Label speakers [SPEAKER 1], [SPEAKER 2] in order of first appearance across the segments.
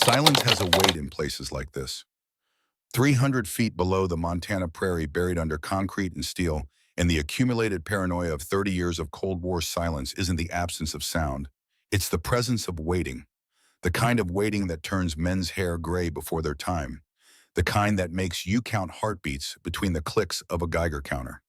[SPEAKER 1] Silence has a weight in places like this. 300 feet below the Montana prairie, buried under concrete and steel, and the accumulated paranoia of 30 years of Cold War silence isn't the absence of sound. It's the presence of waiting, the kind of waiting that turns men's hair gray before their time, the kind that makes you count heartbeats between the clicks of a Geiger counter.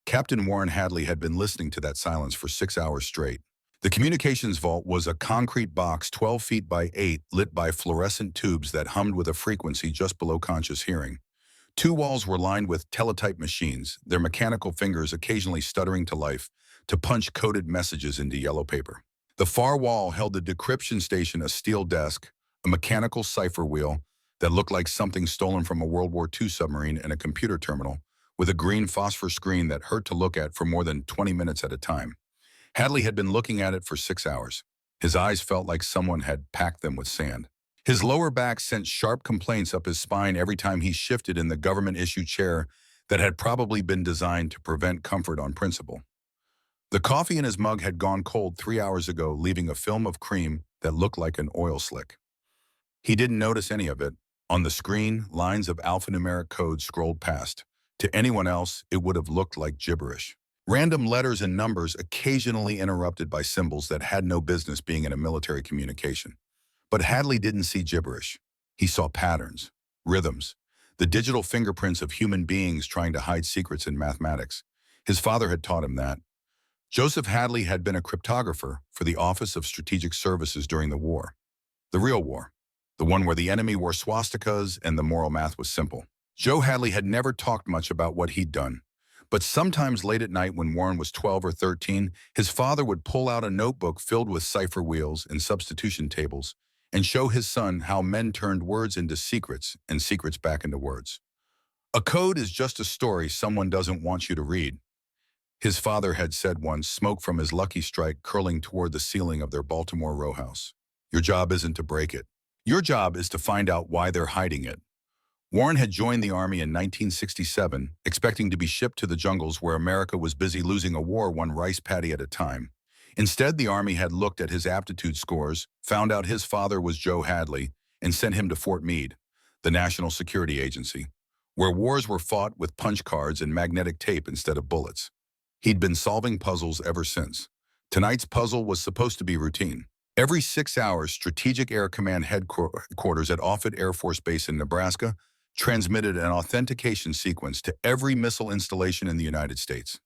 [SPEAKER 1] Captain Warren Hadley had been listening to that silence for 6 hours straight. The communications vault was a concrete box 12 feet by 8, lit by fluorescent tubes that hummed with a frequency just below conscious hearing. Two walls were lined with teletype machines, their mechanical fingers occasionally stuttering to life to punch coded messages into yellow paper. The far wall held the decryption station, a steel desk, a mechanical cipher wheel that looked like something stolen from a World War II submarine, and a computer terminal with a green phosphor screen that hurt to look at for more than 20 minutes at a time. Hadley had been looking at it for 6 hours. His eyes felt like someone had packed them with sand. His lower back sent sharp complaints up his spine every time he shifted in the government-issued chair that had probably been designed to prevent comfort on principle. The coffee in his mug had gone cold 3 hours ago, leaving a film of cream that looked like an oil slick. He didn't notice any of it. On the screen, lines of alphanumeric code scrolled past. To anyone else, it would have looked like gibberish. Random letters and numbers, occasionally interrupted by symbols that had no business being in a military communication. But Hadley didn't see gibberish. He saw patterns, rhythms, the digital fingerprints of human beings trying to hide secrets in mathematics. His father had taught him that. Joseph Hadley had been a cryptographer for the Office of Strategic Services during the war. The real war. The one where the enemy wore swastikas and the moral math was simple. Joe Hadley had never talked much about what he'd done. But sometimes late at night when Warren was 12 or 13, his father would pull out a notebook filled with cipher wheels and substitution tables and show his son how men turned words into secrets and secrets back into words. A code is just a story someone doesn't want you to read. His father had said once, smoke from his Lucky Strike curling toward the ceiling of their Baltimore row house. Your job isn't to break it. Your job is to find out why they're hiding it. Warren had joined the Army in 1967, expecting to be shipped to the jungles where America was busy losing a war one rice paddy at a time. Instead, the Army had looked at his aptitude scores, found out his father was Joe Hadley, and sent him to Fort Meade, the National Security Agency, where wars were fought with punch cards and magnetic tape instead of bullets. He'd been solving puzzles ever since. Tonight's puzzle was supposed to be routine. Every 6 hours, Strategic Air Command headquarters at Offutt Air Force Base in Nebraska transmitted an authentication sequence to every missile installation in the United States.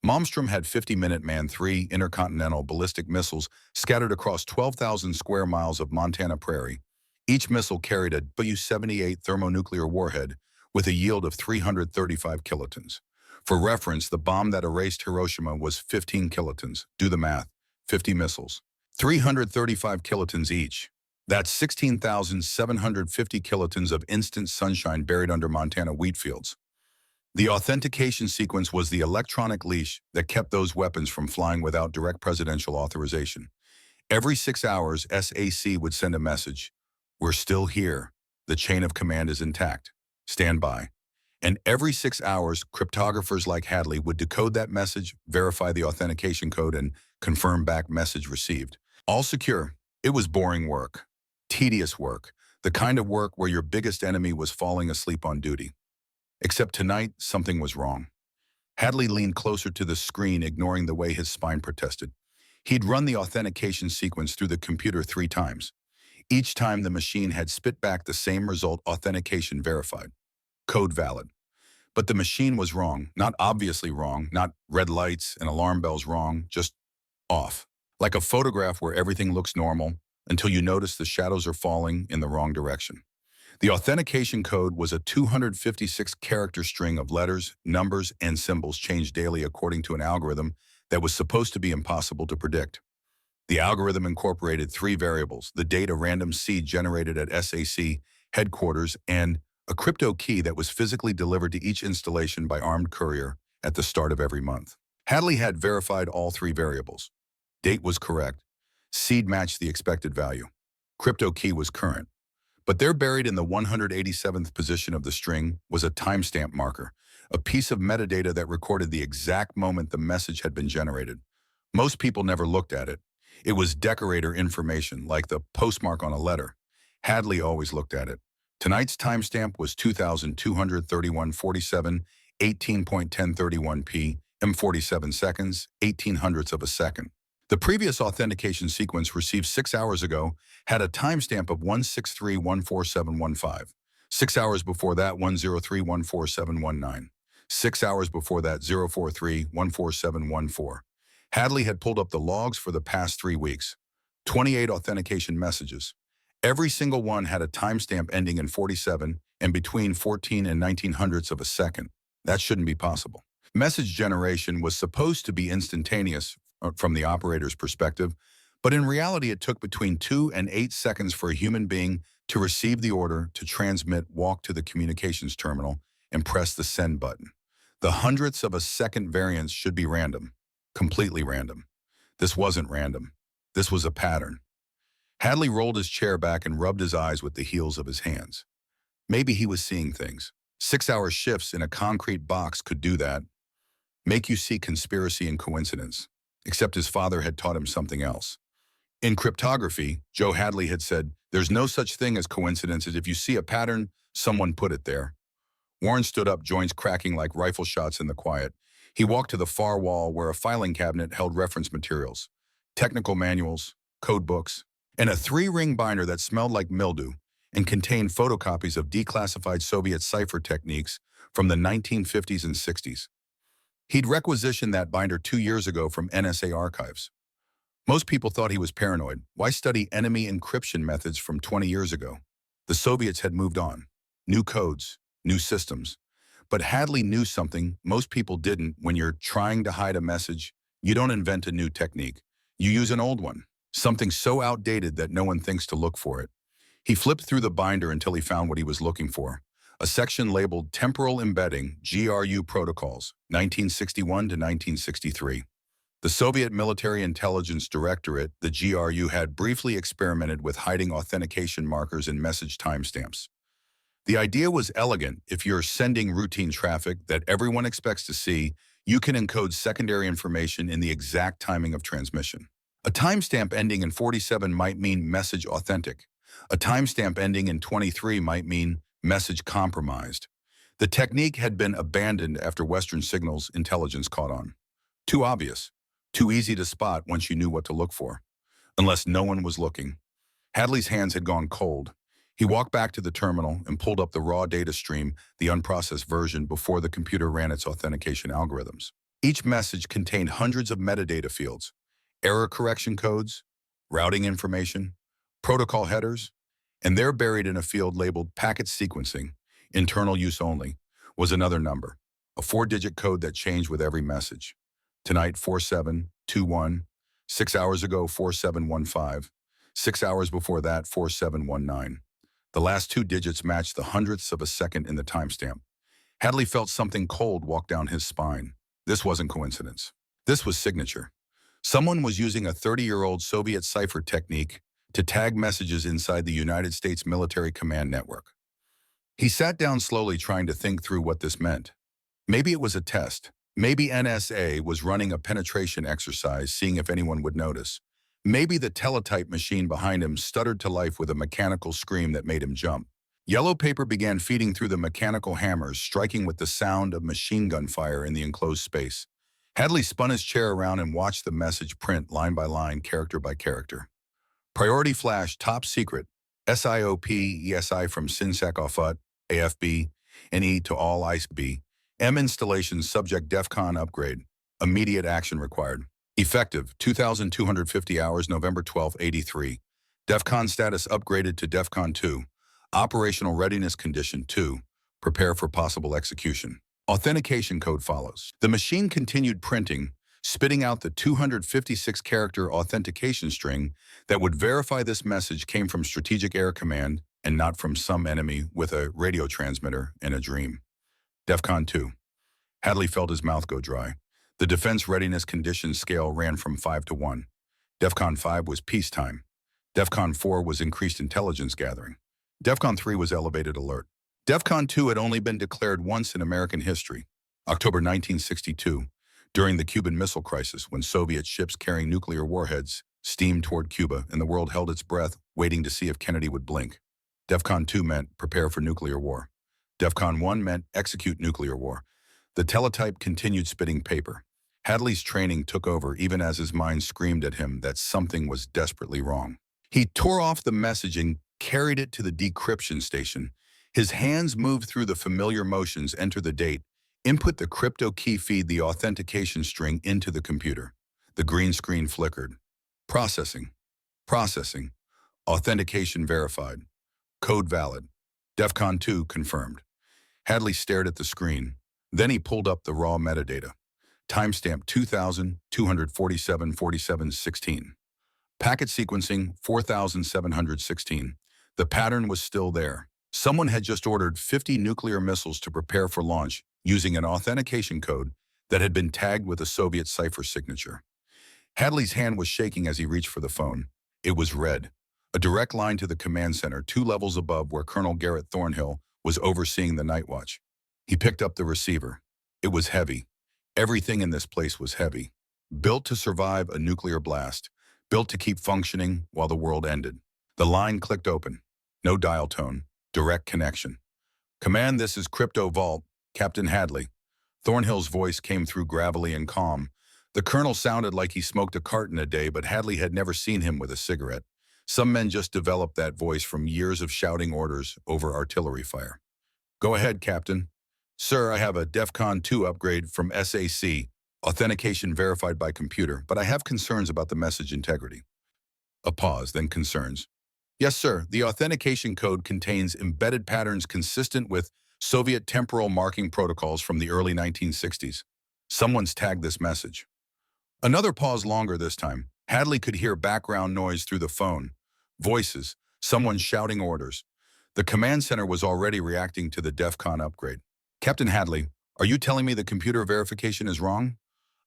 [SPEAKER 1] Malmstrom had 50 Minuteman III intercontinental ballistic missiles scattered across 12,000 square miles of Montana prairie. Each missile carried a Bu-78 thermonuclear warhead with a yield of 335 kilotons. For reference, the bomb that erased Hiroshima was 15 kilotons. Do the math. 50 missiles. 335 kilotons each. That's 16,750 kilotons of instant sunshine buried under Montana wheat fields. The authentication sequence was the electronic leash that kept those weapons from flying without direct presidential authorization. Every 6 hours, SAC would send a message. We're still here. The chain of command is intact. Stand by. And every 6 hours, cryptographers like Hadley would decode that message, verify the authentication code, and confirm back message received. All secure. It was boring work. Tedious work, the kind of work where your biggest enemy was falling asleep on duty. Except tonight, something was wrong. Hadley leaned closer to the screen, ignoring the way his spine protested. He'd run the authentication sequence through the computer 3 times. Each time the machine had spit back the same result: authentication verified. Code valid. But the machine was wrong, not obviously wrong, not red lights and alarm bells wrong, just off. Like a photograph where everything looks normal, until you notice the shadows are falling in the wrong direction. The authentication code was a 256-character string of letters, numbers, and symbols changed daily according to an algorithm that was supposed to be impossible to predict. The algorithm incorporated 3 variables: the date a random seed generated at SAC headquarters, and a crypto key that was physically delivered to each installation by armed courier at the start of every month. Hadley had verified all 3 variables. Date was correct. Seed matched the expected value. Crypto key was current. But there, buried in the 187th position of the string, was a timestamp marker, a piece of metadata that recorded the exact moment the message had been generated. Most people never looked at it. It was decorator information, like the postmark on a letter. Hadley always looked at it. Tonight's timestamp was 2231:47, 18.1031 p. m 47 seconds, 1800ths of a second. The previous authentication sequence received 6 hours ago had a timestamp of 163:14715. 6 hours before that, 103:14719. 6 hours before that, 043:14714. Hadley had pulled up the logs for the past 3 weeks. 28 authentication messages. Every single one had a timestamp ending in 47 and between 14 and 1900ths of a second. That shouldn't be possible. Message generation was supposed to be instantaneous from the operator's perspective, but in reality it took between 2 and 8 seconds for a human being to receive the order to transmit, walk to the communications terminal, and press the send button. The hundredths of a second variance should be random, completely random. This wasn't random. This was a pattern. Hadley rolled his chair back and rubbed his eyes with the heels of his hands. Maybe he was seeing things. 6-hour shifts in a concrete box could do that. Make you see conspiracy and coincidence. Except his father had taught him something else. In cryptography, Joe Hadley had said, there's no such thing as coincidences. If you see a pattern, someone put it there. Warren stood up, joints cracking like rifle shots in the quiet. He walked to the far wall where a filing cabinet held reference materials, technical manuals, code books, and a 3-ring binder that smelled like mildew and contained photocopies of declassified Soviet cipher techniques from the 1950s and 60s. He'd requisitioned that binder 2 years ago from NSA archives. Most people thought he was paranoid. Why study enemy encryption methods from 20 years ago? The Soviets had moved on. New codes, new systems. But Hadley knew something most people didn't. When you're trying to hide a message, you don't invent a new technique. You use an old one. Something so outdated that no one thinks to look for it. He flipped through the binder until he found what he was looking for. A section labeled Temporal Embedding, GRU Protocols, 1961 to 1963. The Soviet Military Intelligence Directorate, the GRU, had briefly experimented with hiding authentication markers in message timestamps. The idea was elegant. If you're sending routine traffic that everyone expects to see, you can encode secondary information in the exact timing of transmission. A timestamp ending in 47 might mean message authentic. A timestamp ending in 23 might mean message compromised. The technique had been abandoned after Western signals intelligence caught on. Too obvious, too easy to spot once you knew what to look for. Unless no one was looking. Hadley's hands had gone cold. He walked back to the terminal and pulled up the raw data stream, the unprocessed version, before the computer ran its authentication algorithms. Each message contained hundreds of metadata fields. Error correction codes, routing information, protocol headers, and there buried in a field labeled packet sequencing, internal use only, was another number, a 4-digit code that changed with every message. Tonight, 4721, 6 hours ago, 4715, 6 hours before that, 4719. The last 2 digits matched the hundredths of a second in the timestamp. Hadley felt something cold walk down his spine. This wasn't coincidence. This was signature. Someone was using a 30-year-old Soviet cipher technique to tag messages inside the United States military command network. He sat down slowly, trying to think through what this meant. Maybe it was a test. Maybe NSA was running a penetration exercise, seeing if anyone would notice. Maybe the teletype machine behind him stuttered to life with a mechanical scream that made him jump. Yellow paper began feeding through the mechanical hammers, striking with the sound of machine gun fire in the enclosed space. Hadley spun his chair around and watched the message print line by line, character by character. Priority flash, top secret, SIOP, ESI from SINSAC OFUT, AFB, and E to all ICB. M installation subject DEFCON upgrade. Immediate action required. Effective 2,250 hours, November 12, 83. DEFCON status upgraded to DEFCON 2. Operational readiness condition 2. Prepare for possible execution. Authentication code follows. The machine continued printing, spitting out the 256-character authentication string that would verify this message came from Strategic Air Command and not from some enemy with a radio transmitter in a dream. DEFCON 2. Hadley felt his mouth go dry. The defense readiness condition scale ran from 5 to 1. DEFCON 5 was peacetime. DEFCON 4 was increased intelligence gathering. DEFCON 3 was elevated alert. DEFCON 2 had only been declared once in American history, October 1962, during the Cuban Missile Crisis, when Soviet ships carrying nuclear warheads steamed toward Cuba and the world held its breath, waiting to see if Kennedy would blink. DEFCON 2 meant prepare for nuclear war. DEFCON 1 meant execute nuclear war. The teletype continued spitting paper. Hadley's training took over even as his mind screamed at him that something was desperately wrong. He tore off the message and carried it to the decryption station. His hands moved through the familiar motions, enter the date, input the crypto key, feed the authentication string into the computer. The green screen flickered. Processing. Processing. Authentication verified. Code valid. DEFCON 2 confirmed. Hadley stared at the screen. Then he pulled up the raw metadata. Timestamp 2247-47-16. Packet sequencing 4716. The pattern was still there. Someone had just ordered 50 nuclear missiles to prepare for launch using an authentication code that had been tagged with a Soviet cipher signature. Hadley's hand was shaking as he reached for the phone. It was red. A direct line to the command center 2 levels above where Colonel Garrett Thornhill was overseeing the night watch. He picked up the receiver. It was heavy. Everything in this place was heavy. Built to survive a nuclear blast. Built to keep functioning while the world ended. The line clicked open. No dial tone. Direct connection. Command, this is Crypto Vault, Captain Hadley. Thornhill's voice came through gravelly and calm. The colonel sounded like he smoked a carton a day, but Hadley had never seen him with a cigarette. Some men just developed that voice from years of shouting orders over artillery fire. Go ahead, Captain. Sir, I have a DEFCON 2 upgrade from SAC, authentication verified by computer, but I have concerns about the message integrity. A pause, then concerns. Yes, sir, the authentication code contains embedded patterns consistent with Soviet temporal marking protocols from the early 1960s. Someone's tagged this message. Another pause, longer this time. Hadley could hear background noise through the phone. Voices, someone shouting orders. The command center was already reacting to the DEFCON upgrade. Captain Hadley, are you telling me the computer verification is wrong?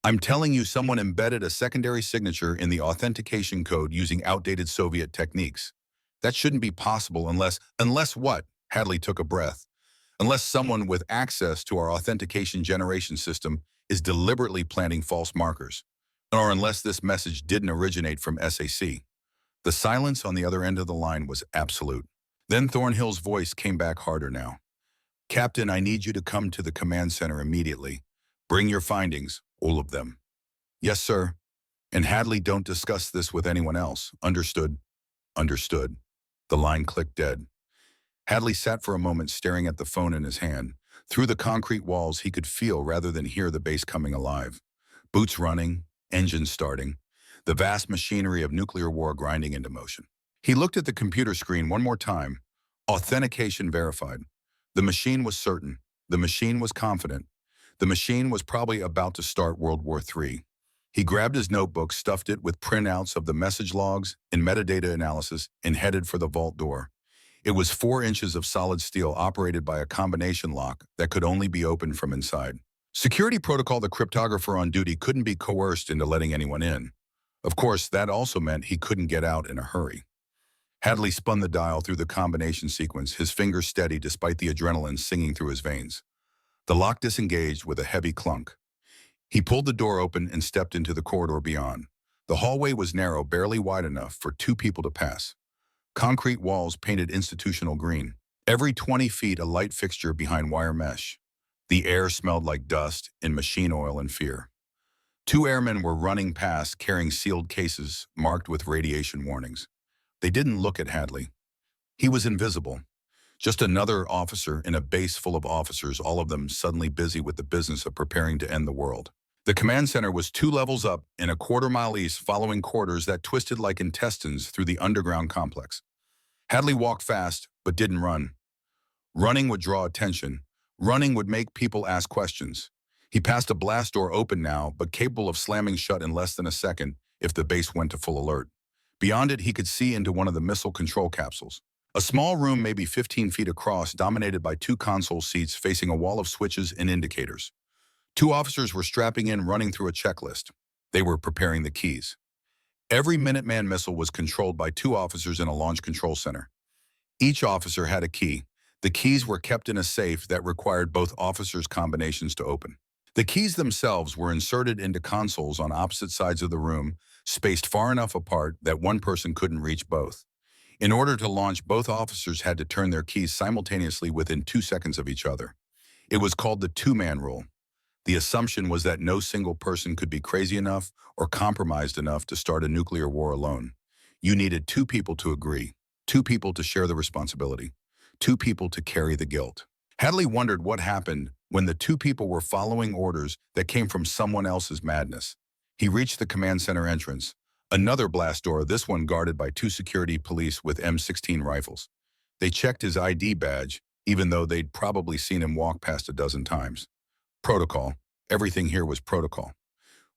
[SPEAKER 1] I'm telling you someone embedded a secondary signature in the authentication code using outdated Soviet techniques. That shouldn't be possible unless what? Hadley took a breath. Unless someone with access to our authentication generation system is deliberately planting false markers. Or unless this message didn't originate from SAC. The silence on the other end of the line was absolute. Then Thornhill's voice came back harder now. Captain, I need you to come to the command center immediately. Bring your findings, all of them. Yes, sir. And Hadley, don't discuss this with anyone else. Understood? Understood. The line clicked dead. Hadley sat for a moment staring at the phone in his hand. Through the concrete walls, he could feel rather than hear the base coming alive. Boots running, engines starting, the vast machinery of nuclear war grinding into motion. He looked at the computer screen one more time. Authentication verified. The machine was certain. The machine was confident. The machine was probably about to start World War III. He grabbed his notebook, stuffed it with printouts of the message logs and metadata analysis, and headed for the vault door. It was 4 inches of solid steel operated by a combination lock that could only be opened from inside. Security protocol: the cryptographer on duty couldn't be coerced into letting anyone in. Of course, that also meant he couldn't get out in a hurry. Hadley spun the dial through the combination sequence, his fingers steady despite the adrenaline singing through his veins. The lock disengaged with a heavy clunk. He pulled the door open and stepped into the corridor beyond. The hallway was narrow, barely wide enough for 2 people to pass. Concrete walls painted institutional green. Every 20 feet, a light fixture behind wire mesh. The air smelled like dust and machine oil and fear. 2 airmen were running past carrying sealed cases marked with radiation warnings. They didn't look at Hadley. He was invisible. Just another officer in a base full of officers, all of them suddenly busy with the business of preparing to end the world. The command center was 2 levels up in a quarter-mile east, following corridors that twisted like intestines through the underground complex. Hadley walked fast, but didn't run. Running would draw attention. Running would make people ask questions. He passed a blast door open now, but capable of slamming shut in less than a second if the base went to full alert. Beyond it, he could see into one of the missile control capsules. A small room maybe 15 feet across, dominated by 2 console seats facing a wall of switches and indicators. 2 officers were strapping in, running through a checklist. They were preparing the keys. Every Minuteman missile was controlled by 2 officers in a launch control center. Each officer had a key. The keys were kept in a safe that required both officers' combinations to open. The keys themselves were inserted into consoles on opposite sides of the room, spaced far enough apart that one person couldn't reach both. In order to launch, both officers had to turn their keys simultaneously within 2 seconds of each other. It was called the two-man rule. The assumption was that no single person could be crazy enough or compromised enough to start a nuclear war alone. You needed two people to agree, two people to share the responsibility, two people to carry the guilt. Hadley wondered what happened when the two people were following orders that came from someone else's madness. He reached the command center entrance, another blast door, this one guarded by two security police with M16 rifles. They checked his ID badge, even though they'd probably seen him walk past a dozen times. Protocol. Everything here was protocol.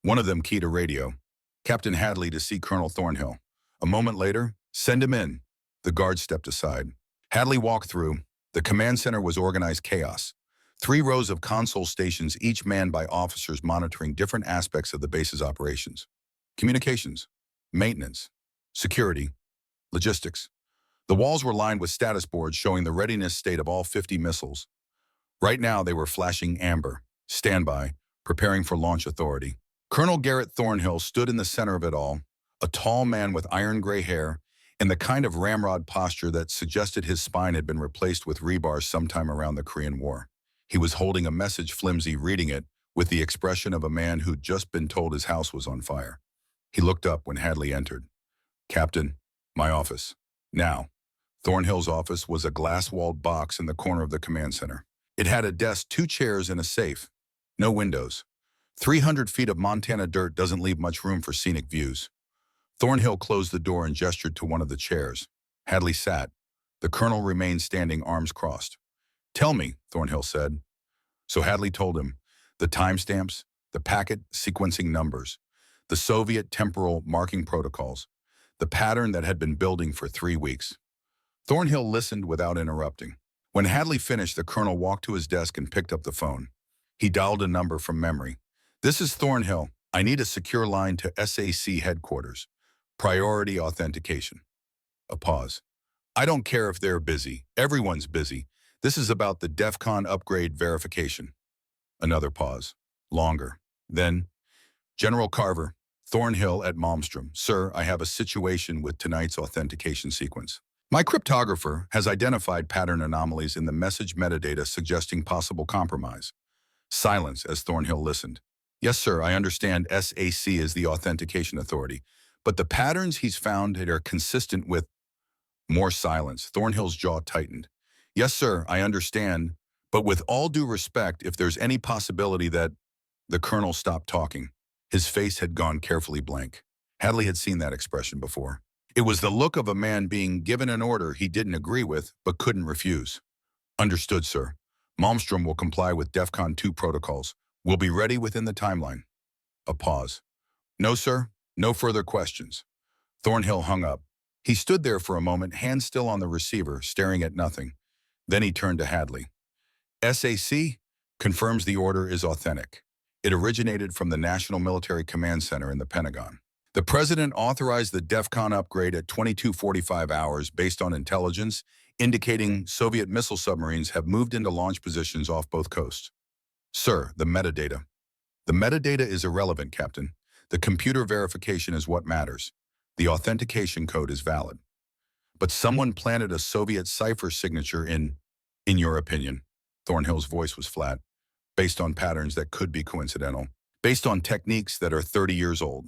[SPEAKER 1] One of them keyed a radio. Captain Hadley to see Colonel Thornhill. A moment later, send him in. The guard stepped aside. Hadley walked through. The command center was organized chaos. 3 rows of console stations, each manned by officers monitoring different aspects of the base's operations. Communications, maintenance, security, logistics. The walls were lined with status boards showing the readiness state of all 50 missiles. Right now, they were flashing amber, standby, preparing for launch authority. Colonel Garrett Thornhill stood in the center of it all, a tall man with iron gray hair and the kind of ramrod posture that suggested his spine had been replaced with rebar sometime around the Korean War. He was holding a message, flimsy, reading it with the expression of a man who'd just been told his house was on fire. He looked up when Hadley entered. Captain, my office. Now, Thornhill's office was a glass-walled box in the corner of the command center. It had a desk, 2 chairs, and a safe. No windows. 300 feet of Montana dirt doesn't leave much room for scenic views. Thornhill closed the door and gestured to one of the chairs. Hadley sat. The colonel remained standing, arms crossed. Tell me, Thornhill said. So Hadley told him. The timestamps, the packet sequencing numbers, the Soviet temporal marking protocols, the pattern that had been building for 3 weeks. Thornhill listened without interrupting. When Hadley finished, the colonel walked to his desk and picked up the phone. He dialed a number from memory. This is Thornhill. I need a secure line to SAC headquarters. Priority authentication. A pause. I don't care if they're busy. Everyone's busy. This is about the DEFCON upgrade verification. Another pause. Longer. Then, General Carver, Thornhill at Malmstrom. Sir, I have a situation with tonight's authentication sequence. My cryptographer has identified pattern anomalies in the message metadata suggesting possible compromise. Silence as Thornhill listened. Yes, sir, I understand SAC is the authentication authority, but the patterns he's found are consistent with... More silence. Thornhill's jaw tightened. Yes, sir, I understand, but with all due respect, if there's any possibility that... The colonel stopped talking. His face had gone carefully blank. Hadley had seen that expression before. It was the look of a man being given an order he didn't agree with, but couldn't refuse. Understood, sir. Malmstrom will comply with DEFCON 2 protocols. We'll be ready within the timeline. A pause. No, sir. No further questions. Thornhill hung up. He stood there for a moment, hand still on the receiver, staring at nothing. Then he turned to Hadley. SAC confirms the order is authentic. It originated from the National Military Command Center in the Pentagon. The President authorized the DEFCON upgrade at 22:45 hours based on intelligence, indicating Soviet missile submarines have moved into launch positions off both coasts. Sir, the metadata. The metadata is irrelevant, Captain. The computer verification is what matters. The authentication code is valid. But someone planted a Soviet cipher signature in your opinion. Thornhill's voice was flat. Based on patterns that could be coincidental. Based on techniques that are 30 years old.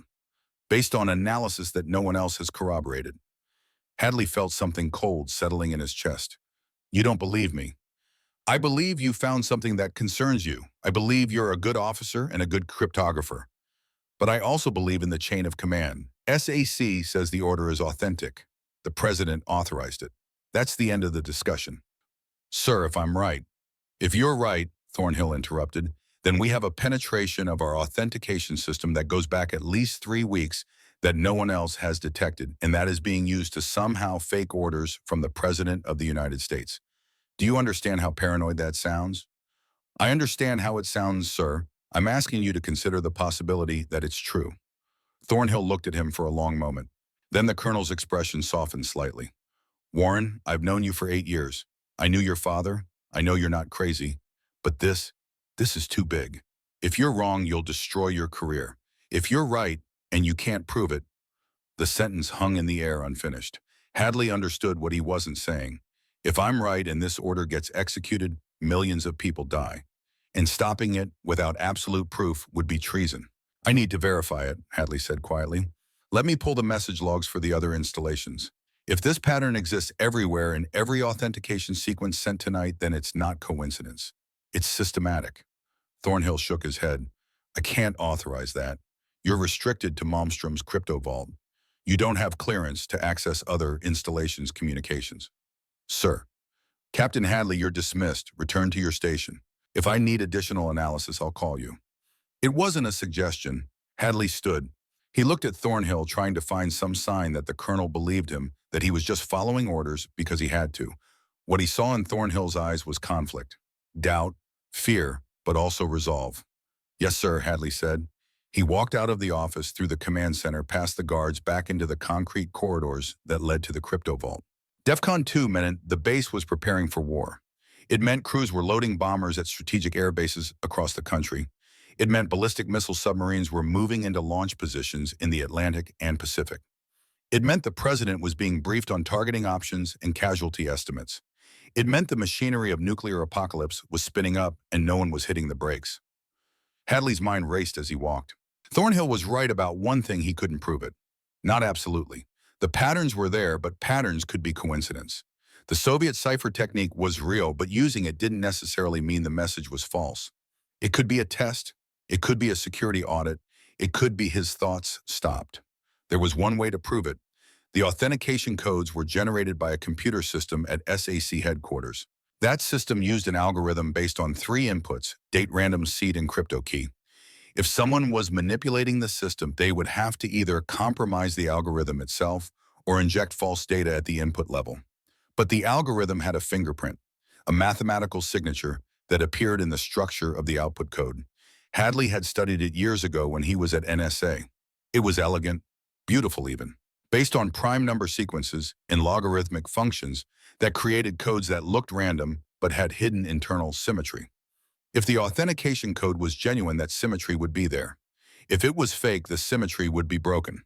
[SPEAKER 1] Based on analysis that no one else has corroborated. Hadley felt something cold settling in his chest. You don't believe me. I believe you found something that concerns you. I believe you're a good officer and a good cryptographer. But I also believe in the chain of command. SAC says the order is authentic. The President authorized it. That's the end of the discussion. Sir, if I'm right. If you're right, Thornhill interrupted, then we have a penetration of our authentication system that goes back at least 3 weeks that no one else has detected, and that is being used to somehow fake orders from the President of the United States. Do you understand how paranoid that sounds? I understand how it sounds, sir. I'm asking you to consider the possibility that it's true. Thornhill looked at him for a long moment. Then the colonel's expression softened slightly. Warren, I've known you for 8 years. I knew your father. I know you're not crazy. But this is too big. If you're wrong, you'll destroy your career. If you're right and you can't prove it... The sentence hung in the air unfinished. Hadley understood what he wasn't saying. If I'm right and this order gets executed, millions of people die. And stopping it without absolute proof would be treason. I need to verify it, Hadley said quietly. Let me pull the message logs for the other installations. If this pattern exists everywhere in every authentication sequence sent tonight, then it's not coincidence. It's systematic. Thornhill shook his head. I can't authorize that. You're restricted to Malmstrom's crypto vault. You don't have clearance to access other installations' communications. Sir. Captain Hadley, you're dismissed. Return to your station. If I need additional analysis, I'll call you. It wasn't a suggestion. Hadley stood. He looked at Thornhill, trying to find some sign that the colonel believed him, that he was just following orders because he had to. What he saw in Thornhill's eyes was conflict, doubt, fear, but also resolve. Yes, sir, Hadley said. He walked out of the office, through the command center, past the guards, back into the concrete corridors that led to the crypto vault. DEFCON 2 meant the base was preparing for war. It meant crews were loading bombers at strategic air bases across the country. It meant ballistic missile submarines were moving into launch positions in the Atlantic and Pacific. It meant the president was being briefed on targeting options and casualty estimates. It meant the machinery of nuclear apocalypse was spinning up and no one was hitting the brakes. Hadley's mind raced as he walked. Thornhill was right about one thing: he couldn't prove it. Not absolutely. The patterns were there, but patterns could be coincidence. The Soviet cipher technique was real, but using it didn't necessarily mean the message was false. It could be a test. It could be a security audit. It could be his thoughts stopped. There was one way to prove it. The authentication codes were generated by a computer system at SAC headquarters. That system used an algorithm based on 3 inputs: date, random seed, and crypto key. If someone was manipulating the system, they would have to either compromise the algorithm itself or inject false data at the input level. But the algorithm had a fingerprint, a mathematical signature that appeared in the structure of the output code. Hadley had studied it years ago when he was at NSA. It was elegant, beautiful even, based on prime number sequences and logarithmic functions that created codes that looked random but had hidden internal symmetry. If the authentication code was genuine, that symmetry would be there. If it was fake, the symmetry would be broken.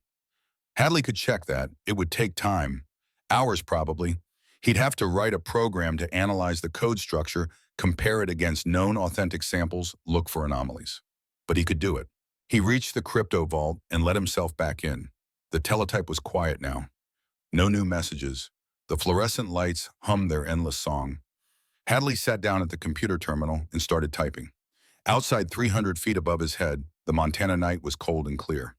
[SPEAKER 1] Hadley could check that. It would take time, hours probably. He'd have to write a program to analyze the code structure, compare it against known authentic samples, look for anomalies. But he could do it. He reached the crypto vault and let himself back in. The teletype was quiet now. No new messages. The fluorescent lights hummed their endless song. Hadley sat down at the computer terminal and started typing. Outside, 300 feet above his head, the Montana night was cold and clear.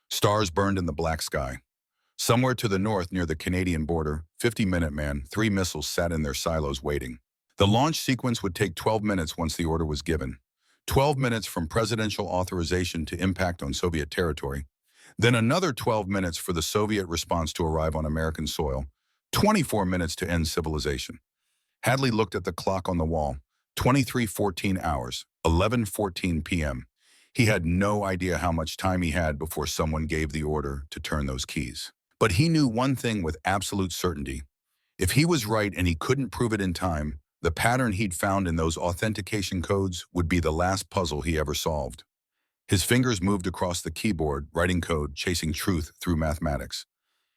[SPEAKER 1] Stars burned in the black sky. Somewhere to the north, near the Canadian border, 50 Minuteman, 3 missiles sat in their silos waiting. The launch sequence would take 12 minutes once the order was given. 12 minutes from presidential authorization to impact on Soviet territory. Then another 12 minutes for the Soviet response to arrive on American soil. 24 minutes to end civilization. Hadley looked at the clock on the wall. 23:14 hours, 11:14 p.m. He had no idea how much time he had before someone gave the order to turn those keys. But he knew one thing with absolute certainty. If he was right and he couldn't prove it in time, the pattern he'd found in those authentication codes would be the last puzzle he ever solved. His fingers moved across the keyboard, writing code, chasing truth through mathematics.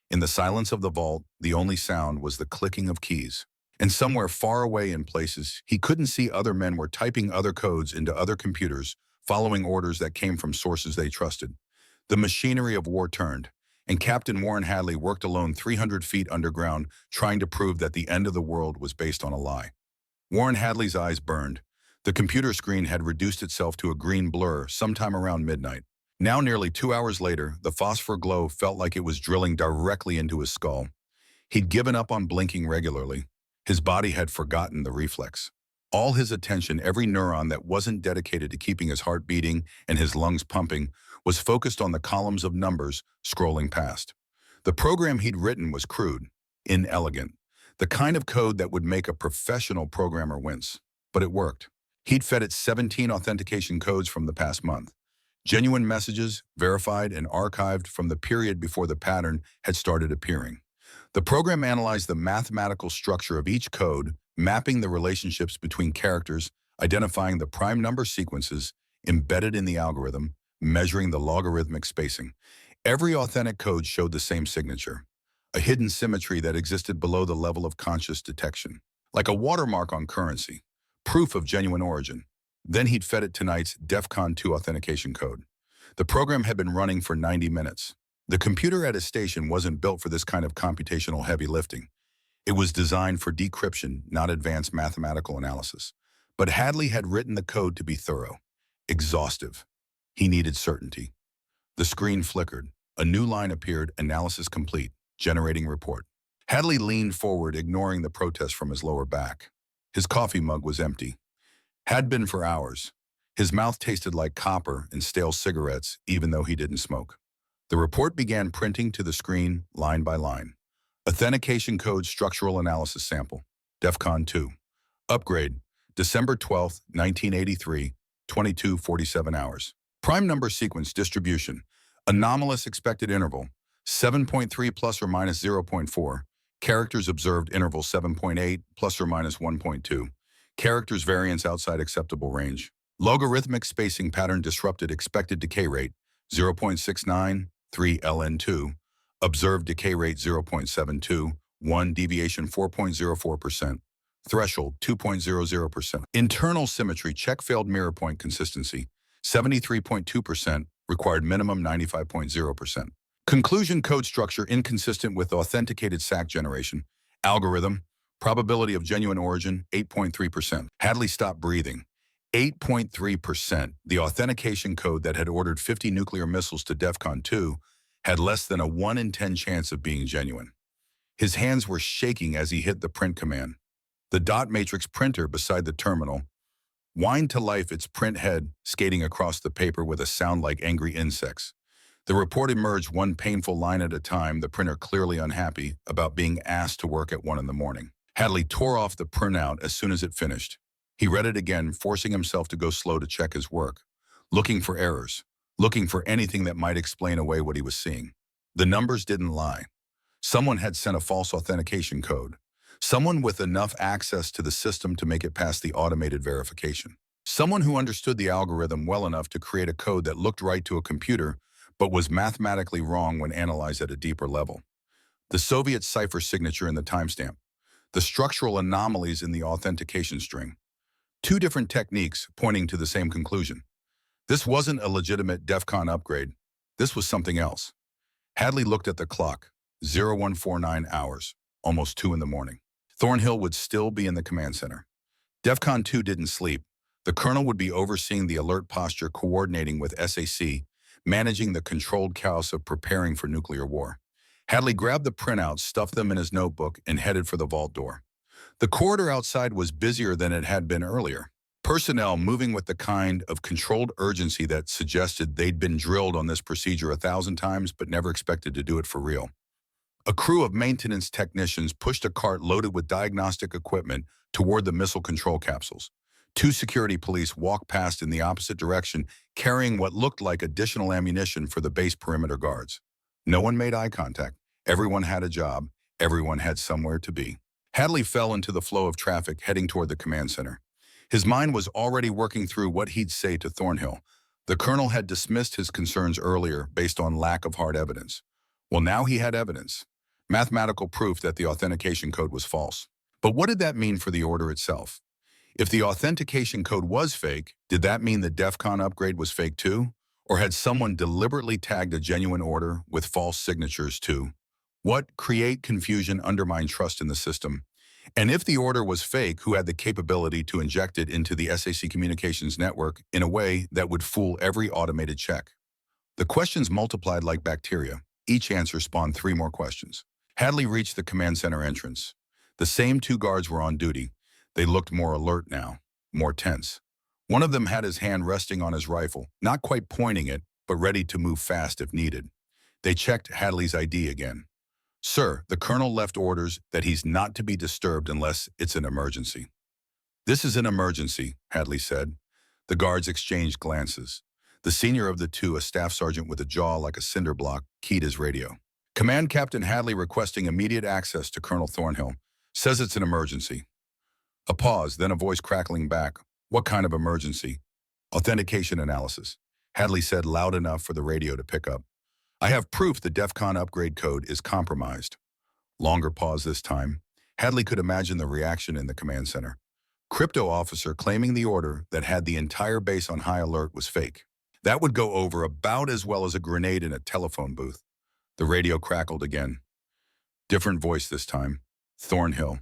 [SPEAKER 1] In the silence of the vault, the only sound was the clicking of keys. And somewhere far away, in places he couldn't see, other men were typing other codes into other computers, following orders that came from sources they trusted. The machinery of war turned, and Captain Warren Hadley worked alone 300 feet underground, trying to prove that the end of the world was based on a lie. Warren Hadley's eyes burned. The computer screen had reduced itself to a green blur sometime around midnight. Now, nearly 2 hours later, the phosphor glow felt like it was drilling directly into his skull. He'd given up on blinking regularly. His body had forgotten the reflex. All his attention, every neuron that wasn't dedicated to keeping his heart beating and his lungs pumping, was focused on the columns of numbers scrolling past. The program he'd written was crude, inelegant, the kind of code that would make a professional programmer wince. But it worked. He'd fed it 17 authentication codes from the past month. Genuine messages, verified and archived from the period before the pattern had started appearing. The program analyzed the mathematical structure of each code, mapping the relationships between characters, identifying the prime number sequences embedded in the algorithm, measuring the logarithmic spacing. Every authentic code showed the same signature, a hidden symmetry that existed below the level of conscious detection, like a watermark on currency, proof of genuine origin. Then he'd fed it tonight's DEFCON 2 authentication code. The program had been running for 90 minutes. The computer at his station wasn't built for this kind of computational heavy lifting. It was designed for decryption, not advanced mathematical analysis. But Hadley had written the code to be thorough, exhaustive. He needed certainty. The screen flickered. A new line appeared, analysis complete, generating report. Hadley leaned forward, ignoring the protest from his lower back. His coffee mug was empty. Had been for hours. His mouth tasted like copper and stale cigarettes, even though he didn't smoke. The report began printing to the screen, line by line. Authentication code structural analysis sample. DEFCON 2. Upgrade. December 12, 1983, 22:47 hours. Prime number sequence distribution. Anomalous expected interval. 7.3 plus or minus 0.4. Characters observed interval 7.8 plus or minus 1.2. Characters variance outside acceptable range. Logarithmic spacing pattern disrupted expected decay rate 0.69, 3 ln2. Observed decay rate 0.72, 1 deviation 4.04%. Threshold 2.00%. Internal symmetry check failed mirror point consistency 73.2%, required minimum 95.0%. Conclusion code structure inconsistent with authenticated SAC generation. Algorithm, probability of genuine origin 8.3%. Hadley stopped breathing. 8.3%. The authentication code that had ordered 50 nuclear missiles to DEFCON 2 had less than a 1 in 10 chance of being genuine. His hands were shaking as he hit the print command. The dot matrix printer beside the terminal whined to life, its print head skating across the paper with a sound like angry insects. The report emerged one painful line at a time, the printer clearly unhappy about being asked to work at 1 in the morning. Hadley tore off the printout as soon as it finished. He read it again, forcing himself to go slow to check his work, looking for errors, looking for anything that might explain away what he was seeing. The numbers didn't lie. Someone had sent a false authentication code. Someone with enough access to the system to make it past the automated verification. Someone who understood the algorithm well enough to create a code that looked right to a computer, but was mathematically wrong when analyzed at a deeper level. The Soviet cipher signature in the timestamp. The structural anomalies in the authentication string. Two different techniques pointing to the same conclusion. This wasn't a legitimate DEFCON upgrade. This was something else. Hadley looked at the clock. 0149 hours. Almost 2 in the morning. Thornhill would still be in the command center. DEFCON 2 didn't sleep. The colonel would be overseeing the alert posture, coordinating with SAC, managing the controlled chaos of preparing for nuclear war. Hadley grabbed the printouts, stuffed them in his notebook, and headed for the vault door. The corridor outside was busier than it had been earlier. Personnel moving with the kind of controlled urgency that suggested they'd been drilled on this procedure 1,000 times but never expected to do it for real. A crew of maintenance technicians pushed a cart loaded with diagnostic equipment toward the missile control capsules. 2 security police walked past in the opposite direction, carrying what looked like additional ammunition for the base perimeter guards. No one made eye contact. Everyone had a job. Everyone had somewhere to be. Hadley fell into the flow of traffic heading toward the command center. His mind was already working through what he'd say to Thornhill. The colonel had dismissed his concerns earlier based on lack of hard evidence. Well, now he had evidence. Mathematical proof that the authentication code was false. But what did that mean for the order itself? If the authentication code was fake, did that mean the DEFCON upgrade was fake too? Or had someone deliberately tagged a genuine order with false signatures too? What? Create confusion, undermine trust in the system. And if the order was fake, who had the capability to inject it into the SAC communications network in a way that would fool every automated check? The questions multiplied like bacteria. Each answer spawned 3 more questions. Hadley reached the command center entrance. The same 2 guards were on duty. They looked more alert now, more tense. One of them had his hand resting on his rifle, not quite pointing it, but ready to move fast if needed. They checked Hadley's ID again. Sir, the colonel left orders that he's not to be disturbed unless it's an emergency. This is an emergency, Hadley said. The guards exchanged glances. The senior of the 2, a staff sergeant with a jaw like a cinder block, keyed his radio. Command Captain Hadley requesting immediate access to Colonel Thornhill. Says it's an emergency. A pause, then a voice crackling back. What kind of emergency? Authentication analysis. Hadley said loud enough for the radio to pick up. I have proof the DEFCON upgrade code is compromised. Longer pause this time. Hadley could imagine the reaction in the command center. Crypto officer claiming the order that had the entire base on high alert was fake. That would go over about as well as a grenade in a telephone booth. The radio crackled again. Different voice this time. Thornhill.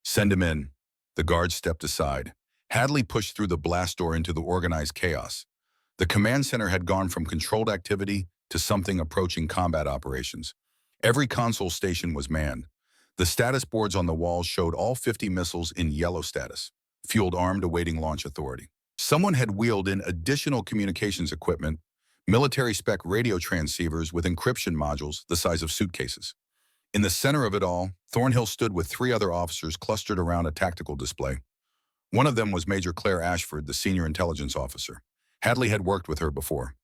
[SPEAKER 1] Send him in. The guard stepped aside. Hadley pushed through the blast door into the organized chaos. The command center had gone from controlled activity to something approaching combat operations. Every console station was manned. The status boards on the walls showed all 50 missiles in yellow status, fueled armed awaiting launch authority. Someone had wheeled in additional communications equipment, military-spec radio transceivers with encryption modules the size of suitcases. In the center of it all, Thornhill stood with 3 other officers clustered around a tactical display. One of them was Major Claire Ashford, the senior intelligence officer. Hadley had worked with her before.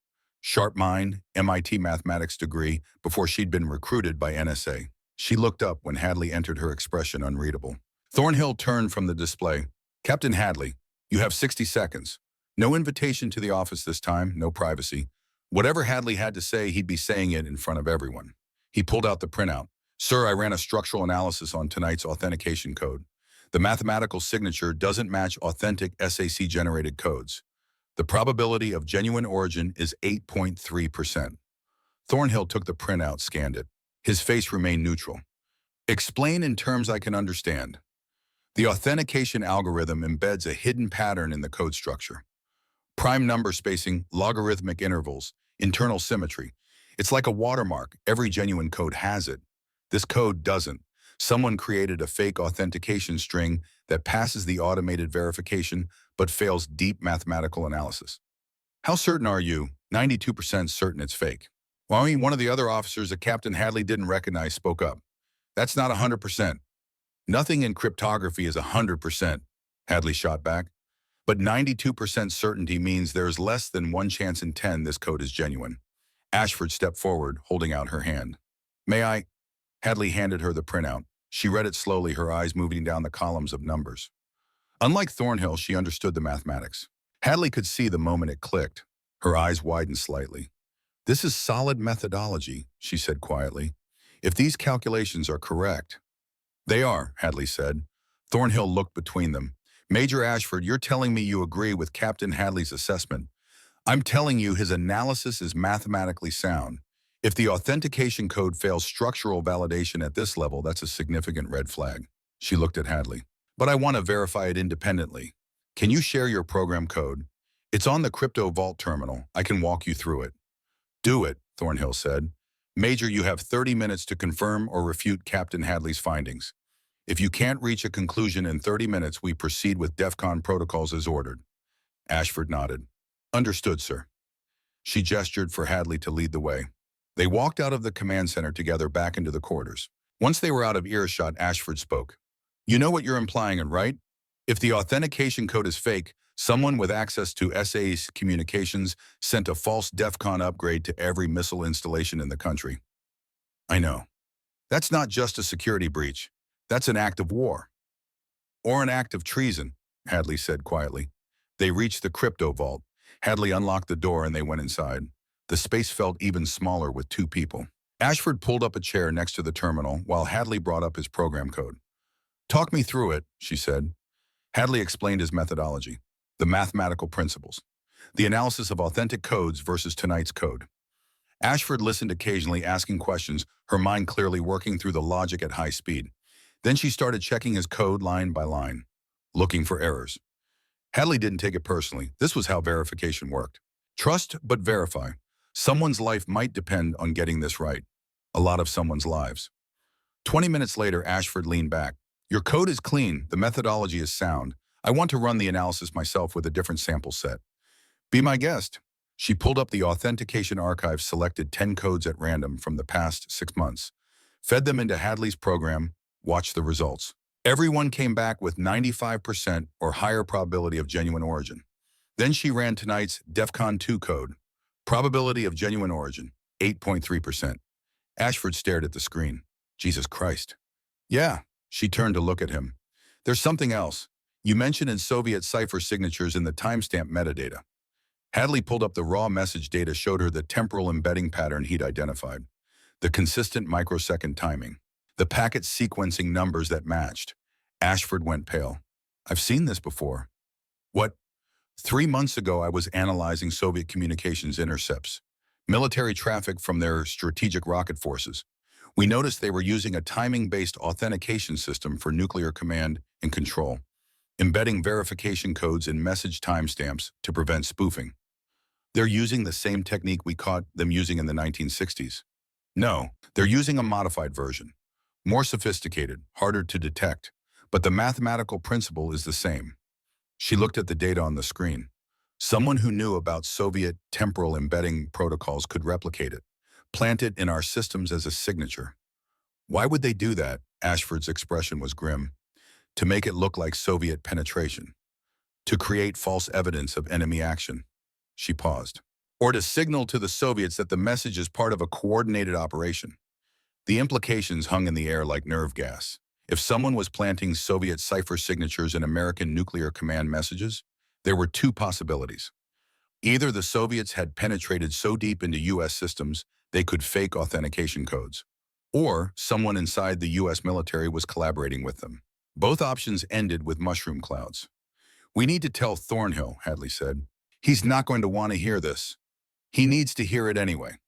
[SPEAKER 1] Sharp mind, MIT mathematics degree, before she'd been recruited by NSA. She looked up when Hadley entered, her expression unreadable. Thornhill turned from the display. Captain Hadley, you have 60 seconds. No invitation to the office this time, no privacy. Whatever Hadley had to say, he'd be saying it in front of everyone. He pulled out the printout. Sir, I ran a structural analysis on tonight's authentication code. The mathematical signature doesn't match authentic SAC-generated codes. The probability of genuine origin is 8.3%. Thornhill took the printout, scanned it. His face remained neutral. Explain in terms I can understand. The authentication algorithm embeds a hidden pattern in the code structure. Prime number spacing, logarithmic intervals, internal symmetry. It's like a watermark. Every genuine code has it. This code doesn't. Someone created a fake authentication string that passes the automated verification but fails deep mathematical analysis. How certain are you? 92% certain it's fake. Well, one of the other officers that Captain Hadley didn't recognize spoke up. That's not 100%. Nothing in cryptography is 100%, Hadley shot back. But 92% certainty means there's less than 1 chance in 10 this code is genuine. Ashford stepped forward, holding out her hand. May I? Hadley handed her the printout. She read it slowly, her eyes moving down the columns of numbers. Unlike Thornhill, she understood the mathematics. Hadley could see the moment it clicked. Her eyes widened slightly. This is solid methodology, she said quietly. If these calculations are correct. They are, Hadley said. Thornhill looked between them. Major Ashford, you're telling me you agree with Captain Hadley's assessment. I'm telling you his analysis is mathematically sound. If the authentication code fails structural validation at this level, that's a significant red flag. She looked at Hadley. But I want to verify it independently. Can you share your program code? It's on the Crypto Vault terminal. I can walk you through it. Do it, Thornhill said. Major, you have 30 minutes to confirm or refute Captain Hadley's findings. If you can't reach a conclusion in 30 minutes, we proceed with DEFCON protocols as ordered. Ashford nodded. Understood, sir. She gestured for Hadley to lead the way. They walked out of the command center together back into the quarters. Once they were out of earshot, Ashford spoke. You know what you're implying, right? If the authentication code is fake, someone with access to SA's communications sent a false DEFCON upgrade to every missile installation in the country. I know. That's not just a security breach. That's an act of war. Or an act of treason, Hadley said quietly. They reached the crypto vault. Hadley unlocked the door and they went inside. The space felt even smaller with 2 people. Ashford pulled up a chair next to the terminal while Hadley brought up his program code. Talk me through it, she said. Hadley explained his methodology, the mathematical principles, the analysis of authentic codes versus tonight's code. Ashford listened occasionally, asking questions, her mind clearly working through the logic at high speed. Then she started checking his code line by line, looking for errors. Hadley didn't take it personally. This was how verification worked. Trust but verify. Someone's life might depend on getting this right. A lot of someone's lives. 20 minutes later, Ashford leaned back. Your code is clean. The methodology is sound. I want to run the analysis myself with a different sample set. Be my guest. She pulled up the authentication archive, selected 10 codes at random from the past 6 months, fed them into Hadley's program, watched the results. Everyone came back with 95% or higher probability of genuine origin. Then she ran tonight's DEFCON 2 code. Probability of genuine origin, 8.3%. Ashford stared at the screen. Jesus Christ. Yeah, she turned to look at him. There's something else. You mentioned in Soviet cipher signatures in the timestamp metadata. Hadley pulled up the raw message data, showed her the temporal embedding pattern he'd identified, the consistent microsecond timing. the packet sequencing numbers that matched. Ashford went pale. I've seen this before. What? 3 months ago, I was analyzing Soviet communications intercepts, military traffic from their strategic rocket forces. We noticed they were using a timing-based authentication system for nuclear command and control, embedding verification codes in message timestamps to prevent spoofing. They're using the same technique we caught them using in the 1960s. No, they're using a modified version. More sophisticated, harder to detect, but the mathematical principle is the same. She looked at the data on the screen. Someone who knew about Soviet temporal embedding protocols could replicate it, plant it in our systems as a signature. Why would they do that? Ashford's expression was grim. To make it look like Soviet penetration. To create false evidence of enemy action. She paused. Or to signal to the Soviets that the message is part of a coordinated operation. The implications hung in the air like nerve gas. If someone was planting Soviet cipher signatures in American nuclear command messages, there were two possibilities. Either the Soviets had penetrated so deep into U.S. systems they could fake authentication codes, or someone inside the U.S. military was collaborating with them. Both options ended with mushroom clouds. We need to tell Thornhill, Hadley said. He's not going to want to hear this. He needs to hear it anyway.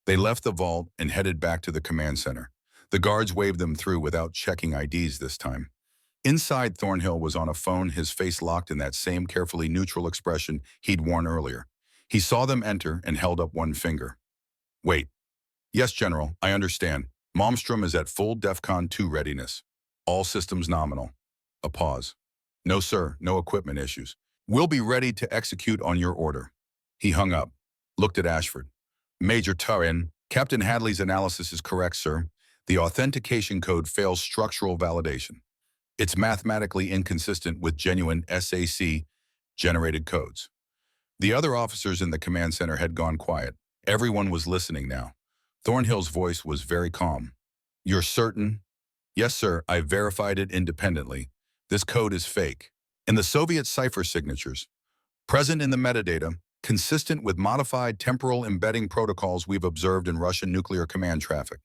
[SPEAKER 1] They left the vault and headed back to the command center. The guards waved them through without checking IDs this time. Inside, Thornhill was on a phone, his face locked in that same carefully neutral expression he'd worn earlier. He saw them enter and held up one finger. Wait. Yes, General, I understand. Malmstrom is at full DEFCON 2 readiness. All systems nominal. A pause. No, sir, no equipment issues. We'll be ready to execute on your order. He hung up, looked at Ashford. Major Turin, Captain Hadley's analysis is correct, sir. The authentication code fails structural validation. It's mathematically inconsistent with genuine SAC-generated codes. The other officers in the command center had gone quiet. Everyone was listening now. Thornhill's voice was very calm. You're certain? Yes, sir, I verified it independently. This code is fake. In the Soviet cipher signatures, present in the metadata, consistent with modified temporal embedding protocols we've observed in Russian nuclear command traffic.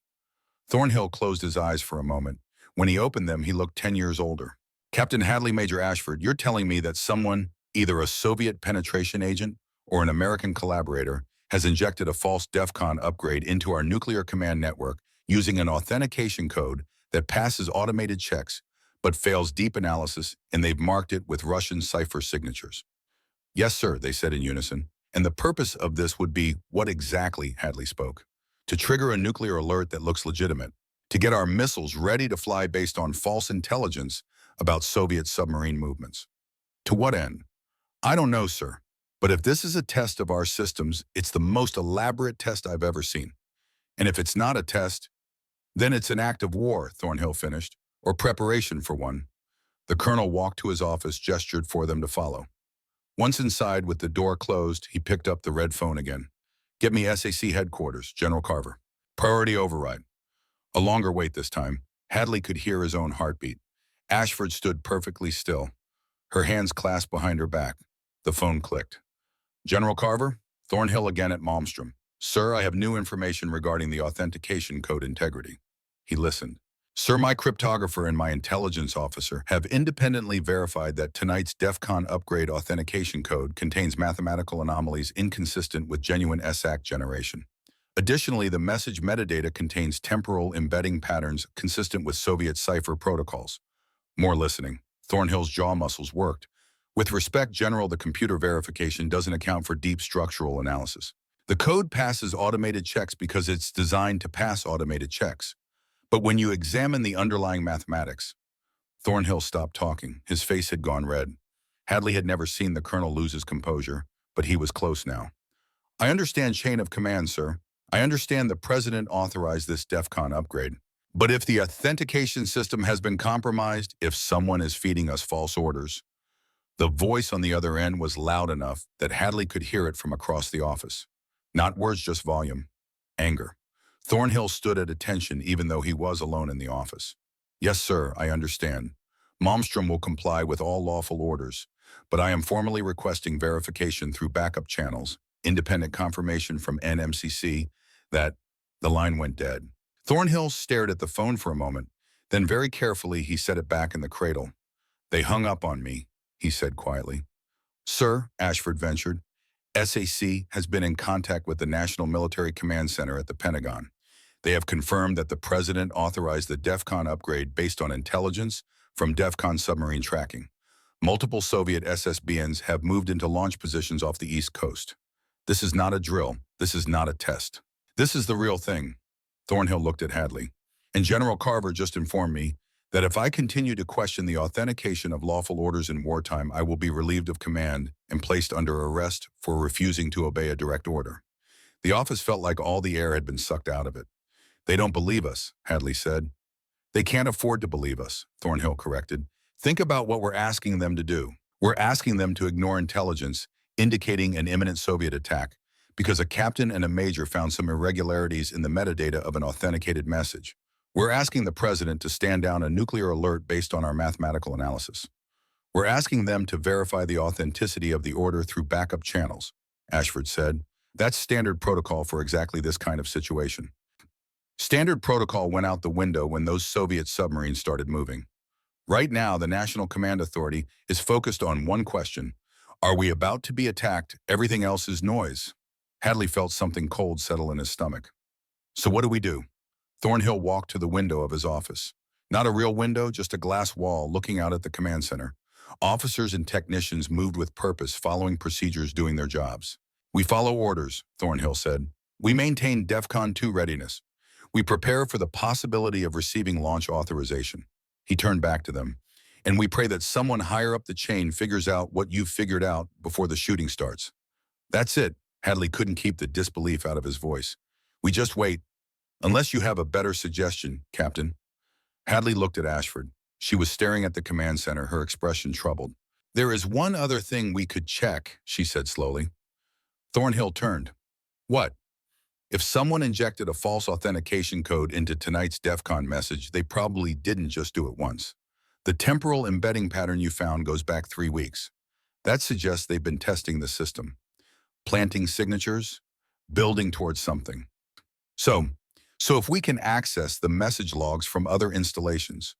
[SPEAKER 1] Thornhill closed his eyes for a moment. When he opened them, he looked 10 years older. Captain Hadley, Major Ashford, you're telling me that someone, either a Soviet penetration agent or an American collaborator, has injected a false DEFCON upgrade into our nuclear command network using an authentication code that passes automated checks but fails deep analysis, and they've marked it with Russian cipher signatures. Yes, sir, they said in unison. And the purpose of this would be what exactly, Hadley spoke. To trigger a nuclear alert that looks legitimate, to get our missiles ready to fly based on false intelligence about Soviet submarine movements. To what end? I don't know, sir. But if this is a test of our systems, it's the most elaborate test I've ever seen. And if it's not a test, then it's an act of war, Thornhill finished, or preparation for one. The colonel walked to his office, gestured for them to follow. Once inside, with the door closed, he picked up the red phone again. Get me SAC headquarters, General Carver. Priority override. A longer wait this time. Hadley could hear his own heartbeat. Ashford stood perfectly still, her hands clasped behind her back. The phone clicked. General Carver, Thornhill again at Malmstrom. Sir, I have new information regarding the authentication code integrity. He listened. Sir, my cryptographer and my intelligence officer have independently verified that tonight's DEFCON upgrade authentication code contains mathematical anomalies inconsistent with genuine SAC generation. Additionally, the message metadata contains temporal embedding patterns consistent with Soviet cipher protocols. More listening. Thornhill's jaw muscles worked. With respect, General, the computer verification doesn't account for deep structural analysis. The code passes automated checks because it's designed to pass automated checks. But when you examine the underlying mathematics, Thornhill stopped talking. His face had gone red. Hadley had never seen the colonel lose his composure, but he was close now. I understand chain of command, sir. I understand the president authorized this DEFCON upgrade. But if the authentication system has been compromised, if someone is feeding us false orders, the voice on the other end was loud enough that Hadley could hear it from across the office. Not words, just volume. Anger. Thornhill stood at attention even though he was alone in the office. Yes, sir, I understand. Malmstrom will comply with all lawful orders, but I am formally requesting verification through backup channels, independent confirmation from NMCC that the line went dead. Thornhill stared at the phone for a moment, then very carefully he set it back in the cradle. They hung up on me, he said quietly. Sir, Ashford ventured, SAC has been in contact with the National Military Command Center at the Pentagon. They have confirmed that the President authorized the DEFCON upgrade based on intelligence from DEFCON submarine tracking. Multiple Soviet SSBNs have moved into launch positions off the East Coast. This is not a drill. This is not a test. This is the real thing. Thornhill looked at Hadley. And General Carver just informed me that if I continue to question the authentication of lawful orders in wartime, I will be relieved of command and placed under arrest for refusing to obey a direct order. The office felt like all the air had been sucked out of it. They don't believe us, Hadley said. They can't afford to believe us, Thornhill corrected. Think about what we're asking them to do. We're asking them to ignore intelligence, indicating an imminent Soviet attack, because a captain and a major found some irregularities in the metadata of an authenticated message. We're asking the President to stand down a nuclear alert based on our mathematical analysis. We're asking them to verify the authenticity of the order through backup channels, Ashford said. That's standard protocol for exactly this kind of situation. Standard protocol went out the window when those Soviet submarines started moving. Right now, the National Command Authority is focused on one question. Are we about to be attacked? Everything else is noise. Hadley felt something cold settle in his stomach. So what do we do? Thornhill walked to the window of his office. Not a real window, just a glass wall looking out at the command center. Officers and technicians moved with purpose, following procedures, doing their jobs. We follow orders, Thornhill said. We maintain DEFCON 2 readiness. We prepare for the possibility of receiving launch authorization. He turned back to them. And we pray that someone higher up the chain figures out what you've figured out before the shooting starts. That's it. Hadley couldn't keep the disbelief out of his voice. We just wait. Unless you have a better suggestion, Captain. Hadley looked at Ashford. She was staring at the command center, her expression troubled. There is one other thing we could check, she said slowly. Thornhill turned. What? If someone injected a false authentication code into tonight's DEFCON message, they probably didn't just do it once. The temporal embedding pattern you found goes back 3 weeks. That suggests they've been testing the system, planting signatures, building towards something. So if we can access the message logs from other installations,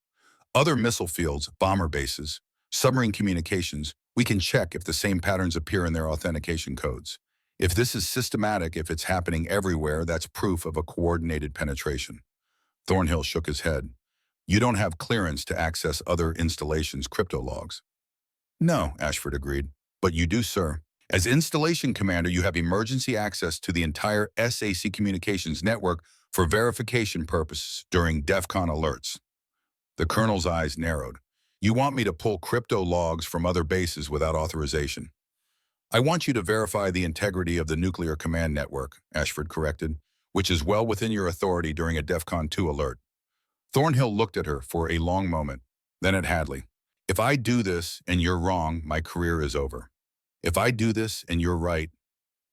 [SPEAKER 1] other missile fields, bomber bases, submarine communications, we can check if the same patterns appear in their authentication codes. If this is systematic, if it's happening everywhere, that's proof of a coordinated penetration. Thornhill shook his head. You don't have clearance to access other installations' crypto logs. No, Ashford agreed. But you do, sir. As installation commander, you have emergency access to the entire SAC communications network for verification purposes during DEFCON alerts. The colonel's eyes narrowed. You want me to pull crypto logs from other bases without authorization? I want you to verify the integrity of the nuclear command network, Ashford corrected, which is well within your authority during a DEFCON 2 alert. Thornhill looked at her for a long moment, then at Hadley. If I do this and you're wrong, my career is over. If I do this and you're right,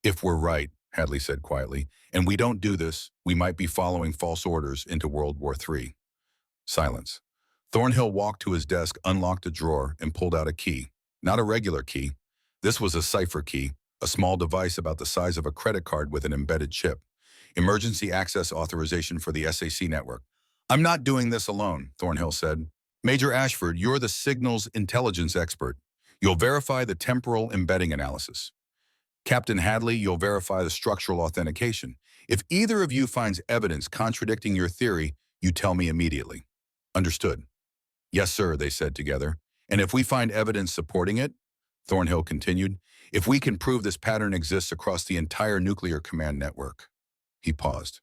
[SPEAKER 1] if we're right, Hadley said quietly, and we don't do this, we might be following false orders into World War III. Silence. Thornhill walked to his desk, unlocked a drawer, and pulled out a key. Not a regular key. This was a cipher key, a small device about the size of a credit card with an embedded chip. Emergency access authorization for the SAC network. I'm not doing this alone, Thornhill said. Major Ashford, you're the signals intelligence expert. You'll verify the temporal embedding analysis. Captain Hadley, you'll verify the structural authentication. If either of you finds evidence contradicting your theory, you tell me immediately. Understood. Yes, sir, they said together. And if we find evidence supporting it, Thornhill continued, if we can prove this pattern exists across the entire nuclear command network. He paused.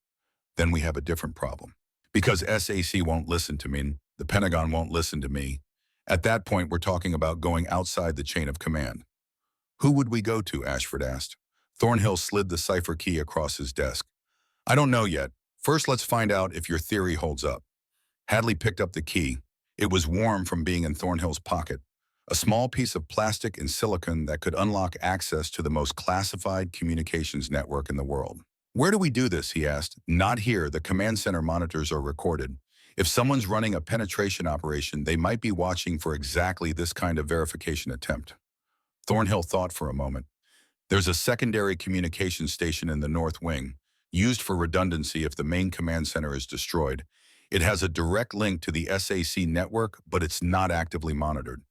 [SPEAKER 1] Then we have a different problem. Because SAC won't listen to me, the Pentagon won't listen to me. At that point, we're talking about going outside the chain of command. Who would we go to? Ashford asked. Thornhill slid the cipher key across his desk. I don't know yet. First, let's find out if your theory holds up. Hadley picked up the key. It was warm from being in Thornhill's pocket. A small piece of plastic and silicon that could unlock access to the most classified communications network in the world. Where do we do this? He asked. Not here. The command center monitors are recorded. If someone's running a penetration operation, they might be watching for exactly this kind of verification attempt. Thornhill thought for a moment. There's a secondary communication station in the North Wing, used for redundancy if the main command center is destroyed. It has a direct link to the SAC network, but it's not actively monitored.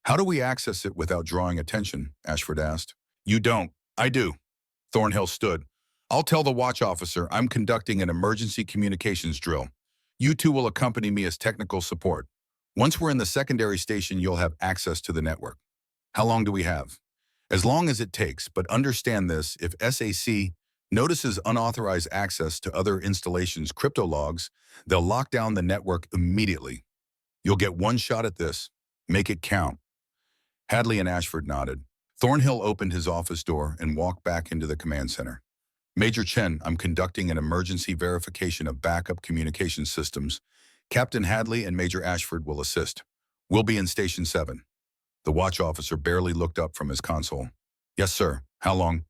[SPEAKER 1] How do we access it without drawing attention? Ashford asked. You don't. I do. Thornhill stood. I'll tell the watch officer I'm conducting an emergency communications drill. You two will accompany me as technical support. Once we're in the secondary station, you'll have access to the network. How long do we have? As long as it takes, but understand this, if SAC notices unauthorized access to other installations' crypto logs, they'll lock down the network immediately. You'll get one shot at this. Make it count. Hadley and Ashford nodded. Thornhill opened his office door and walked back into the command center. Major Chen, I'm conducting an emergency verification of backup communication systems. Captain Hadley and Major Ashford will assist. We'll be in Station 7. The watch officer barely looked up from his console. Yes, sir. How long?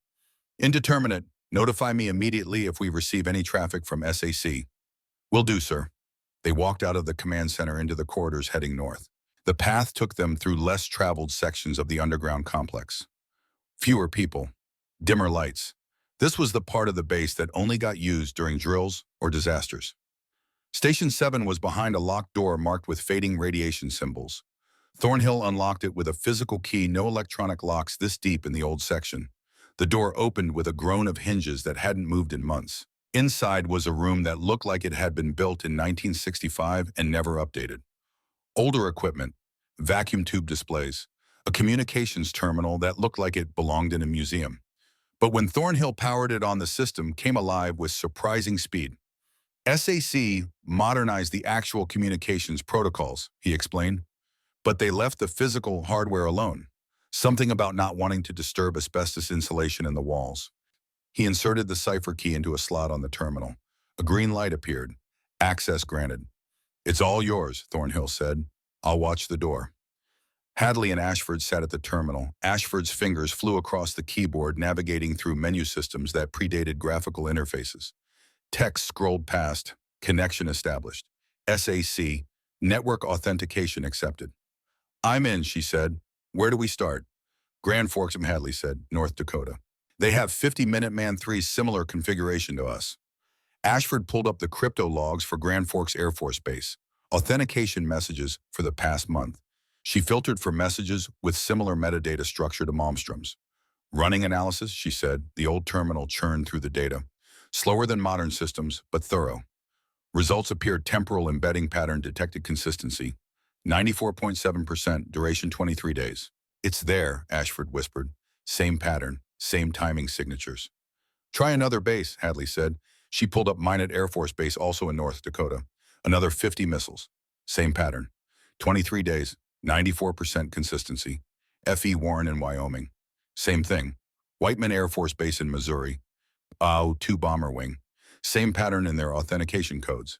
[SPEAKER 1] Indeterminate. Notify me immediately if we receive any traffic from SAC. Will do, sir. They walked out of the command center into the corridors heading north. The path took them through less traveled sections of the underground complex. Fewer people. Dimmer lights. This was the part of the base that only got used during drills or disasters. Station 7 was behind a locked door marked with fading radiation symbols. Thornhill unlocked it with a physical key, no electronic locks this deep in the old section. The door opened with a groan of hinges that hadn't moved in months. Inside was a room that looked like it had been built in 1965 and never updated. Older equipment, vacuum tube displays, a communications terminal that looked like it belonged in a museum. But when Thornhill powered it on, the system came alive with surprising speed. SAC modernized the actual communications protocols, he explained, but they left the physical hardware alone. Something about not wanting to disturb asbestos insulation in the walls. He inserted the cipher key into a slot on the terminal. A green light appeared. Access granted. It's all yours, Thornhill said. I'll watch the door. Hadley and Ashford sat at the terminal. Ashford's fingers flew across the keyboard, navigating through menu systems that predated graphical interfaces. Text scrolled past. Connection established. SAC. Network authentication accepted. I'm in, she said. Where do we start? Grand Forks, Hadley said, North Dakota. They have 50 Minuteman III's similar configuration to us. Ashford pulled up the crypto logs for Grand Forks Air Force Base. Authentication messages for the past month. She filtered for messages with similar metadata structure to Malmstrom's. Running analysis, she said. The old terminal churned through the data. Slower than modern systems, but thorough. Results appeared: temporal embedding pattern detected consistency. 94.7%, duration 23 days. It's there, Ashford whispered. Same pattern, same timing signatures. Try another base, Hadley said. She pulled up Minot Air Force Base, also in North Dakota. Another 50 missiles. Same pattern. 23 days, 94% consistency. F.E. Warren in Wyoming. Same thing. Whiteman Air Force Base in Missouri. 2 bomber wing. Same pattern in their authentication codes.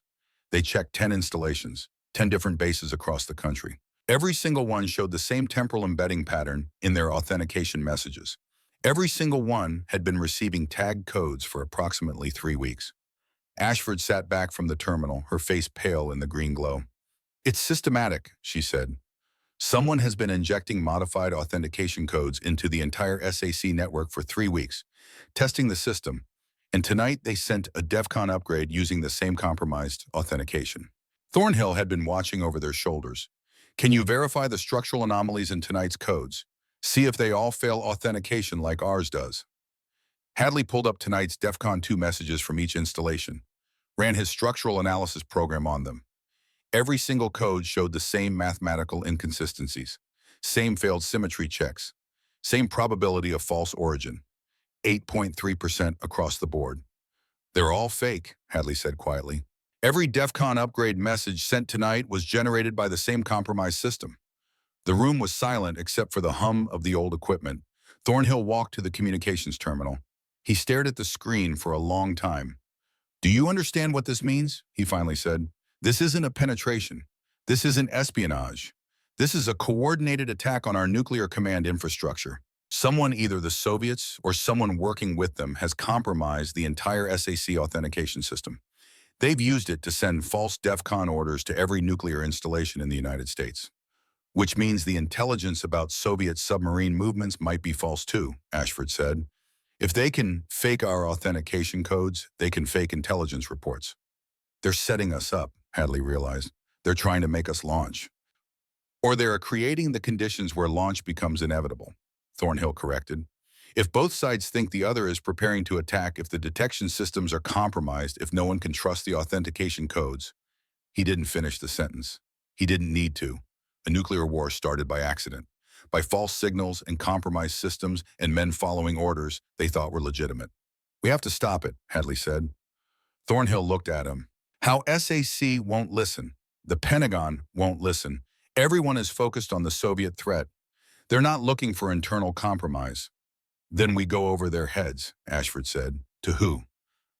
[SPEAKER 1] They checked 10 installations, 10 different bases across the country. Every single one showed the same temporal embedding pattern in their authentication messages. Every single one had been receiving tagged codes for approximately 3 weeks. Ashford sat back from the terminal, her face pale in the green glow. It's systematic, she said. Someone has been injecting modified authentication codes into the entire SAC network for 3 weeks, testing the system, and tonight they sent a DEFCON upgrade using the same compromised authentication. Thornhill had been watching over their shoulders. Can you verify the structural anomalies in tonight's codes? See if they all fail authentication like ours does. Hadley pulled up tonight's DEFCON 2 messages from each installation, ran his structural analysis program on them. Every single code showed the same mathematical inconsistencies, same failed symmetry checks, same probability of false origin, 8.3% across the board. They're all fake, Hadley said quietly. Every DEFCON upgrade message sent tonight was generated by the same compromised system. The room was silent except for the hum of the old equipment. Thornhill walked to the communications terminal. He stared at the screen for a long time. Do you understand what this means? He finally said. This isn't a penetration. This isn't espionage. This is a coordinated attack on our nuclear command infrastructure. Someone, either the Soviets or someone working with them, has compromised the entire SAC authentication system. They've used it to send false DEFCON orders to every nuclear installation in the United States. Which means the intelligence about Soviet submarine movements might be false too, Ashford said. If they can fake our authentication codes, they can fake intelligence reports. They're setting us up, Hadley realized. They're trying to make us launch. Or they're creating the conditions where launch becomes inevitable, Thornhill corrected. If both sides think the other is preparing to attack, if the detection systems are compromised, if no one can trust the authentication codes. He didn't finish the sentence. He didn't need to. A nuclear war started by accident, by false signals and compromised systems and men following orders they thought were legitimate. We have to stop it, Hadley said. Thornhill looked at him. How SAC won't listen. The Pentagon won't listen. Everyone is focused on the Soviet threat. They're not looking for internal compromise. Then we go over their heads, Ashford said. To who?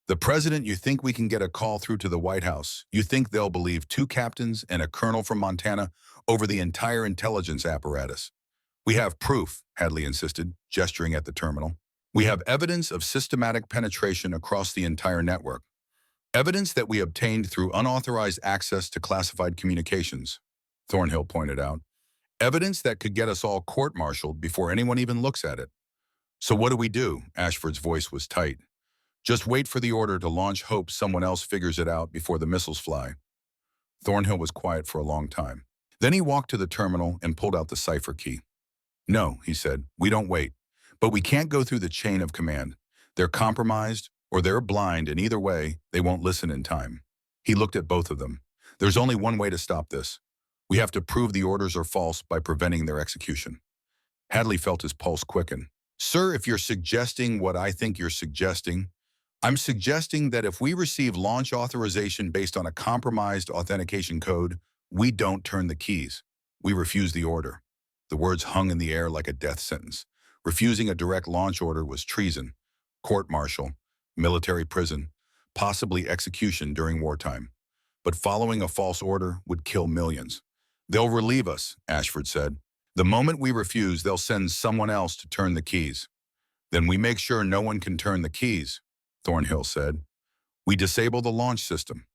[SPEAKER 1] The president. You think we can get a call through to the White House? You think they'll believe two captains and a colonel from Montana over the entire intelligence apparatus? We have proof, Hadley insisted, gesturing at the terminal. We have evidence of systematic penetration across the entire network. Evidence that we obtained through unauthorized access to classified communications, Thornhill pointed out. Evidence that could get us all court-martialed before anyone even looks at it. So what do we do? Ashford's voice was tight. Just wait for the order to launch, hope someone else figures it out before the missiles fly. Thornhill was quiet for a long time. Then he walked to the terminal and pulled out the cipher key. No, he said, we don't wait. But we can't go through the chain of command. They're compromised or they're blind, and either way, they won't listen in time. He looked at both of them. There's only one way to stop this. We have to prove the orders are false by preventing their execution. Hadley felt his pulse quicken. Sir, if you're suggesting what I think you're suggesting, I'm suggesting that if we receive launch authorization based on a compromised authentication code, we don't turn the keys. We refuse the order. The words hung in the air like a death sentence. Refusing a direct launch order was treason, court-martial, military prison, possibly execution during wartime. But following a false order would kill millions. They'll relieve us, Ashford said. The moment we refuse, they'll send someone else to turn the keys. Then we make sure no one can turn the keys, Thornhill said. We disable the launch system.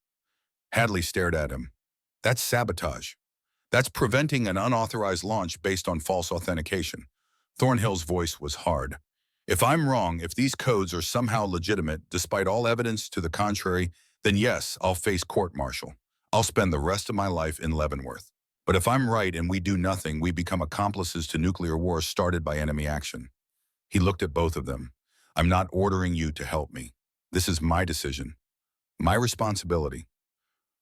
[SPEAKER 1] Hadley stared at him. That's sabotage. That's preventing an unauthorized launch based on false authentication. Thornhill's voice was hard. If I'm wrong, if these codes are somehow legitimate, despite all evidence to the contrary, then yes, I'll face court-martial. I'll spend the rest of my life in Leavenworth. But if I'm right and we do nothing, we become accomplices to nuclear war started by enemy action. He looked at both of them. I'm not ordering you to help me. This is my decision, my responsibility.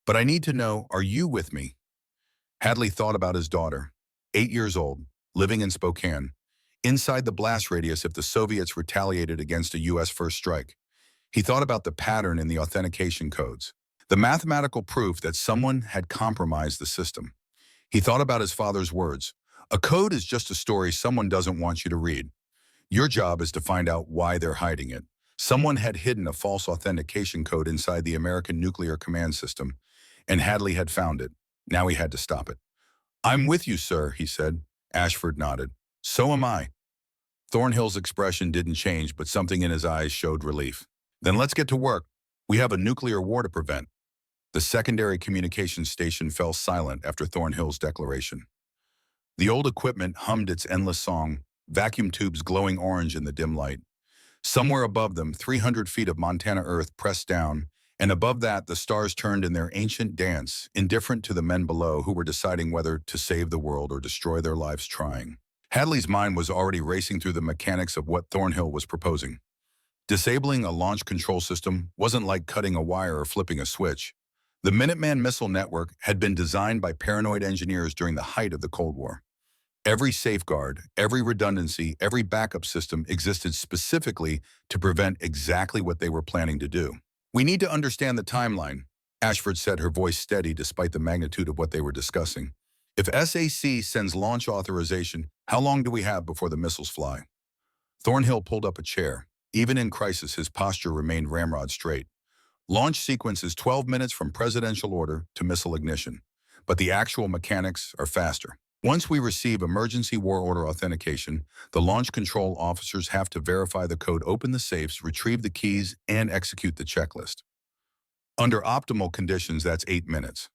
[SPEAKER 1] But I need to know, are you with me? Hadley thought about his daughter, 8 years old, living in Spokane, inside the blast radius if the Soviets retaliated against a U.S. first strike. He thought about the pattern in the authentication codes, the mathematical proof that someone had compromised the system. He thought about his father's words. A code is just a story someone doesn't want you to read. Your job is to find out why they're hiding it. Someone had hidden a false authentication code inside the American nuclear command system, and Hadley had found it. Now he had to stop it. I'm with you, sir, he said. Ashford nodded. So am I. Thornhill's expression didn't change, but something in his eyes showed relief. Then let's get to work. We have a nuclear war to prevent. The secondary communications station fell silent after Thornhill's declaration. The old equipment hummed its endless song, vacuum tubes glowing orange in the dim light. Somewhere above them, 300 feet of Montana earth pressed down, and above that, the stars turned in their ancient dance, indifferent to the men below who were deciding whether to save the world or destroy their lives trying. Hadley's mind was already racing through the mechanics of what Thornhill was proposing. Disabling a launch control system wasn't like cutting a wire or flipping a switch. The Minuteman missile network had been designed by paranoid engineers during the height of the Cold War. Every safeguard, every redundancy, every backup system existed specifically to prevent exactly what they were planning to do. We need to understand the timeline, Ashford said, her voice steady despite the magnitude of what they were discussing. If SAC sends launch authorization, how long do we have before the missiles fly? Thornhill pulled up a chair. Even in crisis, his posture remained ramrod straight. Launch sequence is 12 minutes from presidential order to missile ignition, but the actual mechanics are faster. Once we receive emergency war order authentication, the launch control officers have to verify the code, open the safes, retrieve the keys, and execute the checklist. Under optimal conditions, that's 8 minutes.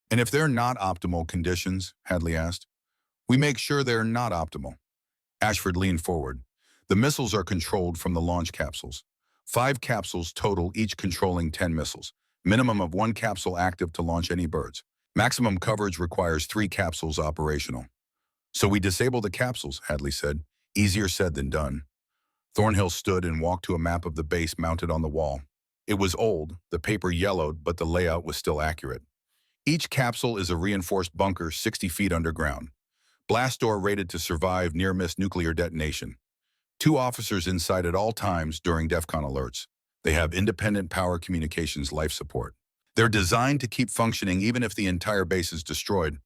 [SPEAKER 1] And if they're not optimal conditions, Hadley asked, we make sure they're not optimal. Ashford leaned forward. The missiles are controlled from the launch capsules. 5 capsules total, each controlling 10 missiles. Minimum of 1 capsule active to launch any birds. Maximum coverage requires 3 capsules operational. So we disable the capsules, Hadley said. Easier said than done. Thornhill stood and walked to a map of the base mounted on the wall. It was old, the paper yellowed, but the layout was still accurate. Each capsule is a reinforced bunker 60 feet underground. Blast door rated to survive near-miss nuclear detonation. 2 officers inside at all times during DEFCON alerts. They have independent power communications life support. They're designed to keep functioning even if the entire base is destroyed.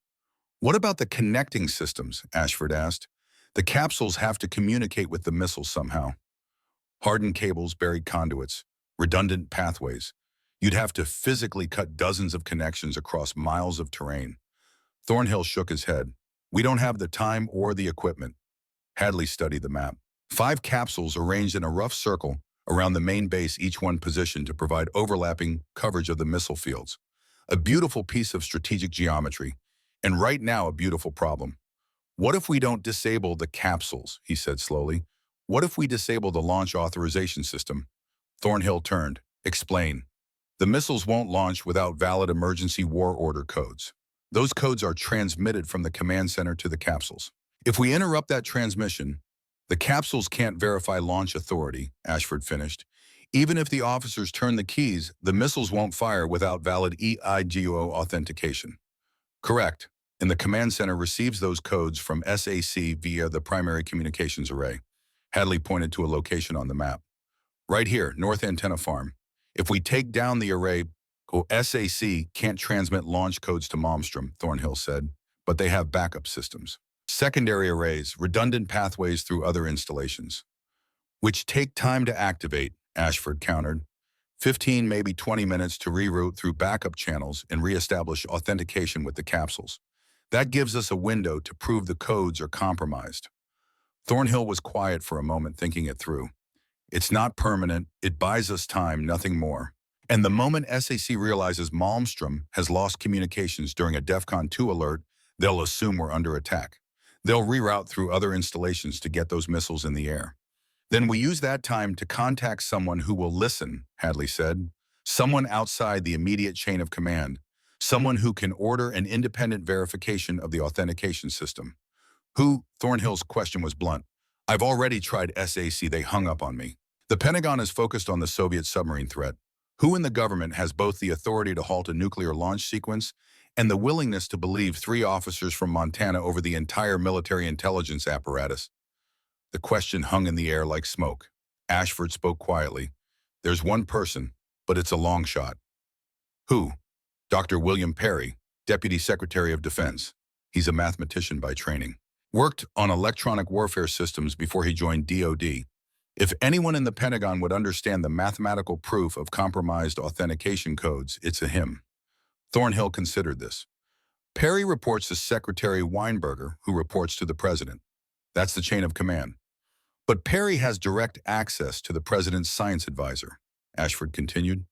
[SPEAKER 1] What about the connecting systems? Ashford asked. The capsules have to communicate with the missiles somehow. Hardened cables, buried conduits, redundant pathways. You'd have to physically cut dozens of connections across miles of terrain. Thornhill shook his head. We don't have the time or the equipment. Hadley studied the map. 5 capsules arranged in a rough circle around the main base, each one positioned to provide overlapping coverage of the missile fields. A beautiful piece of strategic geometry, and right now a beautiful problem. What if we don't disable the capsules, he said slowly. What if we disable the launch authorization system? Thornhill turned. Explain. The missiles won't launch without valid emergency war order codes. Those codes are transmitted from the command center to the capsules. If we interrupt that transmission, the capsules can't verify launch authority, Ashford finished. Even if the officers turn the keys, the missiles won't fire without valid EIGO authentication. Correct. And the command center receives those codes from SAC via the primary communications array. Hadley pointed to a location on the map. Right here, North Antenna Farm. If we take down the array, SAC can't transmit launch codes to Malmstrom, Thornhill said, but they have backup systems. Secondary arrays, redundant pathways through other installations, which take time to activate, Ashford countered. 15, maybe 20 minutes to reroute through backup channels and reestablish authentication with the capsules. That gives us a window to prove the codes are compromised. Thornhill was quiet for a moment, thinking it through. It's not permanent, it buys us time, nothing more. And the moment SAC realizes Malmstrom has lost communications during a DEFCON 2 alert, they'll assume we're under attack. They'll reroute through other installations to get those missiles in the air. Then we use that time to contact someone who will listen, Hadley said. Someone outside the immediate chain of command. Someone who can order an independent verification of the authentication system. Who? Thornhill's question was blunt. I've already tried SAC, they hung up on me. The Pentagon is focused on the Soviet submarine threat. Who in the government has both the authority to halt a nuclear launch sequence and the willingness to believe 3 officers from Montana over the entire military intelligence apparatus? The question hung in the air like smoke. Ashford spoke quietly. There's one person, but it's a long shot. Who? Dr. William Perry, Deputy Secretary of Defense. He's a mathematician by training. Worked on electronic warfare systems before he joined DoD. If anyone in the Pentagon would understand the mathematical proof of compromised authentication codes, it's a him. Thornhill considered this. Perry reports to Secretary Weinberger, who reports to the President. That's the chain of command. But Perry has direct access to the President's science advisor, Ashford continued.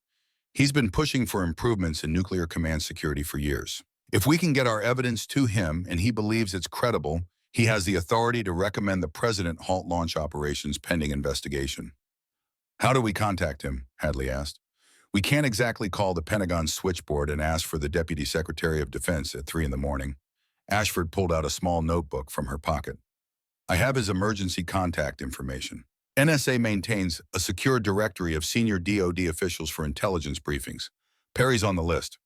[SPEAKER 1] He's been pushing for improvements in nuclear command security for years. If we can get our evidence to him and he believes it's credible, he has the authority to recommend the President halt launch operations pending investigation. How do we contact him? Hadley asked. We can't exactly call the Pentagon switchboard and ask for the Deputy Secretary of Defense at 3 in the morning. Ashford pulled out a small notebook from her pocket. I have his emergency contact information. NSA maintains a secure directory of senior DoD officials for intelligence briefings. Perry's on the list.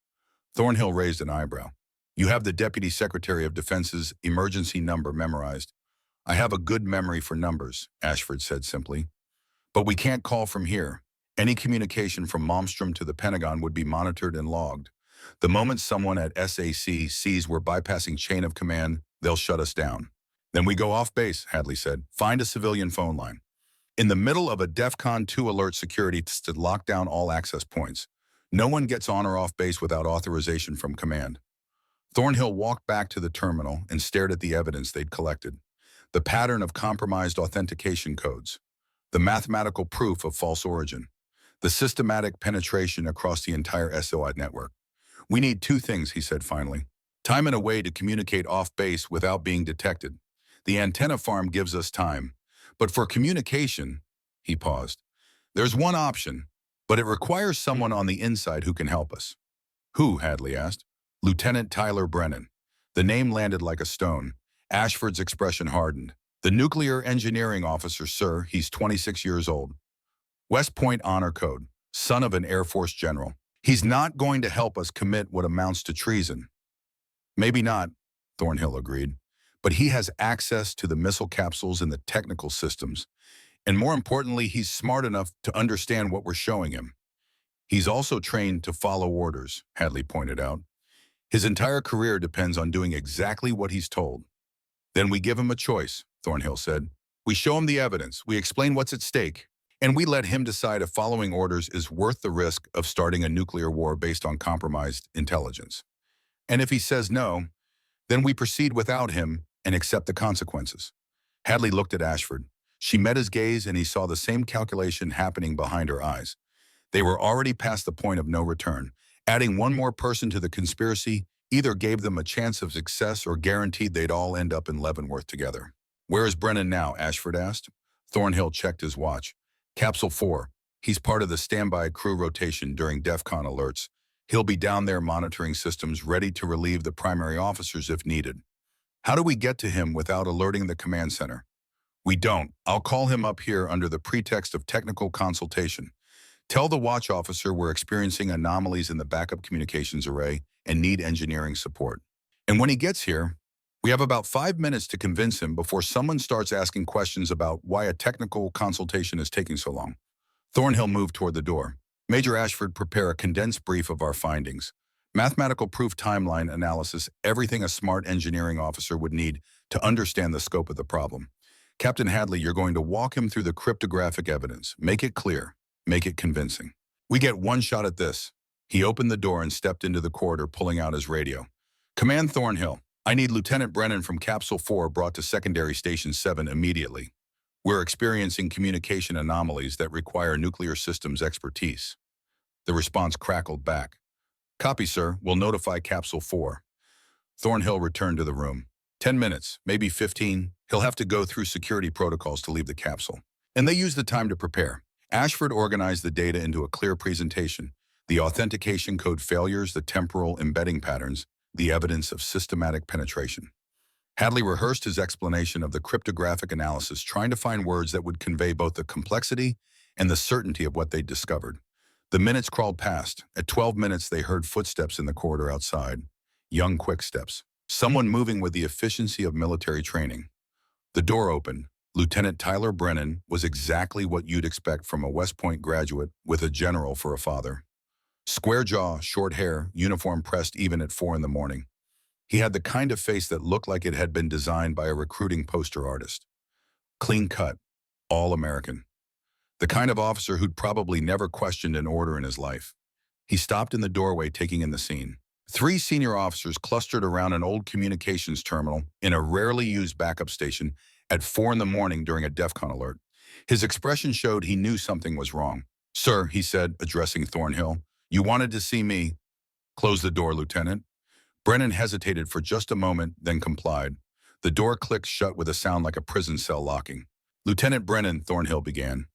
[SPEAKER 1] Thornhill raised an eyebrow. You have the Deputy Secretary of Defense's emergency number memorized. I have a good memory for numbers, Ashford said simply. But we can't call from here. Any communication from Malmstrom to the Pentagon would be monitored and logged. The moment someone at SAC sees we're bypassing chain of command, they'll shut us down. Then we go off base, Hadley said. Find a civilian phone line. In the middle of a DEFCON 2 alert, security to lock down all access points. No one gets on or off base without authorization from command. Thornhill walked back to the terminal and stared at the evidence they'd collected. The pattern of compromised authentication codes. The mathematical proof of false origin. The systematic penetration across the entire SOI network. We need 2 things, he said finally. Time and a way to communicate off base without being detected. The antenna farm gives us time, But for communication, he paused. There's one option, but it requires someone on the inside who can help us. Who? Hadley asked. Lieutenant Tyler Brennan. The name landed like a stone. Ashford's expression hardened. The nuclear engineering officer, sir. He's 26 years old. West Point Honor Code. Son of an Air Force general. He's not going to help us commit what amounts to treason. Maybe not, Thornhill agreed. But he has access to the missile capsules and the technical systems. And more importantly, he's smart enough to understand what we're showing him. He's also trained to follow orders, Hadley pointed out. His entire career depends on doing exactly what he's told. Then we give him a choice, Thornhill said. We show him the evidence, we explain what's at stake, and we let him decide if following orders is worth the risk of starting a nuclear war based on compromised intelligence. And if he says no, then we proceed without him and accept the consequences. Hadley looked at Ashford. She met his gaze and he saw the same calculation happening behind her eyes. They were already past the point of no return. Adding one more person to the conspiracy either gave them a chance of success or guaranteed they'd all end up in Leavenworth together. Where is Brennan now? Ashford asked. Thornhill checked his watch. Capsule 4. He's part of the standby crew rotation during DEFCON alerts. He'll be down there monitoring systems ready to relieve the primary officers if needed. How do we get to him without alerting the command center? We don't. I'll call him up here under the pretext of technical consultation. Tell the watch officer we're experiencing anomalies in the backup communications array and need engineering support. And when he gets here, we have about 5 minutes to convince him before someone starts asking questions about why a technical consultation is taking so long. Thornhill moved toward the door. Major Ashford, prepare a condensed brief of our findings. Mathematical proof, timeline analysis, everything a smart engineering officer would need to understand the scope of the problem. Captain Hadley, you're going to walk him through the cryptographic evidence. Make it clear. Make it convincing. We get one shot at this. He opened the door and stepped into the corridor, pulling out his radio. Command Thornhill, I need Lieutenant Brennan from Capsule 4 brought to Secondary Station 7 immediately. We're experiencing communication anomalies that require nuclear systems expertise. The response crackled back. Copy, sir. We'll notify Capsule 4. Thornhill returned to the room. 10 minutes, maybe 15. He'll have to go through security protocols to leave the capsule. And they used the time to prepare. Ashford organized the data into a clear presentation. The authentication code failures, the temporal embedding patterns, the evidence of systematic penetration. Hadley rehearsed his explanation of the cryptographic analysis, trying to find words that would convey both the complexity and the certainty of what they'd discovered. The minutes crawled past. At 12 minutes, they heard footsteps in the corridor outside. Young, quick steps. Someone moving with the efficiency of military training. The door opened. Lieutenant Tyler Brennan was exactly what you'd expect from a West Point graduate with a general for a father. Square jaw, short hair, uniform pressed even at 4 in the morning. He had the kind of face that looked like it had been designed by a recruiting poster artist. Clean cut, all American. The kind of officer who'd probably never questioned an order in his life. He stopped in the doorway, taking in the scene. 3 senior officers clustered around an old communications terminal in a rarely used backup station at 4 in the morning during a DEFCON alert. His expression showed he knew something was wrong. Sir, he said, addressing Thornhill, you wanted to see me. Close the door, Lieutenant. Brennan hesitated for just a moment, then complied. The door clicked shut with a sound like a prison cell locking. Lieutenant Brennan, Thornhill began.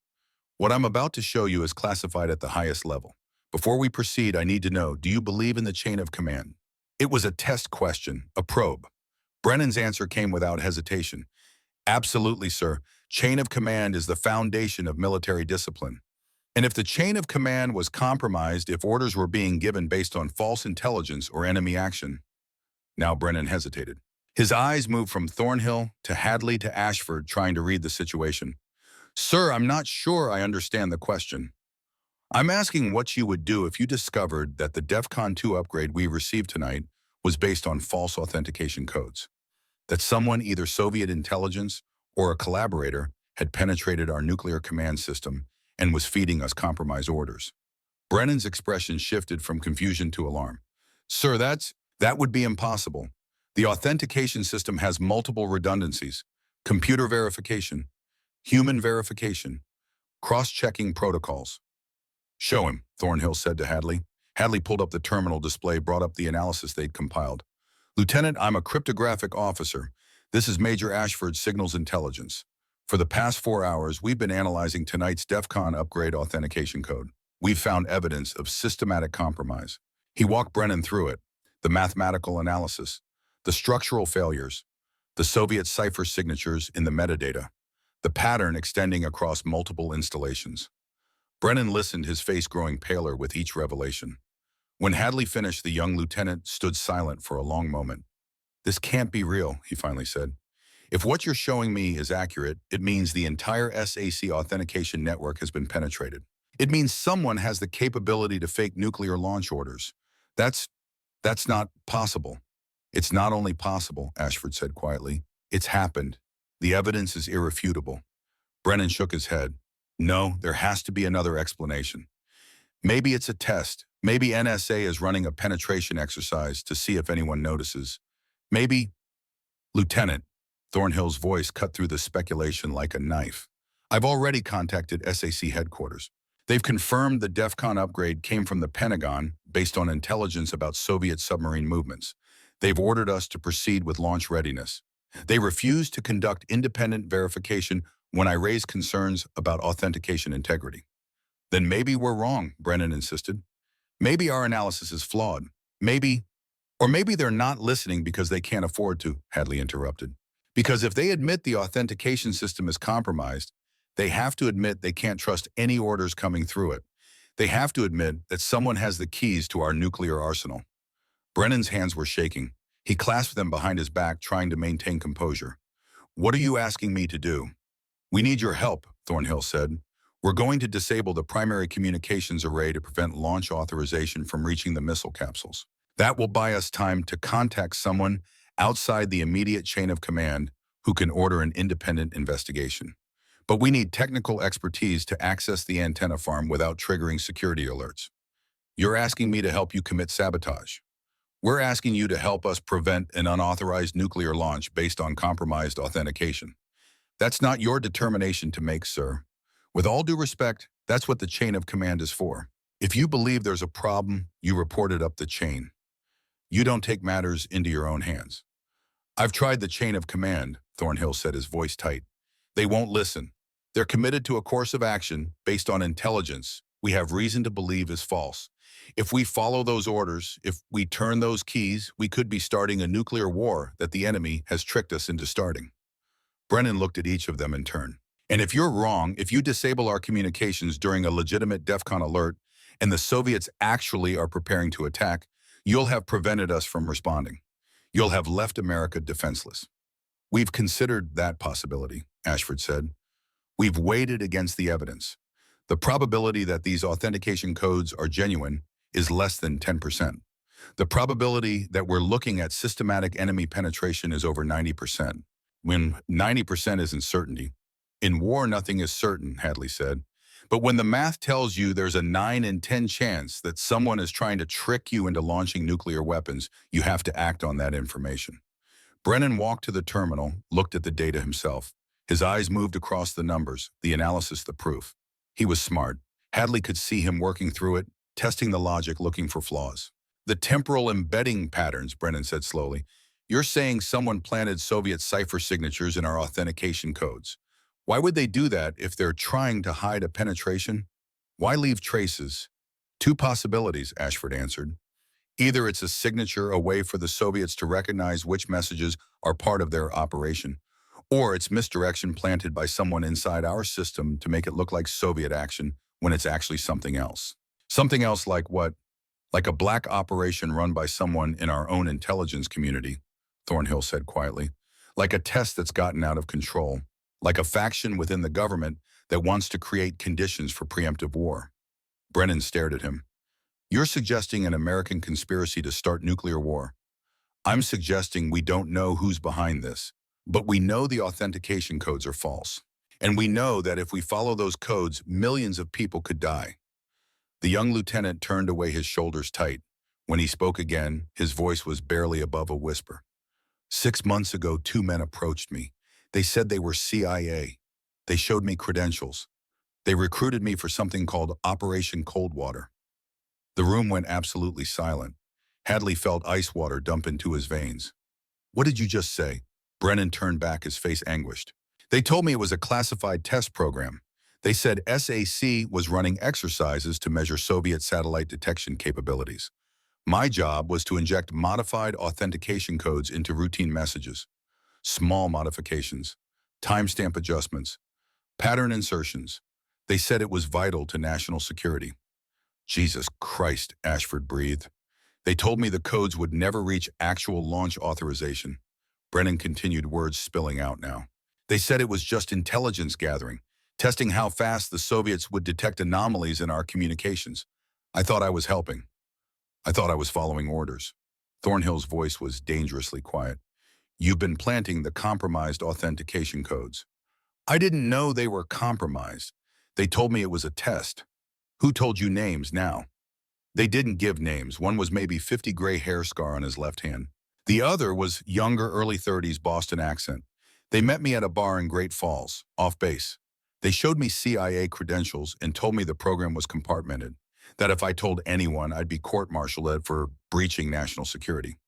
[SPEAKER 1] What I'm about to show you is classified at the highest level. Before we proceed, I need to know, do you believe in the chain of command? It was a test question, a probe. Brennan's answer came without hesitation. Absolutely, sir. Chain of command is the foundation of military discipline. And if the chain of command was compromised, if orders were being given based on false intelligence or enemy action. Now Brennan hesitated. His eyes moved from Thornhill to Hadley to Ashford, trying to read the situation. Sir, I'm not sure I understand the question. I'm asking what you would do if you discovered that the DEFCON 2 upgrade we received tonight was based on false authentication codes. That someone, either Soviet intelligence or a collaborator, had penetrated our nuclear command system and was feeding us compromised orders. Brennan's expression shifted from confusion to alarm. Sir, that would be impossible. The authentication system has multiple redundancies: computer verification, human verification, cross-checking protocols. Show him, Thornhill said to Hadley. Hadley pulled up the terminal display, brought up the analysis they'd compiled. Lieutenant, I'm a cryptographic officer. This is Major Ashford's signals intelligence. For the past 4 hours, we've been analyzing tonight's DEF CON upgrade authentication code. We've found evidence of systematic compromise. He walked Brennan through it, the mathematical analysis, the structural failures, the Soviet cipher signatures in the metadata, the pattern extending across multiple installations. Brennan listened, his face growing paler with each revelation. When Hadley finished, the young lieutenant stood silent for a long moment. "This can't be real," he finally said. "If what you're showing me is accurate, it means the entire SAC authentication network has been penetrated. It means someone has the capability to fake nuclear launch orders. That's not possible." "It's not only possible," Ashford said quietly. "It's happened. The evidence is irrefutable." Brennan shook his head. "No, there has to be another explanation. Maybe it's a test. Maybe NSA is running a penetration exercise to see if anyone notices. Maybe—" "Lieutenant," Thornhill's voice cut through the speculation like a knife. "I've already contacted SAC headquarters. They've confirmed the DEF CON upgrade came from the Pentagon based on intelligence about Soviet submarine movements. They've ordered us to proceed with launch readiness. They refused to conduct independent verification when I raised concerns about authentication integrity." "Then maybe we're wrong," Brennan insisted. "Maybe our analysis is flawed. Or maybe they're not listening because they can't afford to," Hadley interrupted. "Because if they admit the authentication system is compromised, they have to admit they can't trust any orders coming through it. They have to admit that someone has the keys to our nuclear arsenal." Brennan's hands were shaking. He clasped them behind his back, trying to maintain composure. "What are you asking me to do?" "We need your help," Thornhill said. "We're going to disable the primary communications array to prevent launch authorization from reaching the missile capsules. That will buy us time to contact someone outside the immediate chain of command who can order an independent investigation. But we need technical expertise to access the antenna farm without triggering security alerts." "You're asking me to help you commit sabotage." "We're asking you to help us prevent an unauthorized nuclear launch based on compromised authentication." "That's not your determination to make, sir. With all due respect, that's what the chain of command is for. If you believe there's a problem, you report it up the chain. You don't take matters into your own hands." "I've tried the chain of command," Thornhill said, his voice tight. "They won't listen. They're committed to a course of action based on intelligence we have reason to believe is false. If we follow those orders, if we turn those keys, we could be starting a nuclear war that the enemy has tricked us into starting." Brennan looked at each of them in turn. "And if you're wrong, if you disable our communications during a legitimate DEF CON alert and the Soviets actually are preparing to attack, you'll have prevented us from responding. You'll have left America defenseless." "We've considered that possibility," Ashford said. "We've weighed it against the evidence. The probability that these authentication codes are genuine is less than 10%. The probability that we're looking at systematic enemy penetration is over 90%. When 90% isn't certainty. In war, nothing is certain," Hadley said. "But when the math tells you there's a 9 in 10 chance that someone is trying to trick you into launching nuclear weapons, you have to act on that information." Brennan walked to the terminal, looked at the data himself. His eyes moved across the numbers, the analysis, the proof. He was smart. Hadley could see him working through it, testing the logic, looking for flaws. "The temporal embedding patterns," Brennan said slowly. "You're saying someone planted Soviet cipher signatures in our authentication codes. Why would they do that if they're trying to hide a penetration? Why leave traces?" "Two possibilities," Ashford answered. "Either it's a signature, a way for the Soviets to recognize which messages are part of their operation, or it's misdirection planted by someone inside our system to make it look like Soviet action when it's actually something else." "Something else like what?" "Like a black operation run by someone in our own intelligence community," Thornhill said quietly. "Like a test that's gotten out of control. Like a faction within the government that wants to create conditions for preemptive war." Brennan stared at him. "You're suggesting an American conspiracy to start nuclear war." "I'm suggesting we don't know who's behind this, but we know the authentication codes are false. And we know that if we follow those codes, millions of people could die." The young lieutenant turned away, his shoulders tight. When he spoke again, his voice was barely above a whisper. "6 months ago, 2 men approached me. They said they were CIA. They showed me credentials. They recruited me for something called Operation Coldwater." The room went absolutely silent. Hadley felt ice water dump into his veins. "What did you just say?" Brennan turned back, his face anguished. They told me it was a classified test program. They said SAC was running exercises to measure Soviet satellite detection capabilities. My job was to inject modified authentication codes into routine messages, small modifications, timestamp adjustments, pattern insertions. They said it was vital to national security. Jesus Christ, Ashford breathed. They told me the codes would never reach actual launch authorization. Brennan continued, words spilling out now. They said it was just intelligence gathering, testing how fast the Soviets would detect anomalies in our communications. I thought I was helping. I thought I was following orders. Thornhill's voice was dangerously quiet. You've been planting the compromised authentication codes. I didn't know they were compromised. They told me it was a test. Who told you names now? They didn't give names. One was maybe 50 gray hair scar on his left hand. The other was younger, early 30s Boston accent. They met me at a bar in Great Falls, off base. They showed me CIA credentials and told me the program was compartmented, that if I told anyone, I'd be court-martialed for breaching national security.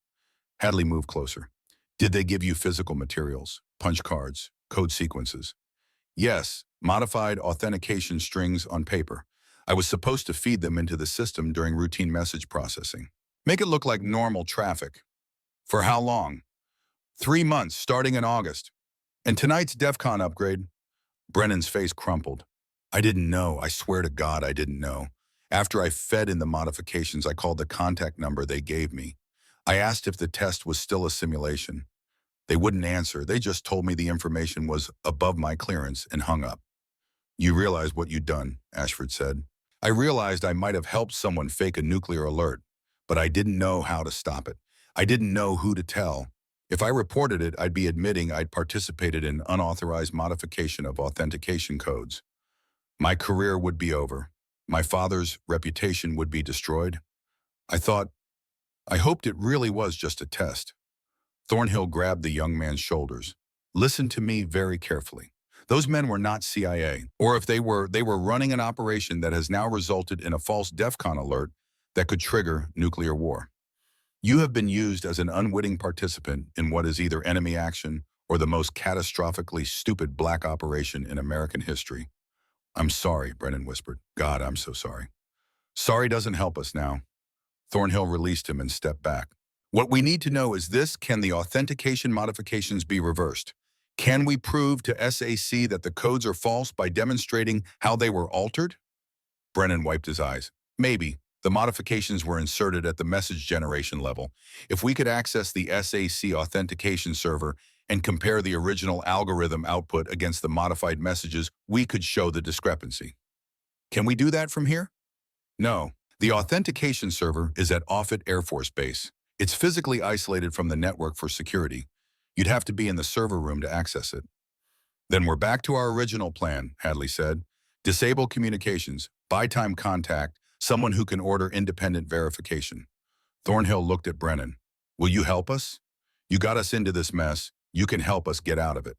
[SPEAKER 1] Hadley moved closer. Did they give you physical materials, punch cards, code sequences? Yes, modified authentication strings on paper. I was supposed to feed them into the system during routine message processing. Make it look like normal traffic. For how long? 3 months, starting in August. And tonight's DEF CON upgrade? Brennan's face crumpled. I didn't know. I swear to God I didn't know. After I fed in the modifications, I called the contact number they gave me. I asked if the test was still a simulation. They wouldn't answer. They just told me the information was above my clearance and hung up. You realize what you'd done, Ashford said. I realized I might have helped someone fake a nuclear alert, but I didn't know how to stop it. I didn't know who to tell. If I reported it, I'd be admitting I'd participated in unauthorized modification of authentication codes. My career would be over. My father's reputation would be destroyed. I hoped it really was just a test. Thornhill grabbed the young man's shoulders. Listen to me very carefully. Those men were not CIA, or if they were running an operation that has now resulted in a false DEF CON alert that could trigger nuclear war. You have been used as an unwitting participant in what is either enemy action or the most catastrophically stupid black operation in American history. I'm sorry, Brennan whispered. God, I'm so sorry. Sorry doesn't help us now. Thornhill released him and stepped back. What we need to know is this: can the authentication modifications be reversed? Can we prove to SAC that the codes are false by demonstrating how they were altered? Brennan wiped his eyes. Maybe. The modifications were inserted at the message generation level. If we could access the SAC authentication server and compare the original algorithm output against the modified messages, we could show the discrepancy. Can we do that from here? No. The authentication server is at Offutt Air Force Base. It's physically isolated from the network for security. You'd have to be in the server room to access it. Then we're back to our original plan, Hadley said. Disable communications, buy time contact, someone who can order independent verification. Thornhill looked at Brennan. Will you help us? You got us into this mess. You can help us get out of it.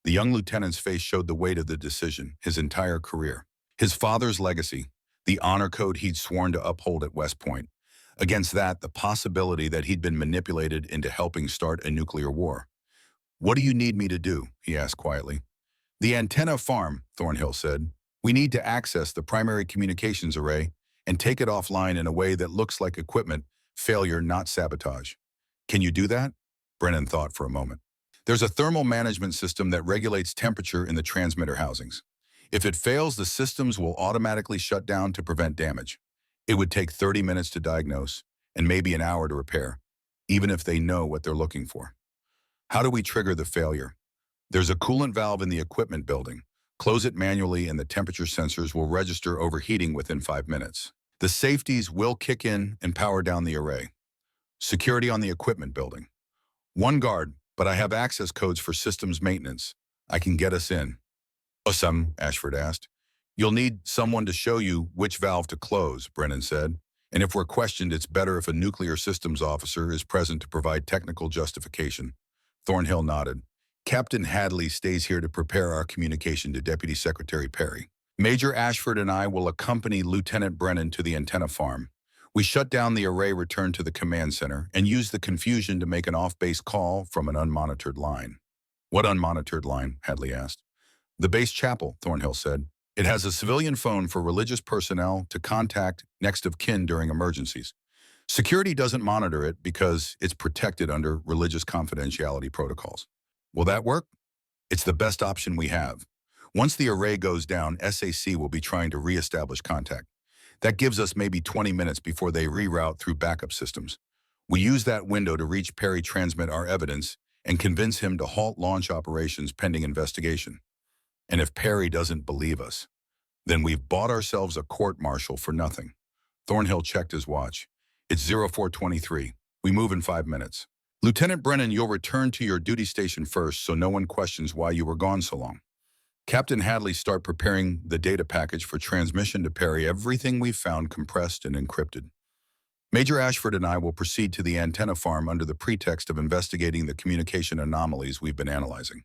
[SPEAKER 1] The young lieutenant's face showed the weight of the decision, his entire career. His father's legacy, the honor code he'd sworn to uphold at West Point. Against that, the possibility that he'd been manipulated into helping start a nuclear war. What do you need me to do? He asked quietly. The antenna farm, Thornhill said. We need to access the primary communications array and take it offline in a way that looks like equipment failure, not sabotage. Can you do that? Brennan thought for a moment. There's a thermal management system that regulates temperature in the transmitter housings. If it fails, the systems will automatically shut down to prevent damage. It would take 30 minutes to diagnose and maybe an hour to repair, even if they know what they're looking for. How do we trigger the failure? There's a coolant valve in the equipment building. Close it manually and the temperature sensors will register overheating within 5 minutes. The safeties will kick in and power down the array. Security on the equipment building. One guard, but I have access codes for systems maintenance. I can get us in. Awesome, Ashford asked. You'll need someone to show you which valve to close, Brennan said. And if we're questioned, it's better if a nuclear systems officer is present to provide technical justification. Thornhill nodded. Captain Hadley stays here to prepare our communication to Deputy Secretary Perry. Major Ashford and I will accompany Lieutenant Brennan to the antenna farm. We shut down the array, return to the command center, and use the confusion to make an off-base call from an unmonitored line. What unmonitored line? Hadley asked. The base chapel, Thornhill said. It has a civilian phone for religious personnel to contact next of kin during emergencies. Security doesn't monitor it because it's protected under religious confidentiality protocols. Will that work? It's the best option we have. Once the array goes down, SAC will be trying to re-establish contact. That gives us maybe 20 minutes before they reroute through backup systems. We use that window to reach Perry, transmit our evidence, and convince him to halt launch operations pending investigation. And if Perry doesn't believe us, then we've bought ourselves a court-martial for nothing. Thornhill checked his watch. It's 0423. We move in 5 minutes. Lieutenant Brennan, you'll return to your duty station first so no one questions why you were gone so long. Captain Hadley, start preparing the data package for transmission to Perry, everything we've found compressed and encrypted. Major Ashford and I will proceed to the antenna farm under the pretext of investigating the communication anomalies we've been analyzing.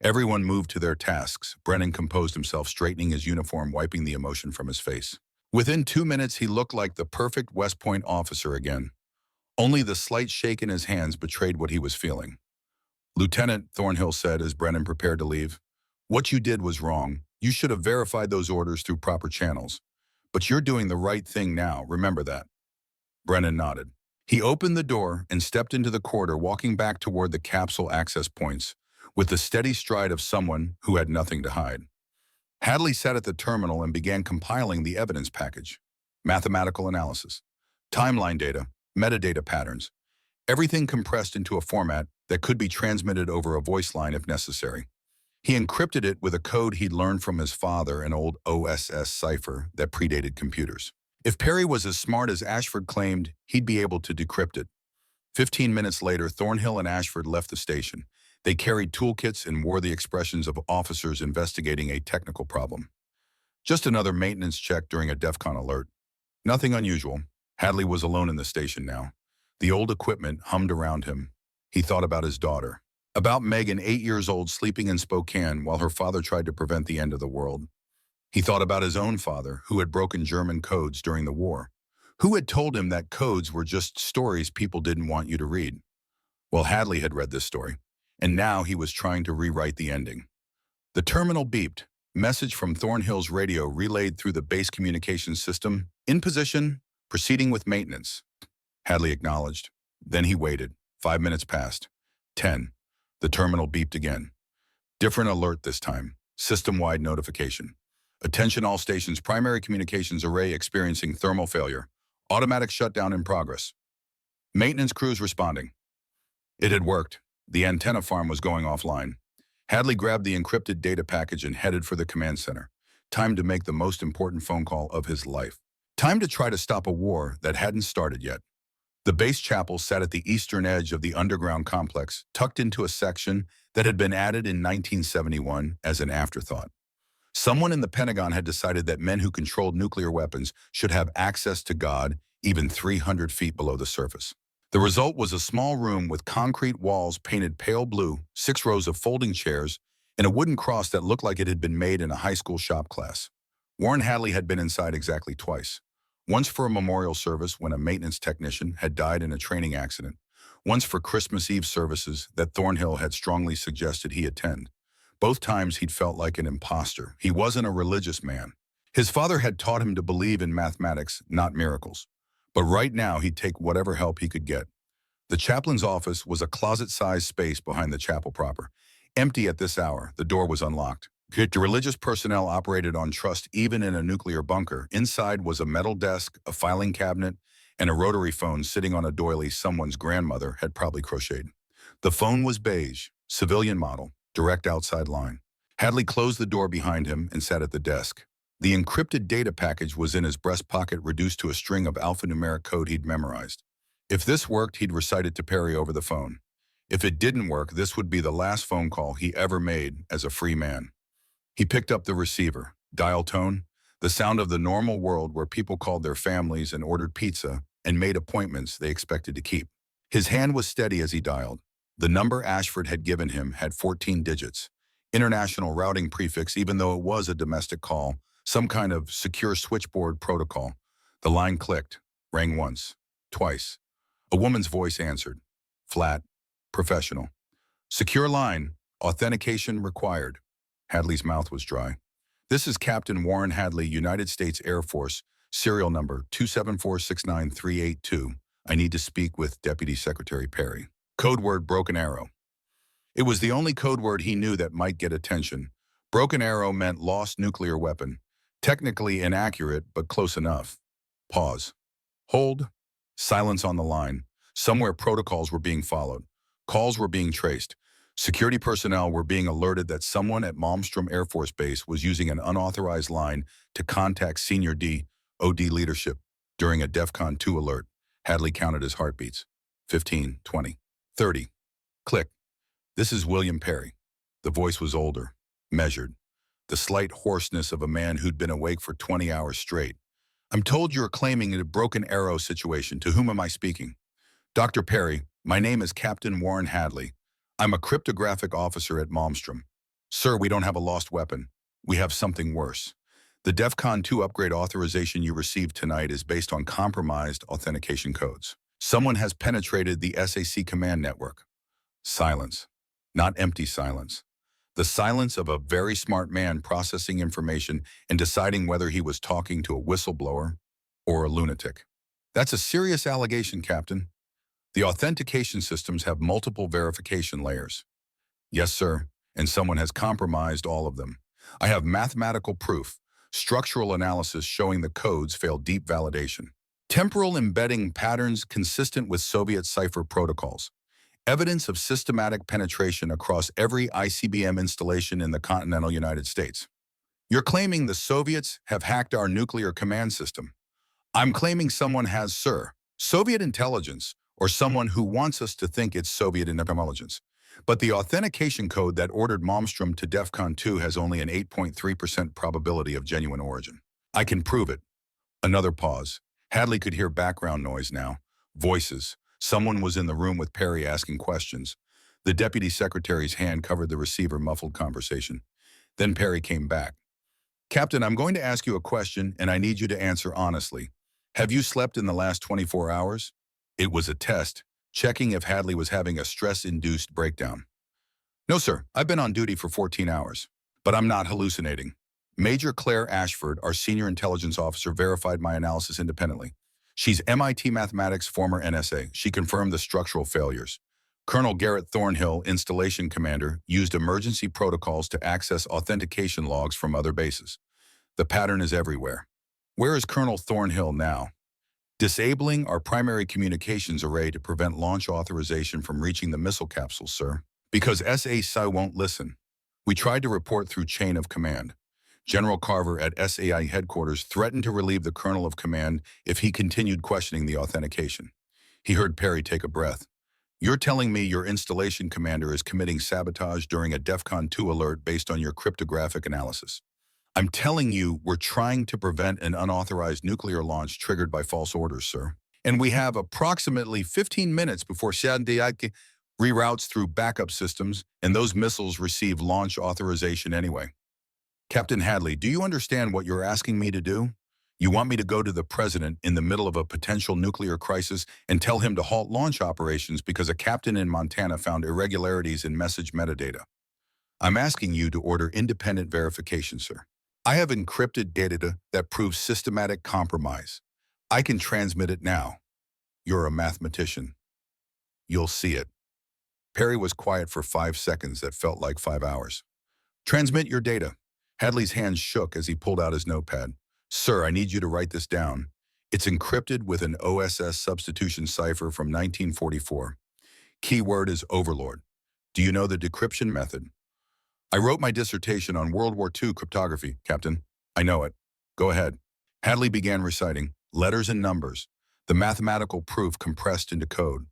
[SPEAKER 1] Everyone moved to their tasks. Brennan composed himself, straightening his uniform, wiping the emotion from his face. Within 2 minutes, he looked like the perfect West Point officer again. Only the slight shake in his hands betrayed what he was feeling. Lieutenant, Thornhill said as Brennan prepared to leave, what you did was wrong. You should have verified those orders through proper channels. But you're doing the right thing now, remember that. Brennan nodded. He opened the door and stepped into the corridor, walking back toward the capsule access points, with the steady stride of someone who had nothing to hide. Hadley sat at the terminal and began compiling the evidence package. Mathematical analysis, timeline data, metadata patterns, everything compressed into a format that could be transmitted over a voice line if necessary. He encrypted it with a code he'd learned from his father, an old OSS cipher that predated computers. If Perry was as smart as Ashford claimed, he'd be able to decrypt it. 15 minutes later, Thornhill and Ashford left the station. They carried toolkits and wore the expressions of officers investigating a technical problem. Just another maintenance check during a DEFCON alert. Nothing unusual. Hadley was alone in the station now. The old equipment hummed around him. He thought about his daughter. About Megan, 8 years old, sleeping in Spokane while her father tried to prevent the end of the world. He thought about his own father, who had broken German codes during the war. Who had told him that codes were just stories people didn't want you to read? Well, Hadley had read this story, and now he was trying to rewrite the ending. The terminal beeped. Message from Thornhill's radio relayed through the base communications system. In position, proceeding with maintenance. Hadley acknowledged. Then he waited. 5 minutes passed. 10. The terminal beeped again. Different alert this time. System-wide notification. Attention all stations, primary communications array experiencing thermal failure. Automatic shutdown in progress. Maintenance crews responding. It had worked. The antenna farm was going offline. Hadley grabbed the encrypted data package and headed for the command center. Time to make the most important phone call of his life. Time to try to stop a war that hadn't started yet. The base chapel sat at the eastern edge of the underground complex, tucked into a section that had been added in 1971 as an afterthought. Someone in the Pentagon had decided that men who controlled nuclear weapons should have access to God even 300 feet below the surface. The result was a small room with concrete walls painted pale blue, 6 rows of folding chairs, and a wooden cross that looked like it had been made in a high school shop class. Warren Hadley had been inside exactly twice. Once for a memorial service when a maintenance technician had died in a training accident. Once for Christmas Eve services that Thornhill had strongly suggested he attend. Both times he'd felt like an imposter. He wasn't a religious man. His father had taught him to believe in mathematics, not miracles. But right now he'd take whatever help he could get. The chaplain's office was a closet-sized space behind the chapel proper. Empty at this hour, the door was unlocked. The religious personnel operated on trust even in a nuclear bunker. Inside was a metal desk, a filing cabinet, and a rotary phone sitting on a doily someone's grandmother had probably crocheted. The phone was beige, civilian model, direct outside line. Hadley closed the door behind him and sat at the desk. The encrypted data package was in his breast pocket, reduced to a string of alphanumeric code he'd memorized. If this worked, he'd recite it to Perry over the phone. If it didn't work, this would be the last phone call he ever made as a free man. He picked up the receiver. Dial tone, the sound of the normal world where people called their families and ordered pizza and made appointments they expected to keep. His hand was steady as he dialed. The number Ashford had given him had 14 digits. International routing prefix, even though it was a domestic call, some kind of secure switchboard protocol. The line clicked, rang once, twice. A woman's voice answered. Flat, professional. Secure line. Authentication required. Hadley's mouth was dry. This is Captain Warren Hadley, United States Air Force, serial number 274698382. I need to speak with Deputy Secretary Perry. Code word Broken Arrow. It was the only code word he knew that might get attention. Broken Arrow meant lost nuclear weapon. Technically inaccurate, but close enough. Pause. Hold. Silence on the line. Somewhere protocols were being followed. Calls were being traced. Security personnel were being alerted that someone at Malmstrom Air Force Base was using an unauthorized line to contact senior DoD leadership. During a DEFCON 2 alert, Hadley counted his heartbeats. 15, 20, 30. Click. This is William Perry. The voice was older, measured, the slight hoarseness of a man who'd been awake for 20 hours straight. I'm told you're claiming a broken arrow situation. To whom am I speaking? Dr. Perry, my name is Captain Warren Hadley. I'm a cryptographic officer at Malmstrom. Sir, we don't have a lost weapon. We have something worse. The DEFCON 2 upgrade authorization you received tonight is based on compromised authentication codes. Someone has penetrated the SAC command network. Silence. Not empty silence. The silence of a very smart man processing information and deciding whether he was talking to a whistleblower or a lunatic. That's a serious allegation, Captain. The authentication systems have multiple verification layers. Yes, sir, and someone has compromised all of them. I have mathematical proof, structural analysis showing the codes fail deep validation. Temporal embedding patterns consistent with Soviet cipher protocols. Evidence of systematic penetration across every ICBM installation in the continental United States. You're claiming the Soviets have hacked our nuclear command system. I'm claiming someone has, sir, Soviet intelligence, or someone who wants us to think it's Soviet intelligence. But the authentication code that ordered Malmstrom to DEFCON 2 has only an 8.3% probability of genuine origin. I can prove it. Another pause. Hadley could hear background noise now. Voices. Someone was in the room with Perry asking questions. The deputy secretary's hand covered the receiver, muffled conversation. Then Perry came back. Captain, I'm going to ask you a question, and I need you to answer honestly. Have you slept in the last 24 hours? It was a test, checking if Hadley was having a stress-induced breakdown. No, sir. I've been on duty for 14 hours. But I'm not hallucinating. Major Claire Ashford, our senior intelligence officer, verified my analysis independently. She's MIT mathematics, former NSA. She confirmed the structural failures. Colonel Garrett Thornhill, installation commander, used emergency protocols to access authentication logs from other bases. The pattern is everywhere. Where is Colonel Thornhill now? Disabling our primary communications array to prevent launch authorization from reaching the missile capsule, sir. Because SAI won't listen. We tried to report through chain of command. General Carver at SAI headquarters threatened to relieve the colonel of command if he continued questioning the authentication. He heard Perry take a breath. You're telling me your installation commander is committing sabotage during a DEFCON 2 alert based on your cryptographic analysis. I'm telling you we're trying to prevent an unauthorized nuclear launch triggered by false orders, sir. And we have approximately 15 minutes before Shandiak reroutes through backup systems, and those missiles receive launch authorization anyway. Captain Hadley, do you understand what you're asking me to do? You want me to go to the president in the middle of a potential nuclear crisis and tell him to halt launch operations because a captain in Montana found irregularities in message metadata. I'm asking you to order independent verification, sir. I have encrypted data that proves systematic compromise. I can transmit it now. You're a mathematician. You'll see it. Perry was quiet for 5 seconds that felt like 5 hours. Transmit your data. Hadley's hands shook as he pulled out his notepad. Sir, I need you to write this down. It's encrypted with an OSS substitution cipher from 1944. Keyword is Overlord. Do you know the decryption method? I wrote my dissertation on World War II cryptography, Captain. I know it. Go ahead. Hadley began reciting letters and numbers, the mathematical proof compressed into code,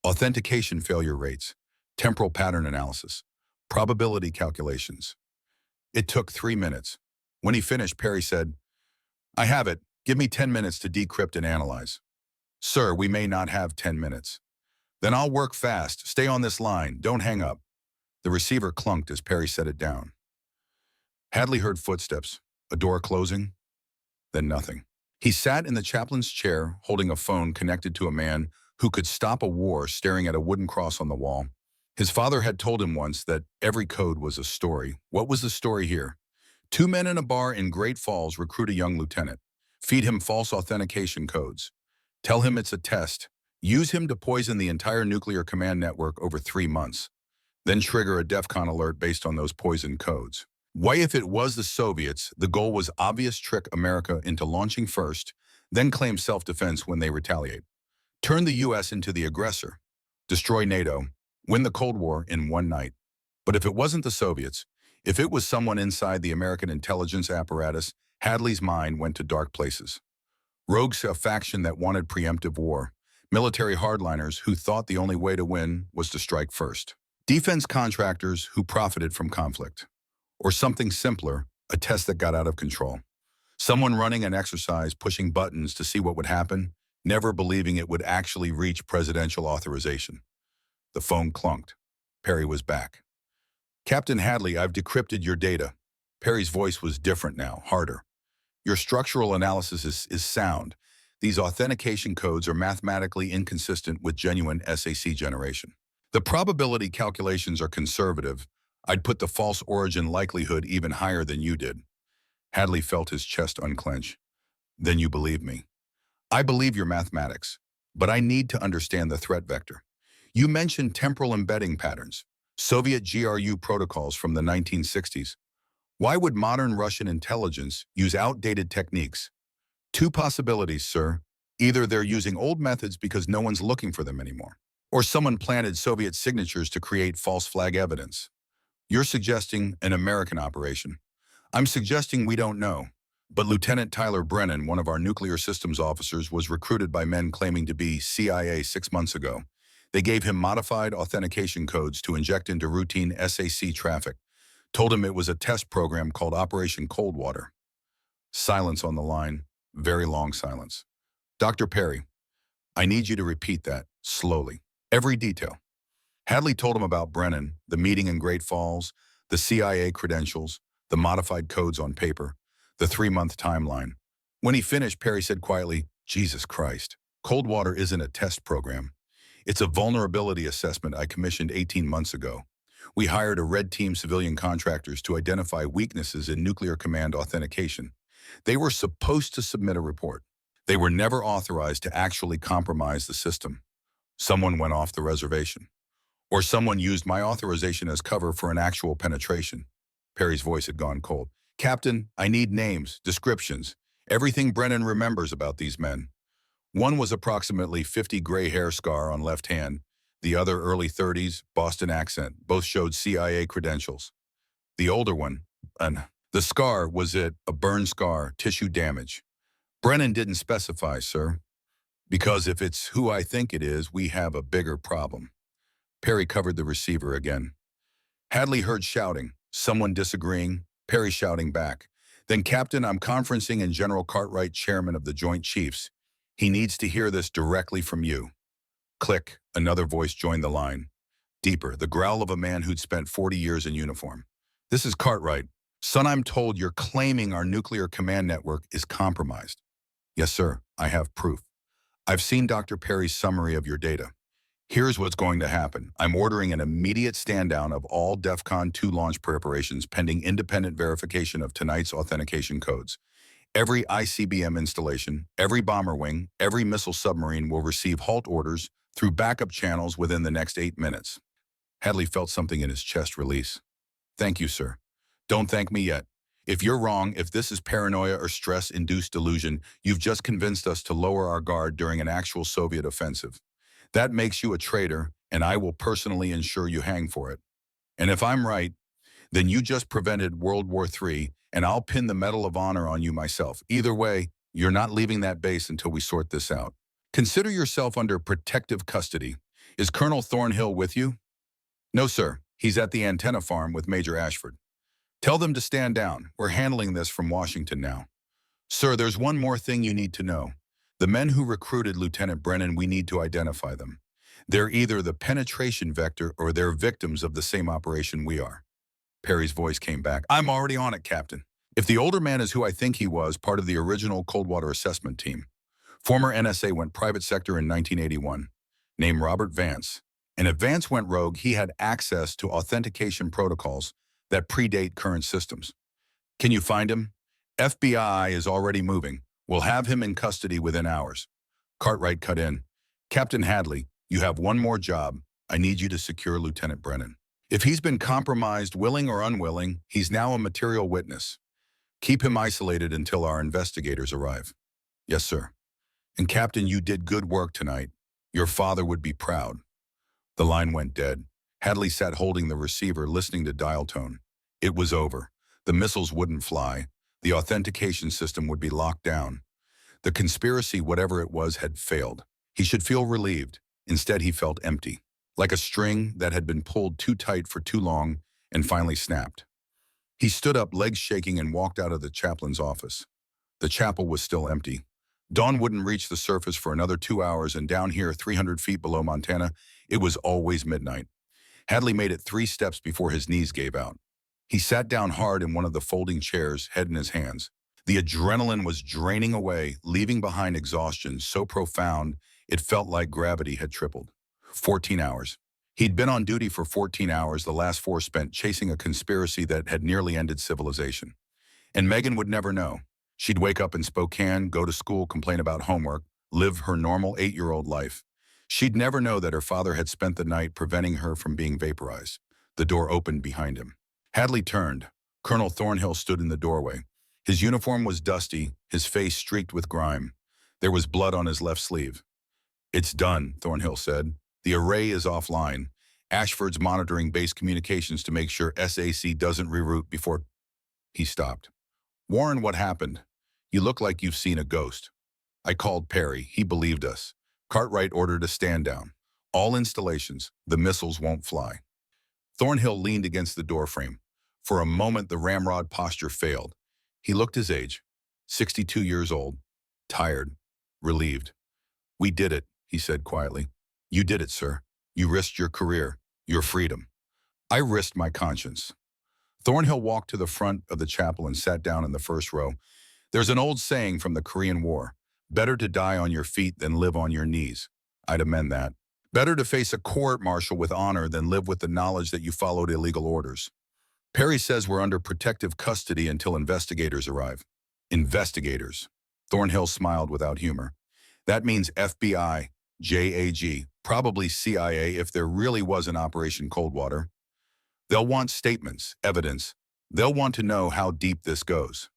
[SPEAKER 1] authentication failure rates, temporal pattern analysis, probability calculations. It took 3 minutes. When he finished, Perry said, I have it. Give me 10 minutes to decrypt and analyze. Sir, we may not have 10 minutes. Then I'll work fast. Stay on this line. Don't hang up. The receiver clunked as Perry set it down. Hadley heard footsteps, a door closing, then nothing. He sat in the chaplain's chair, holding a phone connected to a man who could stop a war, staring at a wooden cross on the wall. His father had told him once that every code was a story. What was the story here? Two men in a bar in Great Falls recruit a young lieutenant, feed him false authentication codes, tell him it's a test, use him to poison the entire nuclear command network over 3 months, then trigger a DEFCON alert based on those poisoned codes. Why, if it was the Soviets, the goal was obvious: trick America into launching first, then claim self-defense when they retaliate. Turn the U.S. into the aggressor, destroy NATO, win the Cold War in one night. But if it wasn't the Soviets, if it was someone inside the American intelligence apparatus, Hadley's mind went to dark places. Rogues, a faction that wanted preemptive war, military hardliners who thought the only way to win was to strike first, defense contractors who profited from conflict, or something simpler, a test that got out of control. Someone running an exercise, pushing buttons to see what would happen, never believing it would actually reach presidential authorization. The phone clunked. Perry was back. "Captain Hadley, I've decrypted your data." Perry's voice was different now, harder. "Your structural analysis is sound. These authentication codes are mathematically inconsistent with genuine SAC generation. The probability calculations are conservative. I'd put the false origin likelihood even higher than you did." Hadley felt his chest unclench. "Then you believe me." "I believe your mathematics, but I need to understand the threat vector. You mentioned temporal embedding patterns, Soviet GRU protocols from the 1960s. Why would modern Russian intelligence use outdated techniques?" "Two possibilities, sir. Either they're using old methods because no one's looking for them anymore, or someone planted Soviet signatures to create false flag evidence." "You're suggesting an American operation." "I'm suggesting we don't know. But Lieutenant Tyler Brennan, one of our nuclear systems officers, was recruited by men claiming to be CIA 6 months ago. They gave him modified authentication codes to inject into routine SAC traffic, told him it was a test program called Operation Coldwater." Silence on the line, very long silence. "Dr. Perry, I need you to repeat that, slowly. Every detail." Hadley told him about Brennan, the meeting in Great Falls, the CIA credentials, the modified codes on paper, the 3-month timeline. When he finished, Perry said quietly, "Jesus Christ, Coldwater isn't a test program. It's a vulnerability assessment I commissioned 18 months ago. We hired a red team civilian contractors to identify weaknesses in nuclear command authentication. They were supposed to submit a report. They were never authorized to actually compromise the system. Someone went off the reservation. Or someone used my authorization as cover for an actual penetration." Perry's voice had gone cold. "Captain, I need names, descriptions, everything Brennan remembers about these men." One was approximately 50, gray hair scar on left hand. The other early 30s, Boston accent. Both showed CIA credentials. The older one, the scar, was it a burn scar, tissue damage? "Brennan didn't specify, sir. Because if it's who I think it is, we have a bigger problem." Perry covered the receiver again. Hadley heard shouting, someone disagreeing, Perry shouting back. "Then, Captain, I'm conferencing in General Cartwright, chairman of the Joint Chiefs. He needs to hear this directly from you." Click, another voice joined the line. Deeper, the growl of a man who'd spent 40 years in uniform. "This is Cartwright. Son, I'm told you're claiming our nuclear command network is compromised." "Yes, sir, I have proof. I've seen Dr. Perry's summary of your data. Here's what's going to happen. I'm ordering an immediate stand-down of all DEFCON 2 launch preparations pending independent verification of tonight's authentication codes. Every ICBM installation, every bomber wing, every missile submarine will receive halt orders through backup channels within the next 8 minutes. Hadley felt something in his chest release. "Thank you, sir. Don't thank me yet. If you're wrong, if this is paranoia or stress-induced delusion, you've just convinced us to lower our guard during an actual Soviet offensive. That makes you a traitor, and I will personally ensure you hang for it. And if I'm right, then you just prevented World War III, and I'll pin the Medal of Honor on you myself. Either way, you're not leaving that base until we sort this out. Consider yourself under protective custody. Is Colonel Thornhill with you?" "No, sir. He's at the antenna farm with Major Ashford." "Tell them to stand down. We're handling this from Washington now." "Sir, there's one more thing you need to know. The men who recruited Lieutenant Brennan, we need to identify them. They're either the penetration vector or they're victims of the same operation we are." Perry's voice came back. "I'm already on it, Captain. If the older man is who I think he was, part of the original Coldwater assessment team. Former NSA, went private sector in 1981. Name Robert Vance. And if Vance went rogue, he had access to authentication protocols that predate current systems. Can you find him? FBI is already moving. We'll have him in custody within hours. Cartwright cut in. Captain Hadley, you have one more job. I need you to secure Lieutenant Brennan. If he's been compromised, willing or unwilling, he's now a material witness. Keep him isolated until our investigators arrive. Yes, sir. And Captain, you did good work tonight. Your father would be proud. The line went dead. Hadley sat holding the receiver, listening to dial tone. It was over. The missiles wouldn't fly. The authentication system would be locked down. The conspiracy, whatever it was, had failed. He should feel relieved. Instead, he felt empty, like a string that had been pulled too tight for too long and finally snapped. He stood up, legs shaking, and walked out of the chaplain's office. The chapel was still empty. Dawn wouldn't reach the surface for another 2 hours, and down here, 300 feet below Montana, it was always midnight. Hadley made it 3 steps before his knees gave out. He sat down hard in one of the folding chairs, head in his hands. The adrenaline was draining away, leaving behind exhaustion so profound it felt like gravity had tripled. 14 hours. He'd been on duty for 14 hours, the last 4 spent chasing a conspiracy that had nearly ended civilization. And Megan would never know. She'd wake up in Spokane, go to school, complain about homework, live her normal 8-year-old life. She'd never know that her father had spent the night preventing her from being vaporized. The door opened behind him. Hadley turned. Colonel Thornhill stood in the doorway. His uniform was dusty, his face streaked with grime. There was blood on his left sleeve. It's done, Thornhill said. The array is offline. Ashford's monitoring base communications to make sure SAC doesn't reroute before... He stopped. Warren, what happened? You look like you've seen a ghost. I called Perry. He believed us. Cartwright ordered a stand down. All installations. The missiles won't fly. Thornhill leaned against the doorframe. For a moment, the ramrod posture failed. He looked his age. 62 years old. Tired. Relieved. We did it, he said quietly. You did it, sir. You risked your career, your freedom. I risked my conscience. Thornhill walked to the front of the chapel and sat down in the first row. There's an old saying from the Korean War. Better to die on your feet than live on your knees. I'd amend that. Better to face a court-martial with honor than live with the knowledge that you followed illegal orders. Perry says we're under protective custody until investigators arrive. Investigators. Thornhill smiled without humor. That means FBI, JAG, probably CIA if there really was an Operation Coldwater. They'll want statements, evidence. They'll want to know how deep this goes.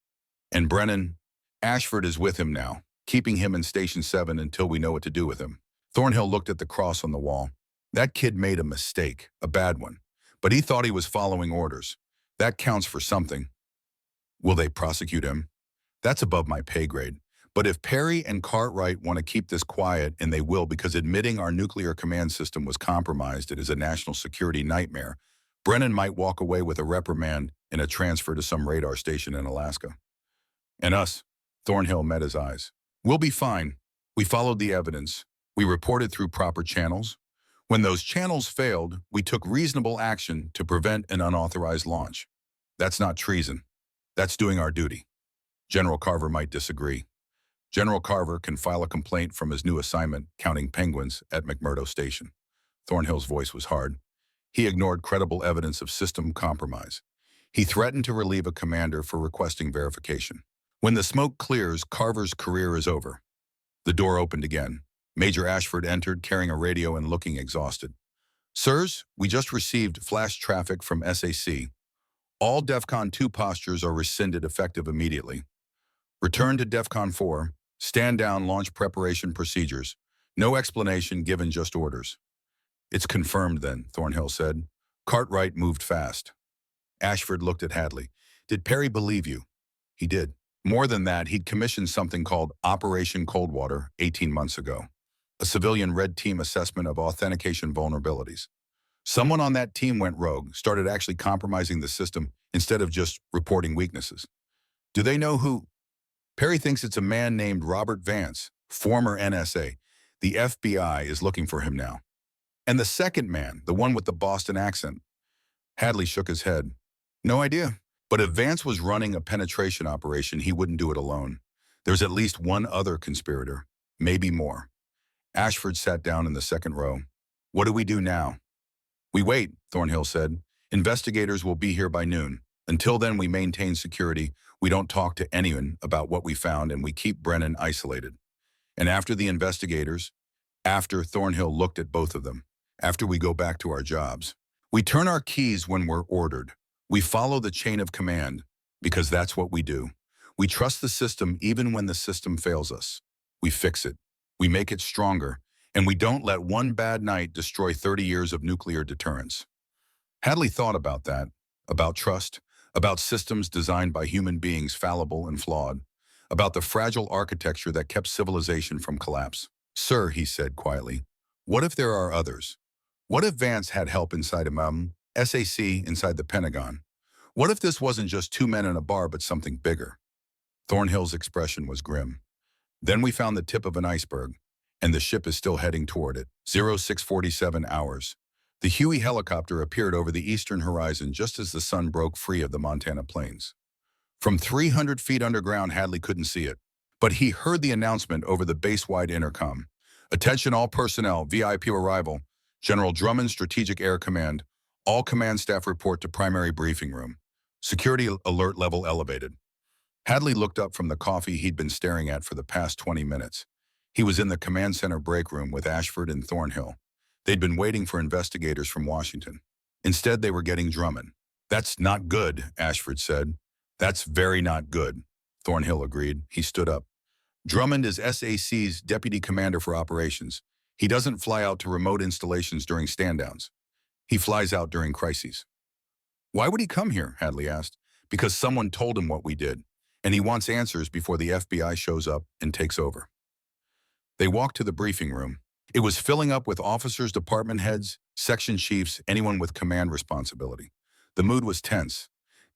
[SPEAKER 1] And Brennan, Ashford is with him now, keeping him in Station 7 until we know what to do with him. Thornhill looked at the cross on the wall. That kid made a mistake, a bad one. But he thought he was following orders. That counts for something. Will they prosecute him? That's above my pay grade. But if Perry and Cartwright want to keep this quiet, and they will because admitting our nuclear command system was compromised, it is a national security nightmare, Brennan might walk away with a reprimand and a transfer to some radar station in Alaska. And us, Thornhill met his eyes. We'll be fine. We followed the evidence. We reported through proper channels. When those channels failed, we took reasonable action to prevent an unauthorized launch. That's not treason. That's doing our duty. General Carver might disagree. General Carver can file a complaint from his new assignment, counting penguins, at McMurdo Station. Thornhill's voice was hard. He ignored credible evidence of system compromise. He threatened to relieve a commander for requesting verification. When the smoke clears, Carver's career is over. The door opened again. Major Ashford entered, carrying a radio and looking exhausted. Sirs, we just received flash traffic from SAC. All DEFCON 2 postures are rescinded effective immediately. Return to DEFCON 4. Stand down launch preparation procedures. No explanation given, just orders. It's confirmed then, Thornhill said. Cartwright moved fast. Ashford looked at Hadley. Did Perry believe you? He did. More than that, he'd commissioned something called Operation Coldwater 18 months ago. A civilian red team assessment of authentication vulnerabilities. Someone on that team went rogue, started actually compromising the system instead of just reporting weaknesses. Do they know who? Perry thinks it's a man named Robert Vance, former NSA. The FBI is looking for him now. And the second man, the one with the Boston accent. Hadley shook his head. No idea. But if Vance was running a penetration operation, he wouldn't do it alone. There's at least one other conspirator, maybe more. Ashford sat down in the second row. What do we do now? We wait, Thornhill said. Investigators will be here by noon. Until then, we maintain security. We don't talk to anyone about what we found, and we keep Brennan isolated. And after the investigators, after Thornhill looked at both of them, after we go back to our jobs, we turn our keys when we're ordered. We follow the chain of command, because that's what we do. We trust the system even when the system fails us. We fix it. We make it stronger. And we don't let one bad night destroy 30 years of nuclear deterrence. Hadley thought about that, about trust, about systems designed by human beings fallible and flawed, about the fragile architecture that kept civilization from collapse. Sir, he said quietly, what if there are others? What if Vance had help inside SAC inside the Pentagon? What if this wasn't just two men in a bar but something bigger? Thornhill's expression was grim. Then we found the tip of an iceberg, and the ship is still heading toward it. 0647 hours. The Huey helicopter appeared over the eastern horizon just as the sun broke free of the Montana plains. From 300 feet underground, Hadley couldn't see it, but he heard the announcement over the base-wide intercom. Attention all personnel, VIP arrival. General Drummond, Strategic Air Command. All command staff report to primary briefing room. Security alert level elevated. Hadley looked up from the coffee he'd been staring at for the past 20 minutes. He was in the command center break room with Ashford and Thornhill. They'd been waiting for investigators from Washington. Instead, they were getting Drummond. That's not good, Ashford said. That's very not good, Thornhill agreed. He stood up. Drummond is SAC's deputy commander for operations. He doesn't fly out to remote installations during stand-downs. He flies out during crises. Why would he come here? Hadley asked. Because someone told him what we did, and he wants answers before the FBI shows up and takes over. They walked to the briefing room. It was filling up with officers, department heads, section chiefs, anyone with command responsibility. The mood was tense.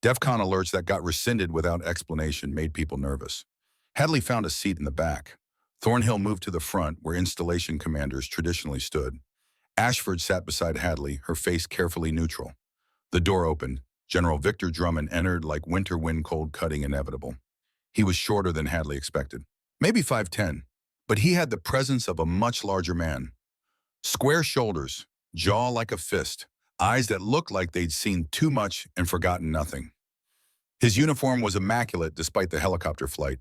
[SPEAKER 1] DEFCON alerts that got rescinded without explanation made people nervous. Hadley found a seat in the back. Thornhill moved to the front, where installation commanders traditionally stood. Ashford sat beside Hadley, her face carefully neutral. The door opened. General Victor Drummond entered like winter wind cold cutting inevitable. He was shorter than Hadley expected. Maybe 5'10", but he had the presence of a much larger man. Square shoulders, jaw like a fist, eyes that looked like they'd seen too much and forgotten nothing. His uniform was immaculate despite the helicopter flight.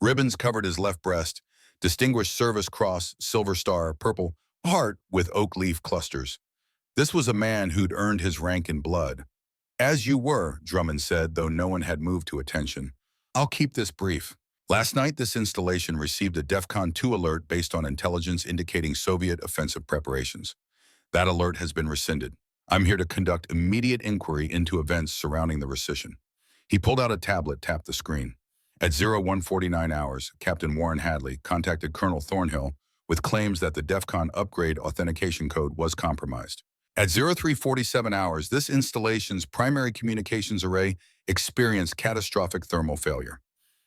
[SPEAKER 1] Ribbons covered his left breast, Distinguished Service Cross, Silver Star, Purple Heart with oak leaf clusters. This was a man who'd earned his rank in blood. As you were, Drummond said, though no one had moved to attention. I'll keep this brief. Last night, this installation received a DEFCON 2 alert based on intelligence indicating Soviet offensive preparations. That alert has been rescinded. I'm here to conduct immediate inquiry into events surrounding the rescission. He pulled out a tablet, tapped the screen. At 0149 hours, Captain Warren Hadley contacted Colonel Thornhill with claims that the DEFCON upgrade authentication code was compromised. At 0347 hours, this installation's primary communications array experienced catastrophic thermal failure.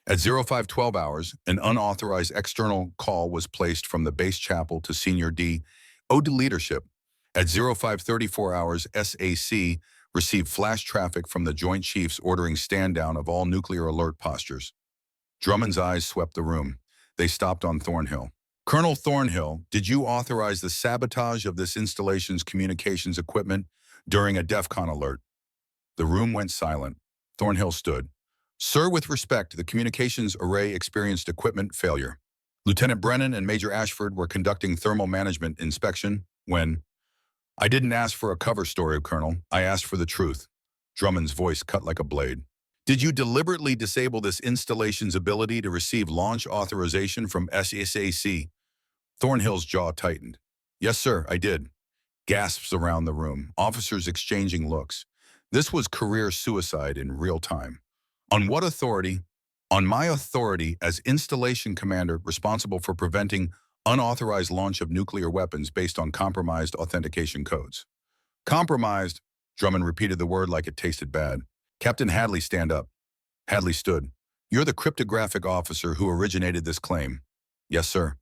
[SPEAKER 1] At 0512 hours, an unauthorized external call was placed from the base chapel to Senior D. Ode to leadership. At 0534 hours, SAC received flash traffic from the Joint Chiefs ordering stand-down of all nuclear alert postures. Drummond's eyes swept the room. They stopped on Thornhill. Colonel Thornhill, did you authorize the sabotage of this installation's communications equipment during a DEFCON alert? The room went silent. Thornhill stood. Sir, with respect, the communications array experienced equipment failure. Lieutenant Brennan and Major Ashford were conducting thermal management inspection when... I didn't ask for a cover story, Colonel. I asked for the truth. Drummond's voice cut like a blade. Did you deliberately disable this installation's ability to receive launch authorization from SAC? Thornhill's jaw tightened. Yes, sir, I did. Gasps around the room, officers exchanging looks. This was career suicide in real time. On what authority? On my authority as installation commander responsible for preventing unauthorized launch of nuclear weapons based on compromised authentication codes. Compromised, Drummond repeated the word like it tasted bad. Captain Hadley, stand up. Hadley stood. You're the cryptographic officer who originated this claim. Yes, sir.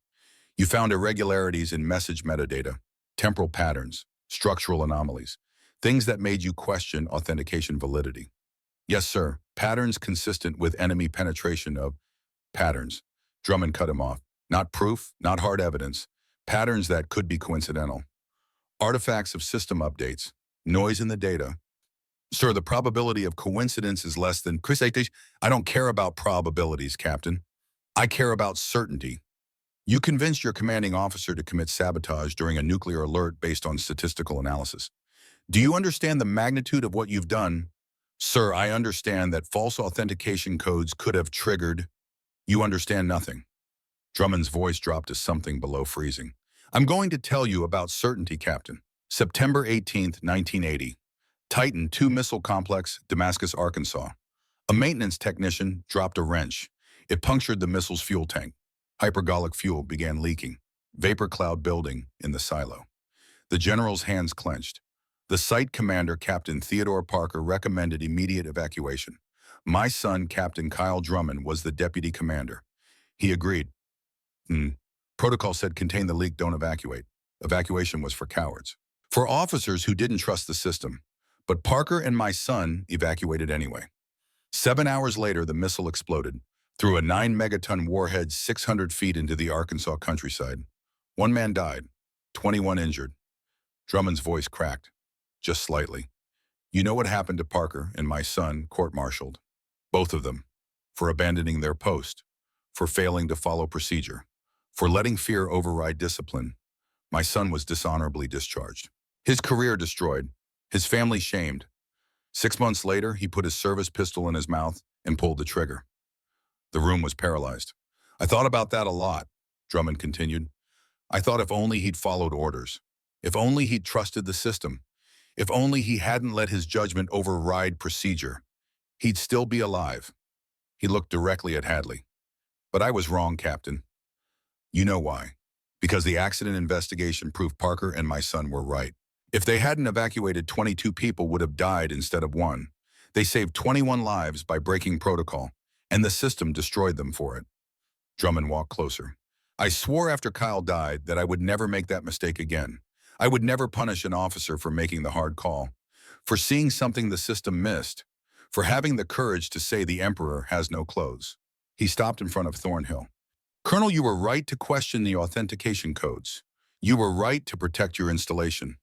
[SPEAKER 1] You found irregularities in message metadata, temporal patterns, structural anomalies, things that made you question authentication validity. Yes, sir. Patterns consistent with enemy penetration of patterns. Drummond cut him off. Not proof, not hard evidence. Patterns that could be coincidental. Artifacts of system updates, noise in the data. Sir, the probability of coincidence is less than... I don't care about probabilities, Captain. I care about certainty. You convinced your commanding officer to commit sabotage during a nuclear alert based on statistical analysis. Do you understand the magnitude of what you've done? Sir, I understand that false authentication codes could have triggered... You understand nothing. Drummond's voice dropped to something below freezing. I'm going to tell you about certainty, Captain. September 18th, 1980. Titan II Missile Complex, Damascus, Arkansas. A maintenance technician dropped a wrench. It punctured the missile's fuel tank. Hypergolic fuel began leaking. Vapor cloud building in the silo. The general's hands clenched. The site commander, Captain Theodore Parker, recommended immediate evacuation. My son, Captain Kyle Drummond, was the deputy commander. He agreed. Protocol said contain the leak, don't evacuate. Evacuation was for cowards. For officers who didn't trust the system. But Parker and my son evacuated anyway. 7 hours later, the missile exploded, threw a 9-megaton warhead 600 feet into the Arkansas countryside. 1 man died, 21 injured. Drummond's voice cracked, just slightly. You know what happened to Parker and my son court-martialed? Both of them, for abandoning their post, for failing to follow procedure, for letting fear override discipline. My son was dishonorably discharged. His career destroyed, his family shamed. 6 months later, he put his service pistol in his mouth and pulled the trigger. The room was paralyzed. I thought about that a lot, Drummond continued. I thought if only he'd followed orders. If only he'd trusted the system. If only he hadn't let his judgment override procedure. He'd still be alive. He looked directly at Hadley. But I was wrong, Captain. You know why. Because the accident investigation proved Parker and my son were right. If they hadn't evacuated, 22 people would have died instead of 1. They saved 21 lives by breaking protocol, and the system destroyed them for it. Drummond walked closer. I swore after Kyle died that I would never make that mistake again. I would never punish an officer for making the hard call, for seeing something the system missed, for having the courage to say the Emperor has no clothes. He stopped in front of Thornhill. Colonel, you were right to question the authentication codes. You were right to protect your installation.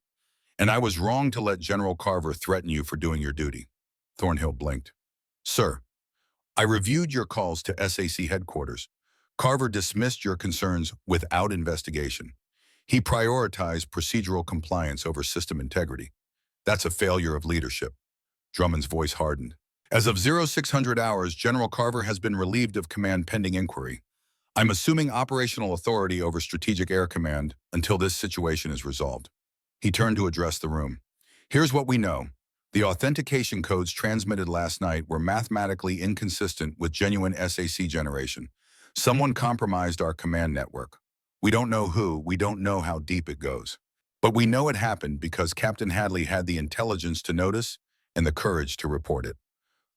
[SPEAKER 1] And I was wrong to let General Carver threaten you for doing your duty. Thornhill blinked. Sir, I reviewed your calls to SAC headquarters. Carver dismissed your concerns without investigation. He prioritized procedural compliance over system integrity. That's a failure of leadership. Drummond's voice hardened. As of 0600 hours, General Carver has been relieved of command pending inquiry. I'm assuming operational authority over Strategic Air Command until this situation is resolved. He turned to address the room. Here's what we know. The authentication codes transmitted last night were mathematically inconsistent with genuine SAC generation. Someone compromised our command network. We don't know who, we don't know how deep it goes. But we know it happened because Captain Hadley had the intelligence to notice and the courage to report it.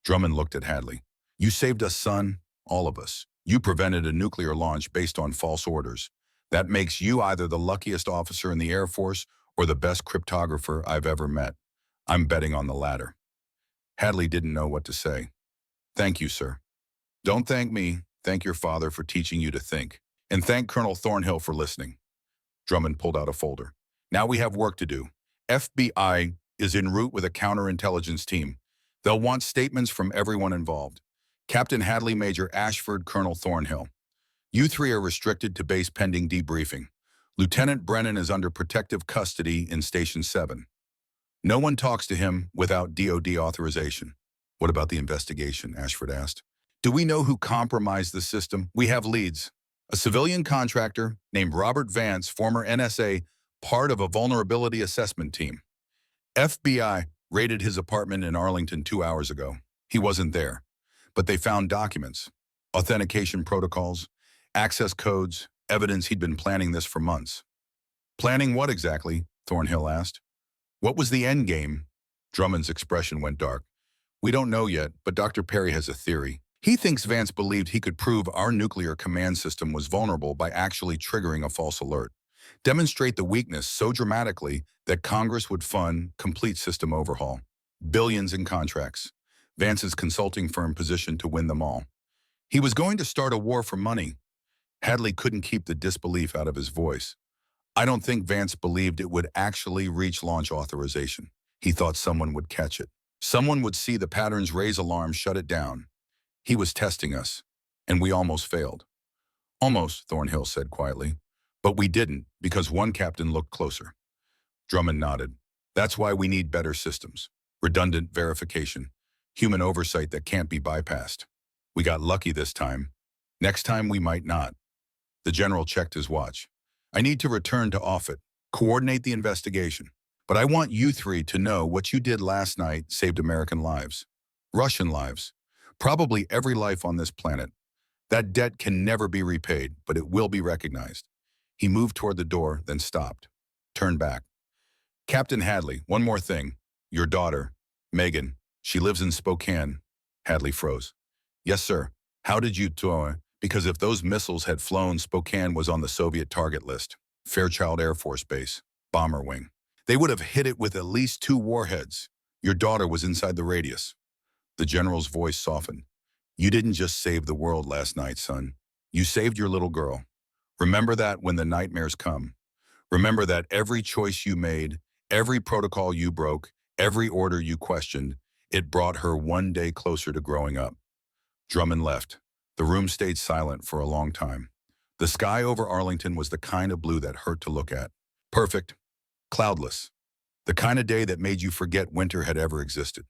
[SPEAKER 1] Drummond looked at Hadley. You saved us, son, all of us. You prevented a nuclear launch based on false orders. That makes you either the luckiest officer in the Air Force or the best cryptographer I've ever met. I'm betting on the latter. Hadley didn't know what to say. Thank you, sir. Don't thank me. Thank your father for teaching you to think. And thank Colonel Thornhill for listening. Drummond pulled out a folder. Now we have work to do. FBI is en route with a counterintelligence team. They'll want statements from everyone involved. Captain Hadley, Major Ashford, Colonel Thornhill. You three are restricted to base pending debriefing. Lieutenant Brennan is under protective custody in Station 7. No one talks to him without DOD authorization. What about the investigation? Ashford asked. Do we know who compromised the system? We have leads. A civilian contractor named Robert Vance, former NSA, part of a vulnerability assessment team. FBI raided his apartment in Arlington 2 hours ago. He wasn't there, but they found documents, authentication protocols, access codes, evidence he'd been planning this for months. Planning what exactly? Thornhill asked. What was the end game? Drummond's expression went dark. We don't know yet, but Dr. Perry has a theory. He thinks Vance believed he could prove our nuclear command system was vulnerable by actually triggering a false alert. Demonstrate the weakness so dramatically that Congress would fund complete system overhaul. Billions in contracts. Vance's consulting firm positioned to win them all. He was going to start a war for money. Hadley couldn't keep the disbelief out of his voice. I don't think Vance believed it would actually reach launch authorization. He thought someone would catch it. Someone would see the pattern's raise alarm, shut it down. He was testing us, and we almost failed. Almost, Thornhill said quietly. But we didn't, because one captain looked closer. Drummond nodded. That's why we need better systems. Redundant verification. Human oversight that can't be bypassed. We got lucky this time. Next time we might not. The general checked his watch. I need to return to Offutt, coordinate the investigation. But I want you three to know what you did last night saved American lives. Russian lives. Probably every life on this planet. That debt can never be repaid, but it will be recognized. He moved toward the door, then stopped. Turned back. Captain Hadley, one more thing. Your daughter, Megan, she lives in Spokane. Hadley froze. Yes, sir. How did you Because if those missiles had flown, Spokane was on the Soviet target list. Fairchild Air Force Base, bomber wing. They would have hit it with at least 2 warheads. Your daughter was inside the radius. The general's voice softened. You didn't just save the world last night, son. You saved your little girl. Remember that when the nightmares come. Remember that every choice you made, every protocol you broke, every order you questioned, it brought her one day closer to growing up. Drummond left. The room stayed silent for a long time. The sky over Arlington was the kind of blue that hurt to look at. Perfect. Cloudless. The kind of day that made you forget winter had ever existed.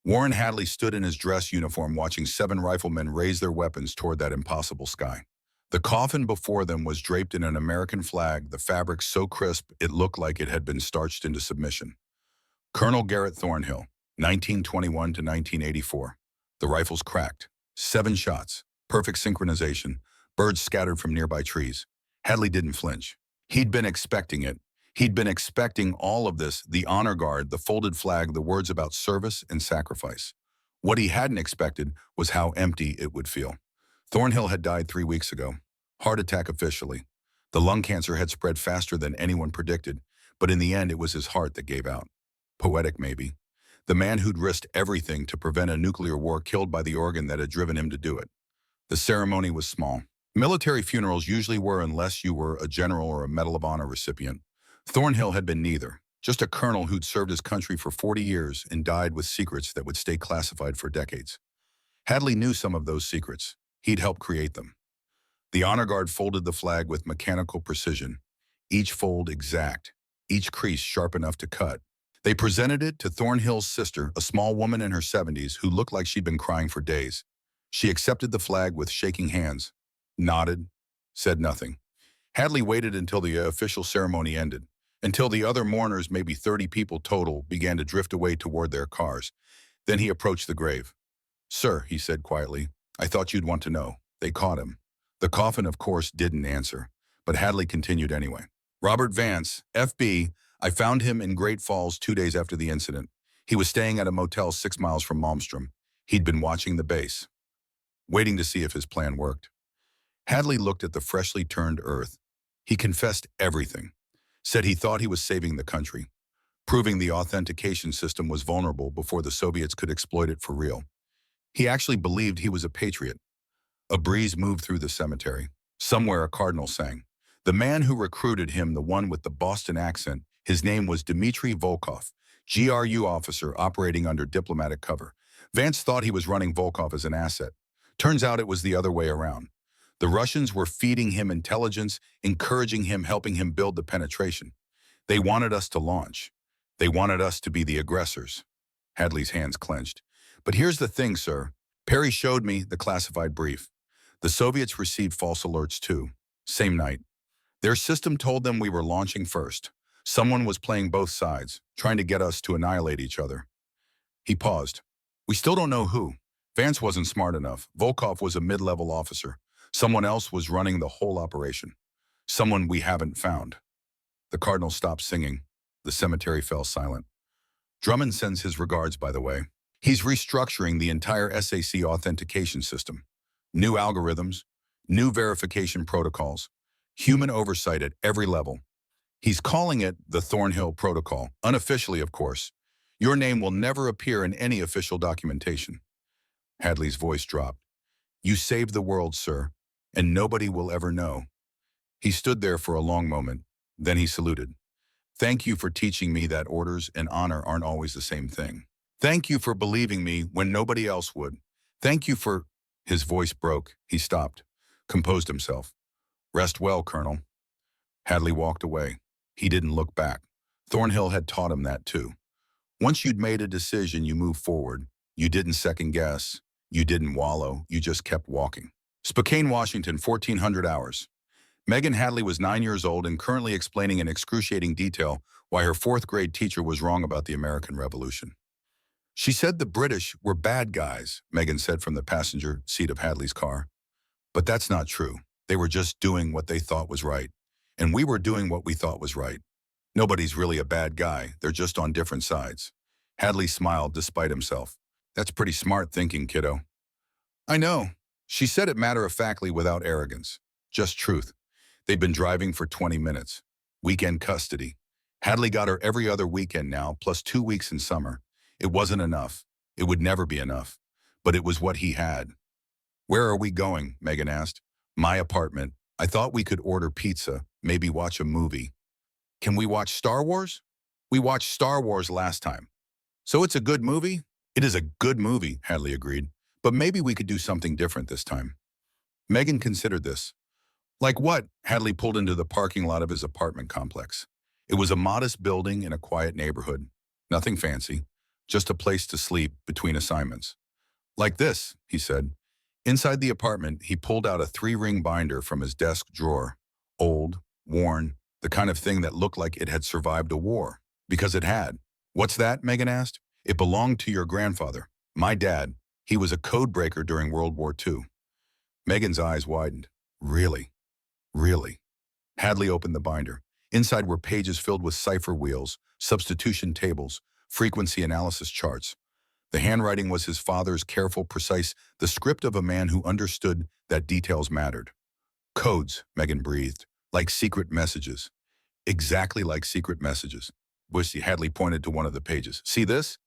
[SPEAKER 1] Warren Hadley stood in his dress uniform watching 7 riflemen raise their weapons toward that impossible sky. The coffin before them was draped in an American flag, the fabric so crisp it looked like it had been starched into submission. Colonel Garrett Thornhill, 1921 to 1984. The rifles cracked. 7 shots. Perfect synchronization. Birds scattered from nearby trees. Hadley didn't flinch. He'd been expecting it. He'd been expecting all of this, the honor guard, the folded flag, the words about service and sacrifice. What he hadn't expected was how empty it would feel. Thornhill had died 3 weeks ago. Heart attack officially. The lung cancer had spread faster than anyone predicted, but in the end it was his heart that gave out. Poetic, maybe. The man who'd risked everything to prevent a nuclear war killed by the organ that had driven him to do it. The ceremony was small. Military funerals usually were unless you were a general or a Medal of Honor recipient. Thornhill had been neither, just a colonel who'd served his country for 40 years and died with secrets that would stay classified for decades. Hadley knew some of those secrets. He'd helped create them. The honor guard folded the flag with mechanical precision, each fold exact, each crease sharp enough to cut. They presented it to Thornhill's sister, a small woman in her 70s who looked like she'd been crying for days. She accepted the flag with shaking hands, nodded, said nothing. Hadley waited until the official ceremony ended, until the other mourners, maybe 30 people total, began to drift away toward their cars. Then he approached the grave. Sir, he said quietly, I thought you'd want to know. They caught him. The coffin, of course, didn't answer, but Hadley continued anyway. Robert Vance, FB, I found him in Great Falls 2 days after the incident. He was staying at a motel 6 miles from Malmstrom. He'd been watching the base, waiting to see if his plan worked. Hadley looked at the freshly turned earth. He confessed everything, said he thought he was saving the country, proving the authentication system was vulnerable before the Soviets could exploit it for real. He actually believed he was a patriot. A breeze moved through the cemetery. Somewhere a cardinal sang. The man who recruited him, the one with the Boston accent, his name was Dmitry Volkov, GRU officer operating under diplomatic cover. Vance thought he was running Volkov as an asset. Turns out it was the other way around. The Russians were feeding him intelligence, encouraging him, helping him build the penetration. They wanted us to launch. They wanted us to be the aggressors. Hadley's hands clenched. But here's the thing, sir. Perry showed me the classified brief. The Soviets received false alerts too. Same night. Their system told them we were launching first. Someone was playing both sides, trying to get us to annihilate each other. He paused. We still don't know who. Vance wasn't smart enough. Volkov was a mid-level officer. Someone else was running the whole operation. Someone we haven't found. The cardinal stopped singing. The cemetery fell silent. Drummond sends his regards, by the way. He's restructuring the entire SAC authentication system. New algorithms, new verification protocols, human oversight at every level. He's calling it the Thornhill Protocol, unofficially, of course. Your name will never appear in any official documentation. Hadley's voice dropped. You saved the world, sir, and nobody will ever know. He stood there for a long moment, Then he saluted. Thank you for teaching me that orders and honor aren't always the same thing. Thank you for believing me when nobody else would. Thank you for... His voice broke. He stopped, composed himself. Rest well, Colonel. Hadley walked away. He didn't look back. Thornhill had taught him that too. Once you'd made a decision, you moved forward. You didn't second guess. You didn't wallow. You just kept walking. Spokane, Washington, 1400 hours. Megan Hadley was 9 years old and currently explaining in excruciating detail why her fourth-grade teacher was wrong about the American Revolution. She said the British were bad guys, Megan said from the passenger seat of Hadley's car. But that's not true. They were just doing what they thought was right. And we were doing what we thought was right. Nobody's really a bad guy. They're just on different sides. Hadley smiled despite himself. That's pretty smart thinking, kiddo. I know. She said it matter-of-factly without arrogance. Just truth. They'd been driving for 20 minutes. Weekend custody. Hadley got her every other weekend now, plus 2 weeks in summer. It wasn't enough. It would never be enough. But it was what he had. Where are we going? Megan asked. My apartment. I thought we could order pizza, maybe watch a movie. Can we watch Star Wars? We watched Star Wars last time. So it's a good movie? It is a good movie, Hadley agreed. But maybe we could do something different this time. Megan considered this. Like what? Hadley pulled into the parking lot of his apartment complex. It was a modest building in a quiet neighborhood. Nothing fancy. Just a place to sleep between assignments. Like this, he said. Inside the apartment, he pulled out a 3-ring binder from his desk drawer. Old, worn, the kind of thing that looked like it had survived a war. Because it had. What's that? Megan asked. It belonged to your grandfather. My dad. He was a code breaker during World War II. Megan's eyes widened. Really? Really? Hadley opened the binder. Inside were pages filled with cipher wheels, substitution tables, frequency analysis charts. The handwriting was his father's careful, precise, the script of a man who understood that details mattered. Codes, Megan breathed, like secret messages. Exactly like secret messages. Hadley pointed to one of the pages. See this?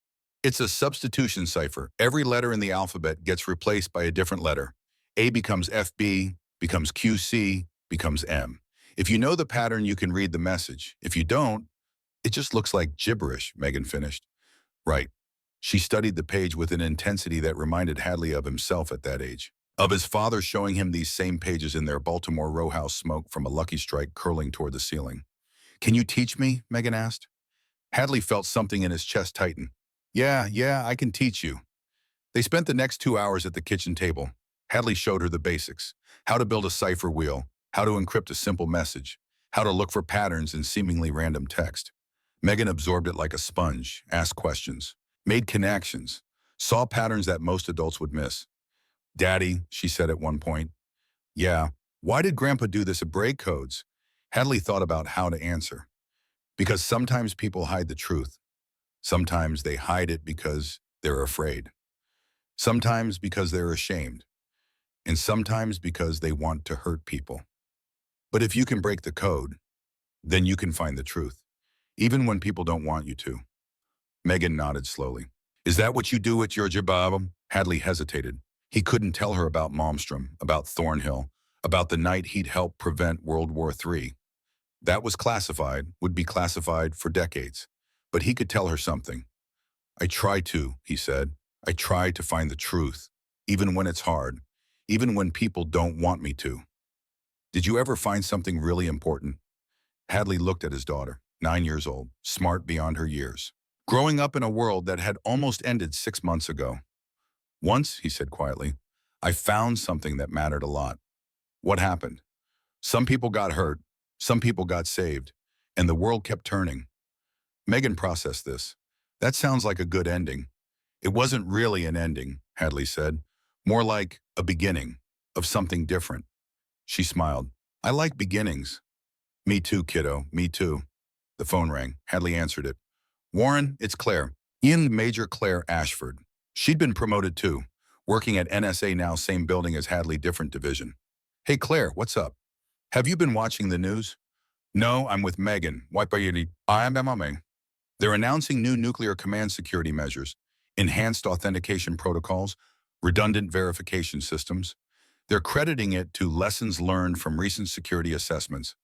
[SPEAKER 1] It's a substitution cipher. Every letter in the alphabet gets replaced by a different letter. A becomes FB, becomes QC, becomes M. If you know the pattern, you can read the message. If you don't, it just looks like gibberish, Megan finished. Right. She studied the page with an intensity that reminded Hadley of himself at that age. Of his father showing him these same pages in their Baltimore row house, smoke from a Lucky Strike curling toward the ceiling. Can you teach me? Megan asked. Hadley felt something in his chest tighten. Yeah, I can teach you. They spent the next 2 hours at the kitchen table. Hadley showed her the basics. How to build a cipher wheel, how to encrypt a simple message, how to look for patterns in seemingly random text. Megan absorbed it like a sponge, asked questions, made connections, saw patterns that most adults would miss. Daddy, she said at one point. Yeah, why did Grandpa do this at break codes? Hadley thought about how to answer. Because sometimes people hide the truth. Sometimes they hide it because they're afraid. Sometimes because they're ashamed. And sometimes because they want to hurt people. But if you can break the code, then you can find the truth, even when people don't want you to. Megan nodded slowly. Is that what you do at your job? Hadley hesitated. He couldn't tell her about Malmstrom, about Thornhill, about the night he'd helped prevent World War III. That was classified, would be classified for decades. But he could tell her something. I try to, he said. I try to find the truth, even when it's hard, even when people don't want me to. Did you ever find something really important? Hadley looked at his daughter, 9 years old, smart beyond her years, growing up in a world that had almost ended 6 months ago. Once, he said quietly, I found something that mattered a lot. What happened? Some people got hurt, some people got saved, and the world kept turning. Megan processed this. That sounds like a good ending. It wasn't really an ending, Hadley said. More like a beginning of something different. She smiled. I like beginnings. Me too, kiddo, me too. The phone rang. Hadley answered it. Warren, it's Claire. Ian Major Claire Ashford. She'd been promoted too, working at NSA now, same building as Hadley, different division. Hey Claire, what's up? Have you been watching the news? No, I'm with Megan. They're announcing new nuclear command security measures, enhanced authentication protocols, redundant verification systems. They're crediting it to lessons learned from recent security assessments.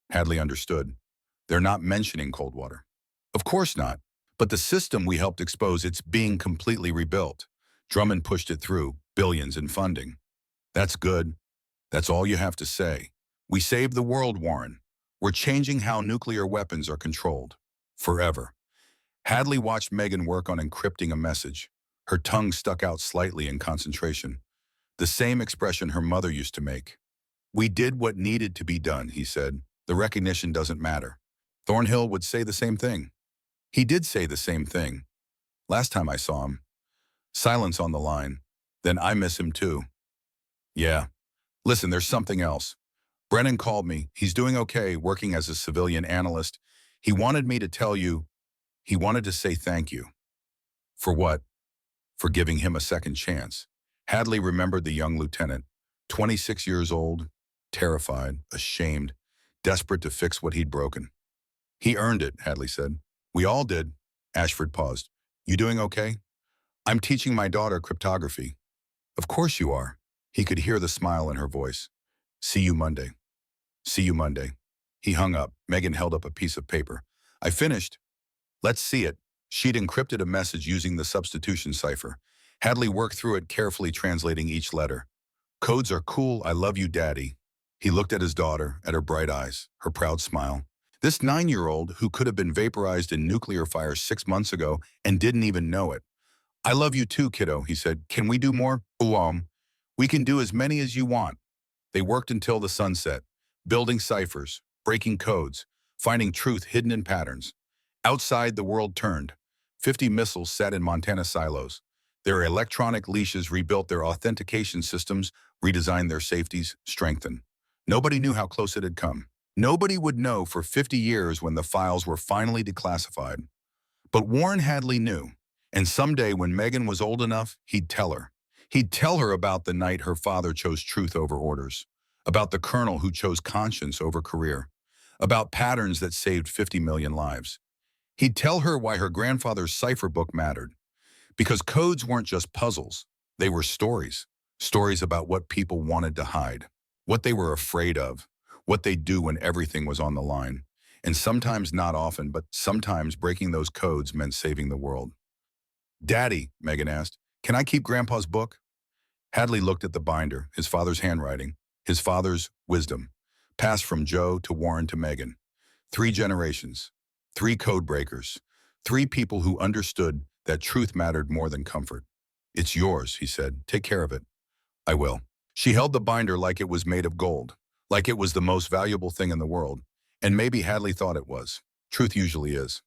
[SPEAKER 1] Hadley understood. They're not mentioning cold water. Of course not. But the system we helped expose, it's being completely rebuilt. Drummond pushed it through, billions in funding. That's good. That's all you have to say. We saved the world, Warren. We're changing how nuclear weapons are controlled. Forever. Hadley watched Megan work on encrypting a message. Her tongue stuck out slightly in concentration. The same expression her mother used to make. We did what needed to be done, he said. The recognition doesn't matter. Thornhill would say the same thing. He did say the same thing. Last time I saw him. Silence on the line. Then I miss him too. Yeah. Listen, there's something else. Brennan called me. He's doing okay, working as a civilian analyst. He wanted me to tell you, he wanted to say thank you. For what? For giving him a second chance. Hadley remembered the young lieutenant, 26 years old, terrified, ashamed, desperate to fix what he'd broken. He earned it, Hadley said. We all did. Ashford paused. You doing okay? I'm teaching my daughter cryptography. Of course you are. He could hear the smile in her voice. See you Monday. See you Monday. He hung up. Megan held up a piece of paper. I finished. Let's see it. She'd encrypted a message using the substitution cipher. Hadley worked through it, carefully translating each letter. Codes are cool. I love you, Daddy. He looked at his daughter, at her bright eyes, her proud smile. This 9-year-old who could have been vaporized in nuclear fire 6 months ago and didn't even know it. I love you too, kiddo, he said. Can we do more? We can do as many as you want. They worked until the sunset, building ciphers, breaking codes, finding truth hidden in patterns. Outside, the world turned. 50 missiles sat in Montana silos. Their electronic leashes rebuilt their authentication systems, redesigned their safeties, strengthened. Nobody knew how close it had come. Nobody would know for 50 years when the files were finally declassified. But Warren Hadley knew, and someday when Megan was old enough, he'd tell her. He'd tell her about the night her father chose truth over orders, about the colonel who chose conscience over career, about patterns that saved 50 million lives. He'd tell her why her grandfather's cipher book mattered, because codes weren't just puzzles. They were stories, stories about what people wanted to hide, what they were afraid of, what they'd do when everything was on the line. And sometimes, not often, but sometimes breaking those codes meant saving the world. Daddy, Megan asked, can I keep Grandpa's book? Hadley looked at the binder, his father's handwriting, his father's wisdom, passed from Joe to Warren to Megan. 3 generations, 3 code breakers, 3 people who understood that truth mattered more than comfort. It's yours, he said. Take care of it. I will. She held the binder like it was made of gold, like it was the most valuable thing in the world. And maybe Hadley thought it was. Truth usually is.